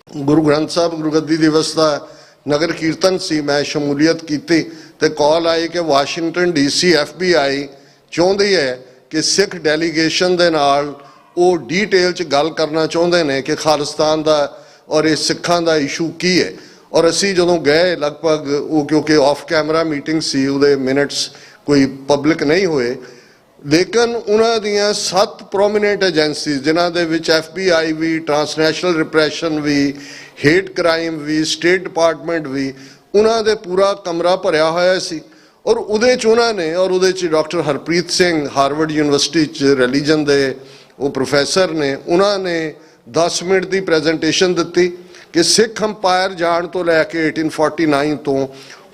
ਗੁਰੂ ਗ੍ਰੰਥ ਸਾਹਿਬ ਗੁਰਗੱਦੀ ਦਿਵਸ ਦਾ ਨਗਰ ਕੀਰਤਨ ਸੀ, ਮੈਂ ਸ਼ਮੂਲੀਅਤ ਕੀਤੀ ਤੇ ਕਾਲ ਆਈ ਕਿ ਵਾਸ਼ਿੰਗਟਨ DC FBI ਚਾਹੁੰਦੀ ਹੈ ਕਿ ਸਿੱਖ ਡੈਲੀਗੇਸ਼ਨ ਦੇ ਨਾਲ ਉਹ ਡੀਟੇਲ 'ਚ ਗੱਲ ਕਰਨਾ ਚਾਹੁੰਦੇ ਨੇ ਕਿ ਖਾਲਿਸਤਾਨ ਦਾ ਔਰ ਇਹ ਸਿੱਖਾਂ ਦਾ ਇਸ਼ੂ ਕੀ ਹੈ। ਔਰ ਅਸੀਂ ਜਦੋਂ ਗਏ ਲਗਭਗ ਉਹ ਕਿਉਂਕਿ ਆਫ ਕੈਮਰਾ ਮੀਟਿੰਗ ਸੀ, ਉਹਦੇ ਮਿੰਟਸ ਕੋਈ ਪਬਲਿਕ ਨਹੀਂ ਹੋਏ, ਲੇਕਿਨ ਉਹਨਾਂ ਦੀਆਂ 7 ਪ੍ਰੋਮੀਨੈਂਟ ਏਜੰਸੀਜ਼ ਜਿਨ੍ਹਾਂ ਦੇ ਵਿੱਚ FBI ਵੀ, ਟਰਾਂਸਨੈਸ਼ਨਲ ਰਿਪਰੈਸ਼ਨ ਵੀ, ਹੇਟ ਕ੍ਰਾਈਮ ਵੀ, ਸਟੇਟ ਡਿਪਾਰਟਮੈਂਟ ਵੀ, ਉਹਨਾਂ ਦੇ ਪੂਰਾ ਕਮਰਾ ਭਰਿਆ ਹੋਇਆ ਸੀ। ਔਰ ਉਹਦੇ 'ਚ ਉਹਨਾਂ ਨੇ, ਔਰ ਉਹਦੇ 'ਚ doctor Harpreet Singh Harvard university 'ਚ ਰਿਲੀਜਨ ਦੇ ਉਹ ਪ੍ਰੋਫੈਸਰ ਨੇ, ਉਹਨਾਂ ਨੇ 10 ਮਿੰਟ ਦੀ ਪ੍ਰੈਜੈਂਟੇਸ਼ਨ ਦਿੱਤੀ ਕਿ ਸਿੱਖ ਅੰਪਾਇਰ ਜਾਣ ਤੋਂ ਲੈ ਕੇ 1849 ਤੋਂ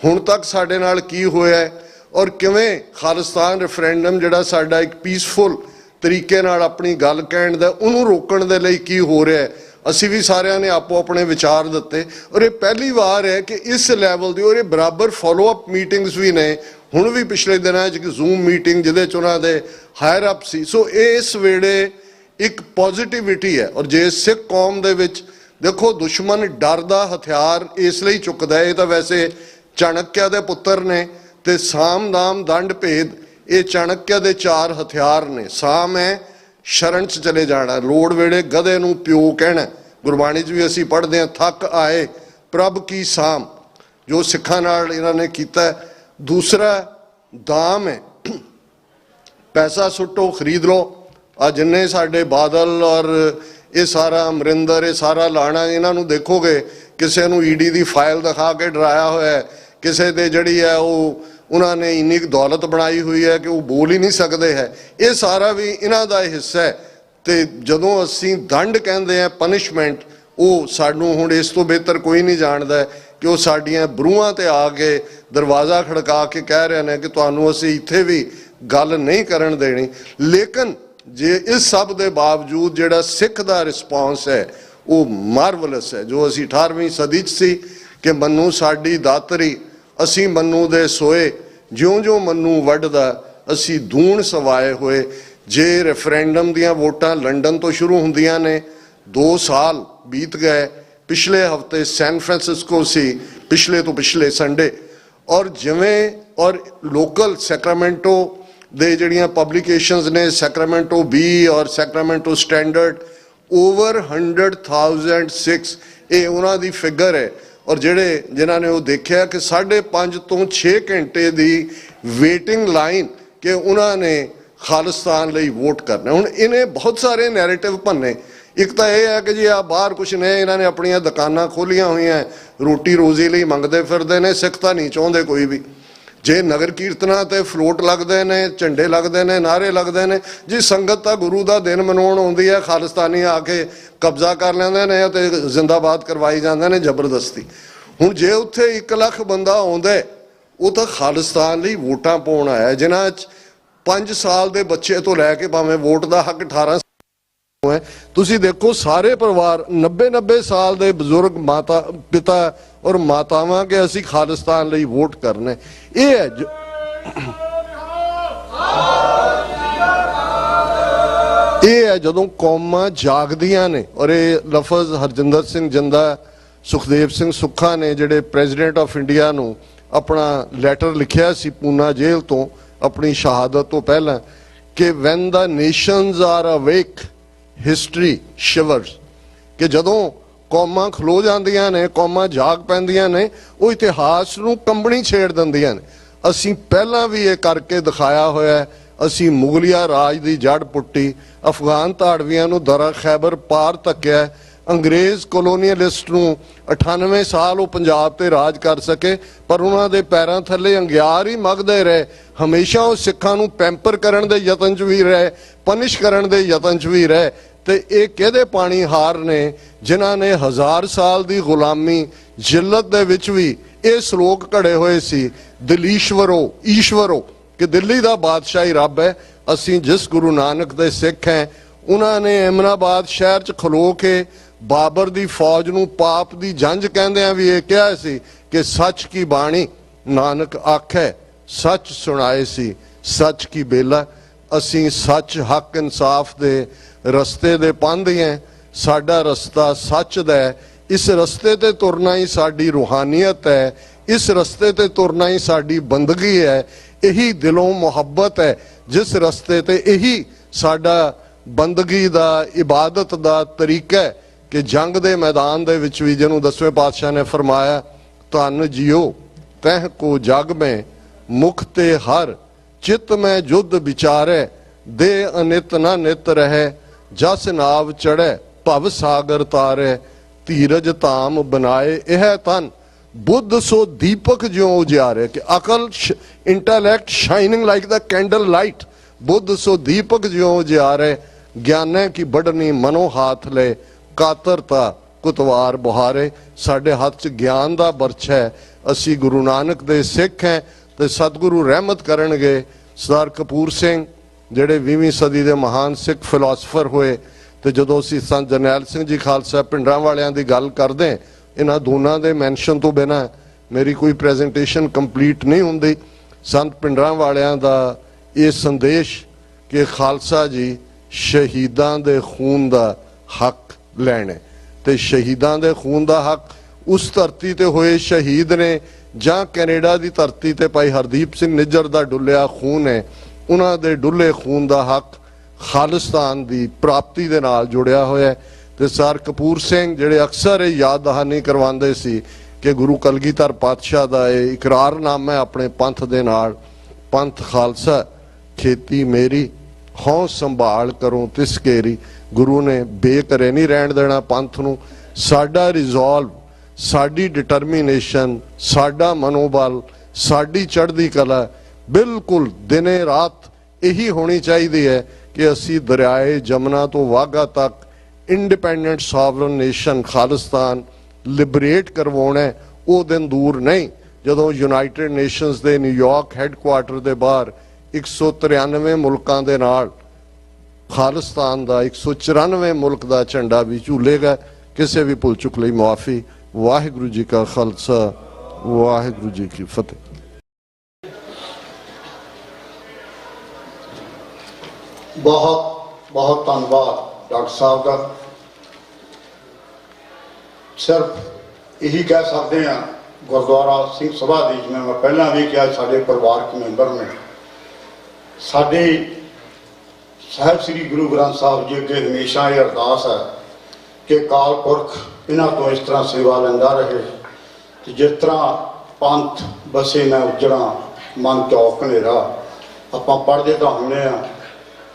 ਹੁਣ ਤੱਕ ਸਾਡੇ ਨਾਲ ਕੀ ਹੋਇਆ ਔਰ ਕਿਵੇਂ ਖਾਲਿਸਤਾਨ ਰੈਫਰੈਂਡਮ ਜਿਹੜਾ ਸਾਡਾ ਇੱਕ ਪੀਸਫੁਲ ਤਰੀਕੇ ਨਾਲ ਆਪਣੀ ਗੱਲ ਕਹਿਣ ਦਾ, ਉਹਨੂੰ ਰੋਕਣ ਦੇ ਲਈ ਕੀ ਹੋ ਰਿਹਾ। ਅਸੀਂ ਵੀ ਸਾਰਿਆਂ ਨੇ ਆਪੋ ਆਪਣੇ ਵਿਚਾਰ ਦਿੱਤੇ ਔਰ ਇਹ ਪਹਿਲੀ ਵਾਰ ਹੈ ਕਿ ਇਸ ਲੈਵਲ ਦੀ, ਔਰ ਇਹ ਬਰਾਬਰ ਫੋਲੋ ਅਪ ਮੀਟਿੰਗਸ ਵੀ ਨੇ। ਹੁਣ ਵੀ ਪਿਛਲੇ ਦਿਨਾਂ 'ਚ ਇੱਕ ਜ਼ੂਮ ਮੀਟਿੰਗ ਜਿਹਦੇ 'ਚ ਉਹਨਾਂ ਦੇ ਹਾਇਰ ਅਪ ਸੀ। ਸੋ ਇਸ ਵੇਲੇ ਇੱਕ ਪੋਜ਼ਿਟਿਵਿਟੀ ਹੈ। ਔਰ ਜੇ ਸਿੱਖ ਕੌਮ ਦੇ ਵਿੱਚ ਦੇਖੋ, ਦੁਸ਼ਮਣ ਡਰ ਦਾ ਹਥਿਆਰ ਇਸ ਲਈ ਚੁੱਕਦਾ ਹੈ, ਇਹ ਤਾਂ ਵੈਸੇ ਚਾਣਕਿਆ ਦੇ ਪੁੱਤਰ ਨੇ ਤੇ ਸਾਮ ਦਾਮ ਦੰਡ ਭੇਦ, ਇਹ ਚਾਣਕਿਆ ਦੇ 4 ਹਥਿਆਰ ਨੇ। ਸਾਮ ਹੈ ਸ਼ਰਨ 'ਚ ਚਲੇ ਜਾਣਾ, ਲੋੜ ਵੇਲੇ ਗਧੇ ਨੂੰ ਪਿਓ ਕਹਿਣਾ। ਗੁਰਬਾਣੀ 'ਚ ਵੀ ਅਸੀਂ ਪੜ੍ਹਦੇ ਹਾਂ, ਥੱਕ ਆਏ ਪ੍ਰਭ ਕੀ ਸਾਮ, ਜੋ ਸਿੱਖਾਂ ਨਾਲ ਇਹਨਾਂ ਨੇ ਕੀਤਾ। ਦੂਸਰਾ ਦਾਮ ਹੈ पैसा सुट्टो खरीद लो। आ जिन्ने साडे बादल और ये सारा अमरिंदर ये सारा लाना, इन्हां नूं देखोगे किसी नूं ईडी की फाइल दिखा के डराया होया है, किसी दे जड़ी है वो उन्होंने इन्नी दौलत बनाई हुई है कि वो बोल ही नहीं सकते है। ये सारा भी इन्हां दा हिस्सा है। तो जदों असीं दंड कहंदे हैं, पनिशमेंट, वो सानूं हुण इस तो बेहतर कोई नहीं जानता है कि वो साडियां बरूहां ते आके दरवाज़ा खड़का के कह रहे हैं कि तुहानूं असीं इत्थे भी गल नहीं करन देनी। लेकिन जे इस सब के बावजूद जिहड़ा सिख दा रिस्पॉन्स है वो मार्वलस है। जो असीं 18वीं सदी च सी कि मन्नू साडी दातरी, असीं मन्नू दे सोए, ज्यों ज्यों मन्नू वढदा असीं दूण सवाए हुए। जे रेफरेंडम दियां वोटां लंडन तो शुरू हुंदियां ने, 2 साल बीत गए। पिछले हफ्ते सैन फ्रांसिस्को सी, पिछले तो पिछले संडे, और जिवें और लोकल सैक्रामेंटो दे जड़ियां पब्लिकेशंस ने, सैक्रामेंटो बी और सैक्रामेंटो स्टैंडर्ड, ओवर 100,000 सिक्स, ये उन्हां दी फिगर है। और जिहड़े जिन्हां ने वो देखिया कि 5.5 तो 6 घंटे दी वेटिंग लाइन कि उन्हां ने खालिस्तान लई वोट करना। हुण इन्हें बहुत सारे नैरेटिव भन्ने। एक तो यह है कि जी आ बाहर कुछ ने, इन्होंने अपन दुकानां खोलियां हुई हैं, रोटी रोजी लई मंगते फिरदे ने, सिख तां नहीं चाहुंदे कोई भी। जे नगर कीर्तना ते फ्लोट लगते ने, झंडे लगते ने, नारे लगते ने, जी संगत तां गुरु का दिन मनाउण आउंदी है, खालिस्तानी आके कब्जा कर लैंदे ने ते जिंदाबाद करवाई जांदे ने जबरदस्ती। हुण जे उत्थे 1 लाख बंदा आउंदा है, वो तां खालिस्तान लई वोटां पाउण आया, जिन्हां 5 साल के बच्चे तो लैके भावें वोट का हक 18 है। तुसी देखो सारे परिवार 90-90 साल के बजुर्ग माता पिता और मातावां के असी खालिस्तान लई वोट करने। ये है ये है जदों कौमां जागदियां ने। और ये लफज हरजिंदर सिंह जिंदा, सुखदेव सिंह सुक्खा ने जिहड़े प्रेजिडेंट ऑफ इंडिया नूं अपना लैटर लिखिया सी पूना जेल तो अपनी शहादत तो पहला कि when the nations are awake history shivers, कि जदों कौमां खलो जांदियां ने, कौमां जाग पैंदियां ने, वो इतिहास नूं कंबणी छेड़ दिंदियां ने। असीं पहलां भी ये करके दिखाया होया है। असीं मुगलिया राज दी जड़ पुट्टी, अफगान धाड़वियां नूं दरा खैबर पार धक्किया, अंग्रेज़ कोलोनीअलिस्ट नूं 98 साल वो पंजाब ते राज कर सके, पर उन्हां दे पैरां थल्ले अंगियार ही मंगदे रहे। हमेशा वो सिखां नूं पैंपर करन दे यतन च भी रहे, पनिश करन दे यतन च भी रहे। ते ये किहदे पानी हार ने जिन्हां ने 1000 साल दी गुलामी जिल्लत दे विच भी ये श्लोक घड़े हुए सी, दिलीश्वरो ईश्वरो, कि दिल्ली दा बादशाही रब है। असीं जिस गुरु नानक दे सिख हैं, उन्होंने एमनाबाद शहर च खलो के बाबर दी फौज नूं पाप दी जंज कहंदियां भी ये कहा सी कि सच की बाणी नानक आखे, सच सुनाए सी, सच की बेला। असीं सच हक इंसाफ दे रस्ते दे पांधे हैं। साडा रस्ता सच दा है। इस रस्ते ते तुरना ही साडी रूहानियत है, इस रस्ते ते तुरना ही साडी बंदगी है। यही दिलों मुहब्बत है जिस रस्ते ते, यही साडा बंदगी दा इबादत दा तरीका है कि जंग दे मैदान दे विच भी जिन्हों 10वें पातशाह ने फरमाया, धन जियो तह को जग में मुख ते हर, चित में जुद विचारे, दे अनित न नित रहे, जस नाव चढ़े भव सागर तारे, धीरज धाम बनाए यह तन, बुद्ध सो दीपक ज्यों उजियारे। कि अकल intellect shining like the candle light, बुद्ध सो दीपक ज्यों उजियारे, ज्ञाने की बढ़नी मनो हाथ ले, कातरता कुतवार बुहारे। साडे हाथ च ज्ञान दा बरछ है। असी गुरु नानक दे सिख हैं ते सतगुरु रहमत करनगे। सरदार कपूर सिंह जिहड़े 20वीं सदी दे महान सिख फिलोसफर होए, ते जदों असीं संत जरनैल सिंह जी खालसा पिंडरां वालियां दी गल करदे, इन्हां दोनां दे मैंशन तो बिना मेरी कोई प्रेजेंटेशन कंप्लीट नहीं हुंदी। संत पिंडरां वालियां दा ये संदेश कि खालसा जी शहीदां दे खून दा हक लैणे, ते शहीदां दे खून दा हक उस धरती ते होए शहीद ने जां कैनेडा दी धरती ते भाई हरदीप सिंह निज्जर दा डुलिया खून है, उन्हां दे डुले खून दा हक खालिस्तान दी प्राप्ति दे नाल जुड़िया होया है। ते सर कपूर सिंह जिहड़े अक्सर याद दहानी करवांदे सी कि गुरु कलगीधर पातशाह दा इकरारनामा है अपने पंथ दे नाल, पंथ खालसा खेती मेरी हों संभाल करूं तिस केरी। गुरु ने बेकरे नहीं रहन देना पंथ नूं। साडा रिजॉल्व, साडी डिटरमीनेशन, साडा मनोबल, साडी चढ़दी कला बिल्कुल दिने रात यही होनी चाहिए है कि असी दरियाए जमुना तो वाघा तक independent sovereign nation Khalistan liberate करवाना है। वो दिन दूर नहीं जदों यूनाइटेड नेशनस के न्यूयॉर्क हैडकुआटर के बाहर 193 मुल्कों के नाल खालिस्तान का 194 मुल्क का झंडा भी झूलेगा। किसी भी भुल चुक लई मुआफ़ी। वाहिगुरू जी का खालसा, वाहिगुरू जी की फतेह। बहुत बहुत धन्यवाद डॉक्टर साहब का। सिर्फ यही कह सकते हैं गुरुद्वारा सिंह सभा दी, जिवें मैं पहला भी कहा, साडे परिवारक मैंबर ने साडे साहिब श्री गुरु ग्रंथ साहब जी अगे हमेशा ये अरदास है कि काल पुरख इन्हां तो इस तरह सेवा लैंदा रहे कि जिस तरह पंथ बसे मैं उजड़ा मन चौक हनेरा। आपां पढ़दे तां हुंदे आ,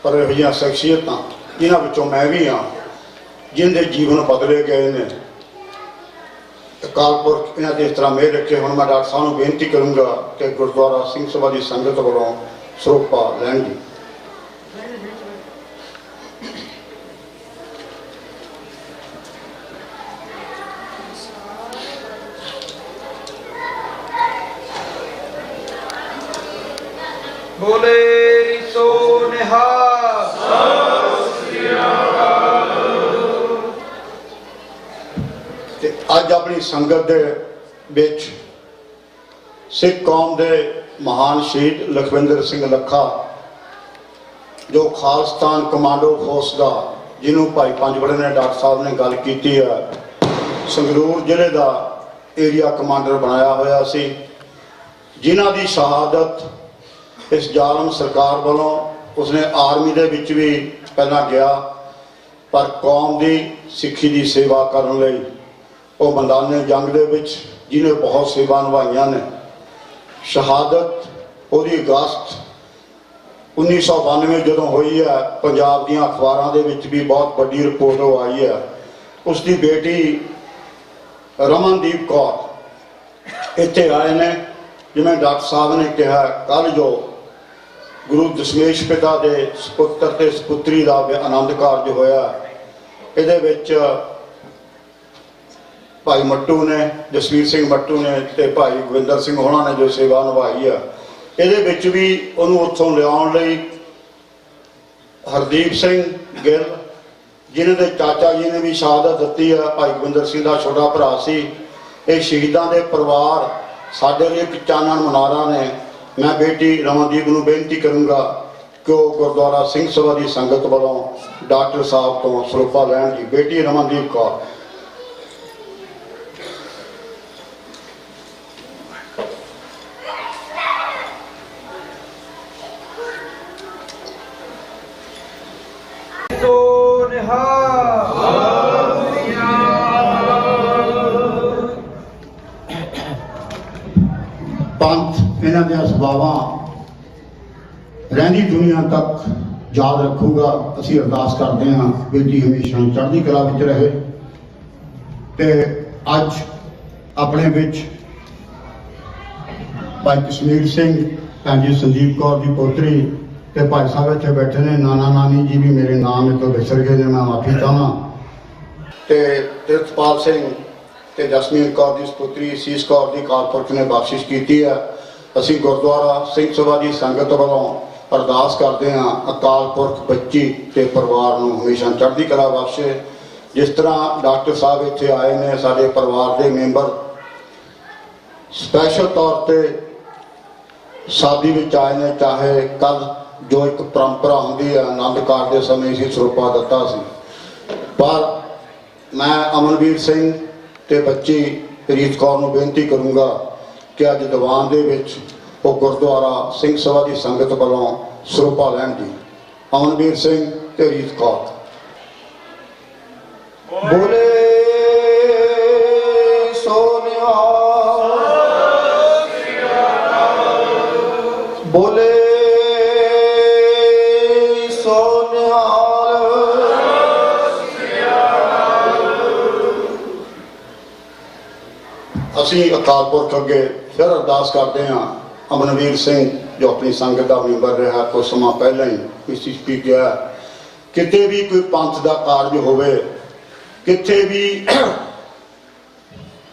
पर इहो जिहियां शख्सियतां जिन्हां विचों मैं भी हाँ जिन्हें जीवन बदले गए ने। अकाल पुरख इन्हां ते इस तरह मेहर रखे। हुण मैं डॉक्टर साहब नूं बेनती करूँगा कि गुरुद्वारा सिंह सभा की संगत वालों ਸਰੋਪਾ ਲੈਣ जी। बोले सो निहाल। ते अज अपनी संगत दे विच सिख कौम दे महान शहीद लखविंदर सिंह लखा जो खालिस्तान कमांडो फोर्स का जिन्हों भाई पंजवड़े ने डॉक्टर साहब ने गल की है, संगरूर जिले का एरिया कमांडर बनाया होया सी, जिन्हां दी शहादत इस जालम सरकार वालों उसने आर्मी दे विच भी पहला गया, पर कौम की सिक्खी की सेवा करने लई वो मैदाने जंग दे विच जिन्हें बहुत सेवा निभाइया ने। शहादत वही अगस्त 1992 जो हुई है, पंजाब दी अखबारां दे विच भी बहुत बड़ी रिपोर्ट आई है। उसकी बेटी रमनदीप कौर इत्थे आए ने, जिवें डॉक्टर साहब ने कहा कल जो गुरु दशमेश पिता के सपुत्र ते सपुत्री का आनंद कारज होया, इहदे विच भाई मट्टू ने, जसवीर सिंह मट्टू ने ते भाई गोविंदर सिंह होना ने जो सेवा निभाई है, ये भी उन्होंने उत्थों लियाउण लई हरदीप सिंह गिल जिन्होंने चाचा जी ने भी शहादत दी है, भाई गोविंदर सिंह का छोटा भरा सी। ये शहीदों के परिवार साडे लिए एक चानण मुनारा ने। मैं बेटी रमनदीप नूं बेनती करूँगा कि वो गुरुद्वारा सिंह सभा की संगत वालों डॉक्टर साहब तो सरोपा लैण जी। बेटी रमनदीप कौर। पंथ इन्हां दे सुभावां रहिंदी दुनिया तक याद रखूगा। असीं अरदास करते हैं बेटी हमेशा चढ़दी कला विच रहे। ते अज अपने विच भाई कश्मीर सिंह, भैन जी संदीप कौर की पोतरी ते भाई साहब इत्थे बैठे ने, नाना नानी जी भी मेरे नाम तो विसर गए ने, मैं माफी चाहना। ते तीरथपाल सिंह ते जसमीन कौर की सपुत्री सीस कौर की अकाल पुरख ने बख्शिश की है। असी गुरुद्वारा सिंह सभा की संगत वालों अरदास करते हैं अकाल पुरख बच्ची ते परिवार नूं हमेशा चढ़दी कला बख्शे। जिस तरह डॉक्टर साहब इत्थे आए ने, साडे परिवार के मैंबर स्पैशल तौर पर शादी में आए ने, चाहे कल जो एक परंपरा होंदी है आनंद कार के समय इसी सरोपा दिता सी, पर मैं अमनवीर सिंह ते बच्ची रीत कौर नूं बेनती करूँगा कि अज दीवान दे विच वो गुरुद्वारा सिंह सभा की संगत वालों सरोपा लैण जी। अमनवीर सिंह ते रीत कौर। बोले सो निहाल। बोले ਅਸੀਂ ਅਕਾਲ ਪੁਰਖ ਅੱਗੇ ਫਿਰ ਅਰਦਾਸ ਕਰਦੇ ਹਾਂ। ਅਮਨਵੀਰ ਸਿੰਘ ਜੋ ਆਪਣੀ ਸੰਗਤ ਦਾ ਮੈਂਬਰ ਰਿਹਾ ਕੁਝ ਸਮਾਂ ਪਹਿਲਾਂ ਹੀ ਮਿਸੀਸਪੀ ਗਿਆ, ਕਿਤੇ ਵੀ ਕੋਈ ਪੰਥ ਦਾ ਕਾਰਜ ਹੋਵੇ, ਕਿਤੇ ਵੀ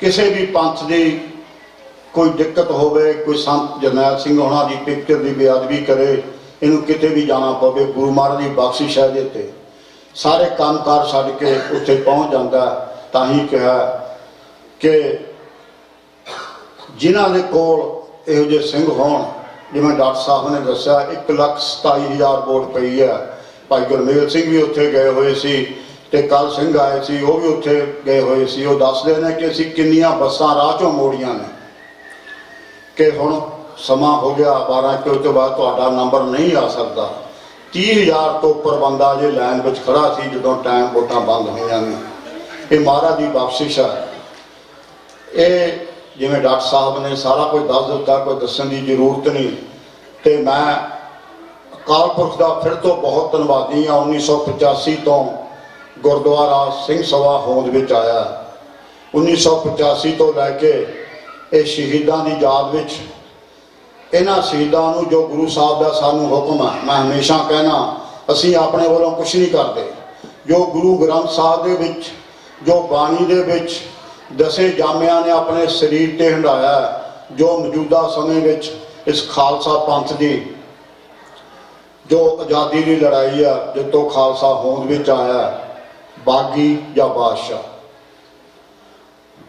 ਕਿਸੇ ਵੀ ਪੰਥ ਦੀ ਕੋਈ ਦਿੱਕਤ ਹੋਵੇ, ਕੋਈ ਸੰਤ ਜਰਨੈਲ ਸਿੰਘ ਹੋਣਾ ਦੀ ਪਿਕਚਰ ਦੀ ਬੇਅਦਬੀ ਕਰੇ, ਇਹਨੂੰ ਕਿਤੇ ਵੀ ਜਾਣਾ ਪਵੇ, ਗੁਰੂ ਮਹਾਰਾਜ ਦੀ ਬਖਸ਼ਿਸ਼ ਹੈ ਇਹਦੇ ਤੇ, ਸਾਰੇ ਕੰਮਕਾਰ ਛੱਡ ਕੇ ਉੱਥੇ ਪਹੁੰਚ ਜਾਂਦਾ। ਤਾਂ ਹੀ ਕਿਹਾ ਕਿ ਜਿਨ੍ਹਾਂ ਦੇ ਕੋਲ ਇਹੋ ਜਿਹੇ ਸਿੰਘ ਹੋਣ, ਜਿਵੇਂ ਡਾਕਟਰ ਸਾਹਿਬ ਨੇ ਦੱਸਿਆ 1,27,000 ਵੋਟ ਪਈ ਹੈ। ਭਾਈ ਗੁਰਮੇਲ ਸਿੰਘ ਵੀ ਉੱਥੇ ਗਏ ਹੋਏ ਸੀ ਤੇ ਕੱਲ ਸਿੰਘ ਆਏ ਸੀ, ਉਹ ਵੀ ਉੱਥੇ ਗਏ ਹੋਏ ਸੀ। ਉਹ ਦੱਸਦੇ ਨੇ ਕਿ ਅਸੀਂ ਕਿੰਨੀਆਂ ਬੱਸਾਂ ਰਾਹ ਚੋਂ ਮੋੜੀਆਂ ਨੇ, ਕਿ ਹੁਣ ਸਮਾਂ ਹੋ ਗਿਆ 12 ਵਜੇ ਤੋਂ ਬਾਅਦ ਤੁਹਾਡਾ ਨੰਬਰ ਨਹੀਂ ਆ ਸਕਦਾ। 30,000 ਤੋਂ ਉੱਪਰ ਬੰਦਾ ਜੇ ਲਾਈਨ ਵਿੱਚ ਖੜਾ ਸੀ ਜਦੋਂ ਟਾਈਮ ਵੋਟਾਂ ਬੰਦ ਹੋਈਆਂ ਨੇ। ਇਹ ਮਹਾਰਾਜ ਦੀ ਬਖਸ਼ਿਸ਼ ਹੈ। ਇਹ ਜਿਵੇਂ ਡਾਕਟਰ ਸਾਹਿਬ ਨੇ ਸਾਰਾ ਕੁਝ ਦੱਸ ਦਿੱਤਾ, ਕੋਈ ਦੱਸਣ ਦੀ ਜ਼ਰੂਰਤ ਨਹੀਂ। ਤੇ ਮੈਂ ਅਕਾਲ ਪੁਰਖ ਦਾ ਫਿਰ ਤੋਂ ਬਹੁਤ ਧੰਨਵਾਦੀ ਹਾਂ। 1985 ਤੋਂ ਗੁਰਦੁਆਰਾ ਸਿੰਘ ਸਭਾ ਹੋਂਦ ਵਿੱਚ ਆਇਆ। 1985 ਤੋਂ ਲੈ ਕੇ ਇਹ ਸ਼ਹੀਦਾਂ ਦੀ ਯਾਦ ਵਿੱਚ ਇਹਨਾਂ ਸ਼ਹੀਦਾਂ ਨੂੰ ਜੋ ਗੁਰੂ ਸਾਹਿਬ ਦਾ ਸਾਨੂੰ ਹੁਕਮ ਹੈ, ਮੈਂ ਹਮੇਸ਼ਾ ਕਹਿਣਾ ਅਸੀਂ ਆਪਣੇ ਵੱਲੋਂ ਕੁਛ ਨਹੀਂ ਕਰਦੇ। ਜੋ ਗੁਰੂ ਗ੍ਰੰਥ ਸਾਹਿਬ ਦੇ ਵਿੱਚ, ਜੋ ਬਾਣੀ ਦੇ ਵਿੱਚ ਦਸੇ ਜਾਮਿਆਂ ਨੇ ਆਪਣੇ ਸਰੀਰ ਤੇ ਹੰਢਾਇਆ, ਜੋ ਮੌਜੂਦਾ ਸਮੇਂ ਵਿੱਚ ਇਸ ਖਾਲਸਾ ਪੰਥ ਦੀ ਜੋ ਆਜ਼ਾਦੀ ਦੀ ਲੜਾਈ ਆ, ਜਿੱਤੋਂ ਖਾਲਸਾ ਹੋਂਦ ਵਿੱਚ ਆਇਆ, ਬਾਗੀ ਜਾਂ ਬਾਦਸ਼ਾਹ,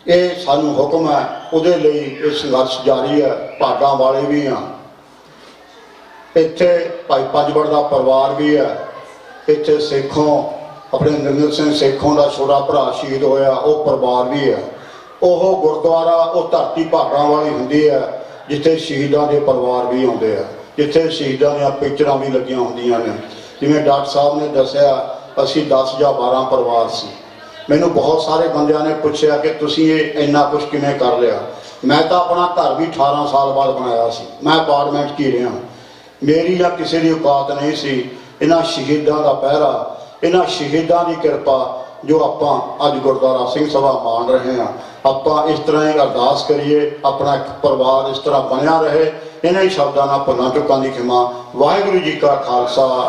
ਇਹ ਸਾਨੂੰ ਹੁਕਮ ਹੈ। ਉਹਦੇ ਲਈ ਇਹ ਸੰਘਰਸ਼ ਜਾਰੀ ਹੈ। ਭਾਗਾਂ ਵਾਲੇ ਵੀ ਹਾਂ। ਇੱਥੇ ਭਾਈ ਪੰਜਵੜ ਦਾ ਪਰਿਵਾਰ ਵੀ ਹੈ। ਇੱਥੇ ਸੇਖੋਂ ਆਪਣੇ ਨਿਰਮਲ ਸਿੰਘ ਸੇਖੋਂ ਦਾ ਛੋਟਾ ਭਰਾ ਸ਼ਹੀਦ ਹੋਇਆ, ਉਹ ਪਰਿਵਾਰ ਵੀ ਹੈ। ਉਹ ਗੁਰਦੁਆਰਾ, ਉਹ ਧਰਤੀ ਭਾਗਾਂ ਵਾਲੀ ਹੁੰਦੀ ਹੈ ਜਿੱਥੇ ਸ਼ਹੀਦਾਂ ਦੇ ਪਰਿਵਾਰ ਵੀ ਆਉਂਦੇ ਆ, ਜਿੱਥੇ ਸ਼ਹੀਦਾਂ ਦੀਆਂ ਪਿਕਚਰਾਂ ਵੀ ਲੱਗੀਆਂ ਹੁੰਦੀਆਂ ਨੇ। ਜਿਵੇਂ ਡਾਕਟਰ ਸਾਹਿਬ ਨੇ ਦੱਸਿਆ ਅਸੀਂ 10 ਜਾਂ 12 ਪਰਿਵਾਰ ਸੀ। ਮੈਨੂੰ ਬਹੁਤ ਸਾਰੇ ਬੰਦਿਆਂ ਨੇ ਪੁੱਛਿਆ ਕਿ ਤੁਸੀਂ ਇਹ ਇੰਨਾ ਕੁਝ ਕਿਵੇਂ ਕਰ ਲਿਆ। ਮੈਂ ਤਾਂ ਆਪਣਾ ਘਰ ਵੀ 18 ਸਾਲ ਬਾਅਦ ਬਣਾਇਆ ਸੀ। ਮੈਂ ਅਪਾਰਟਮੈਂਟ 'ਚ ਹੀ ਰਿਹਾ। ਮੇਰੀ ਜਾਂ ਕਿਸੇ ਦੀ ਔਕਾਤ ਨਹੀਂ ਸੀ। ਇਹਨਾਂ ਸ਼ਹੀਦਾਂ ਦਾ ਪਹਿਰਾ, ਇਹਨਾਂ ਸ਼ਹੀਦਾਂ ਦੀ ਕਿਰਪਾ ਜੋ ਆਪਾਂ ਅੱਜ ਗੁਰਦੁਆਰਾ ਸਿੰਘ ਸਭਾ ਮਾਣ ਰਹੇ ਹਾਂ। ਆਪਾਂ ਇਸ ਤਰ੍ਹਾਂ ਹੀ ਅਰਦਾਸ ਕਰੀਏ, ਆਪਣਾ ਇੱਕ ਪਰਿਵਾਰ ਇਸ ਤਰ੍ਹਾਂ ਬਣਿਆ ਰਹੇ। ਇਹਨਾਂ ਹੀ ਸ਼ਬਦਾਂ ਨਾਲ ਭੁੱਲਾਂ ਚੁੱਕਾਂ ਦੀ ਖਿਮਾ। ਵਾਹਿਗੁਰੂ ਜੀ ਕਾ ਖਾਲਸਾ।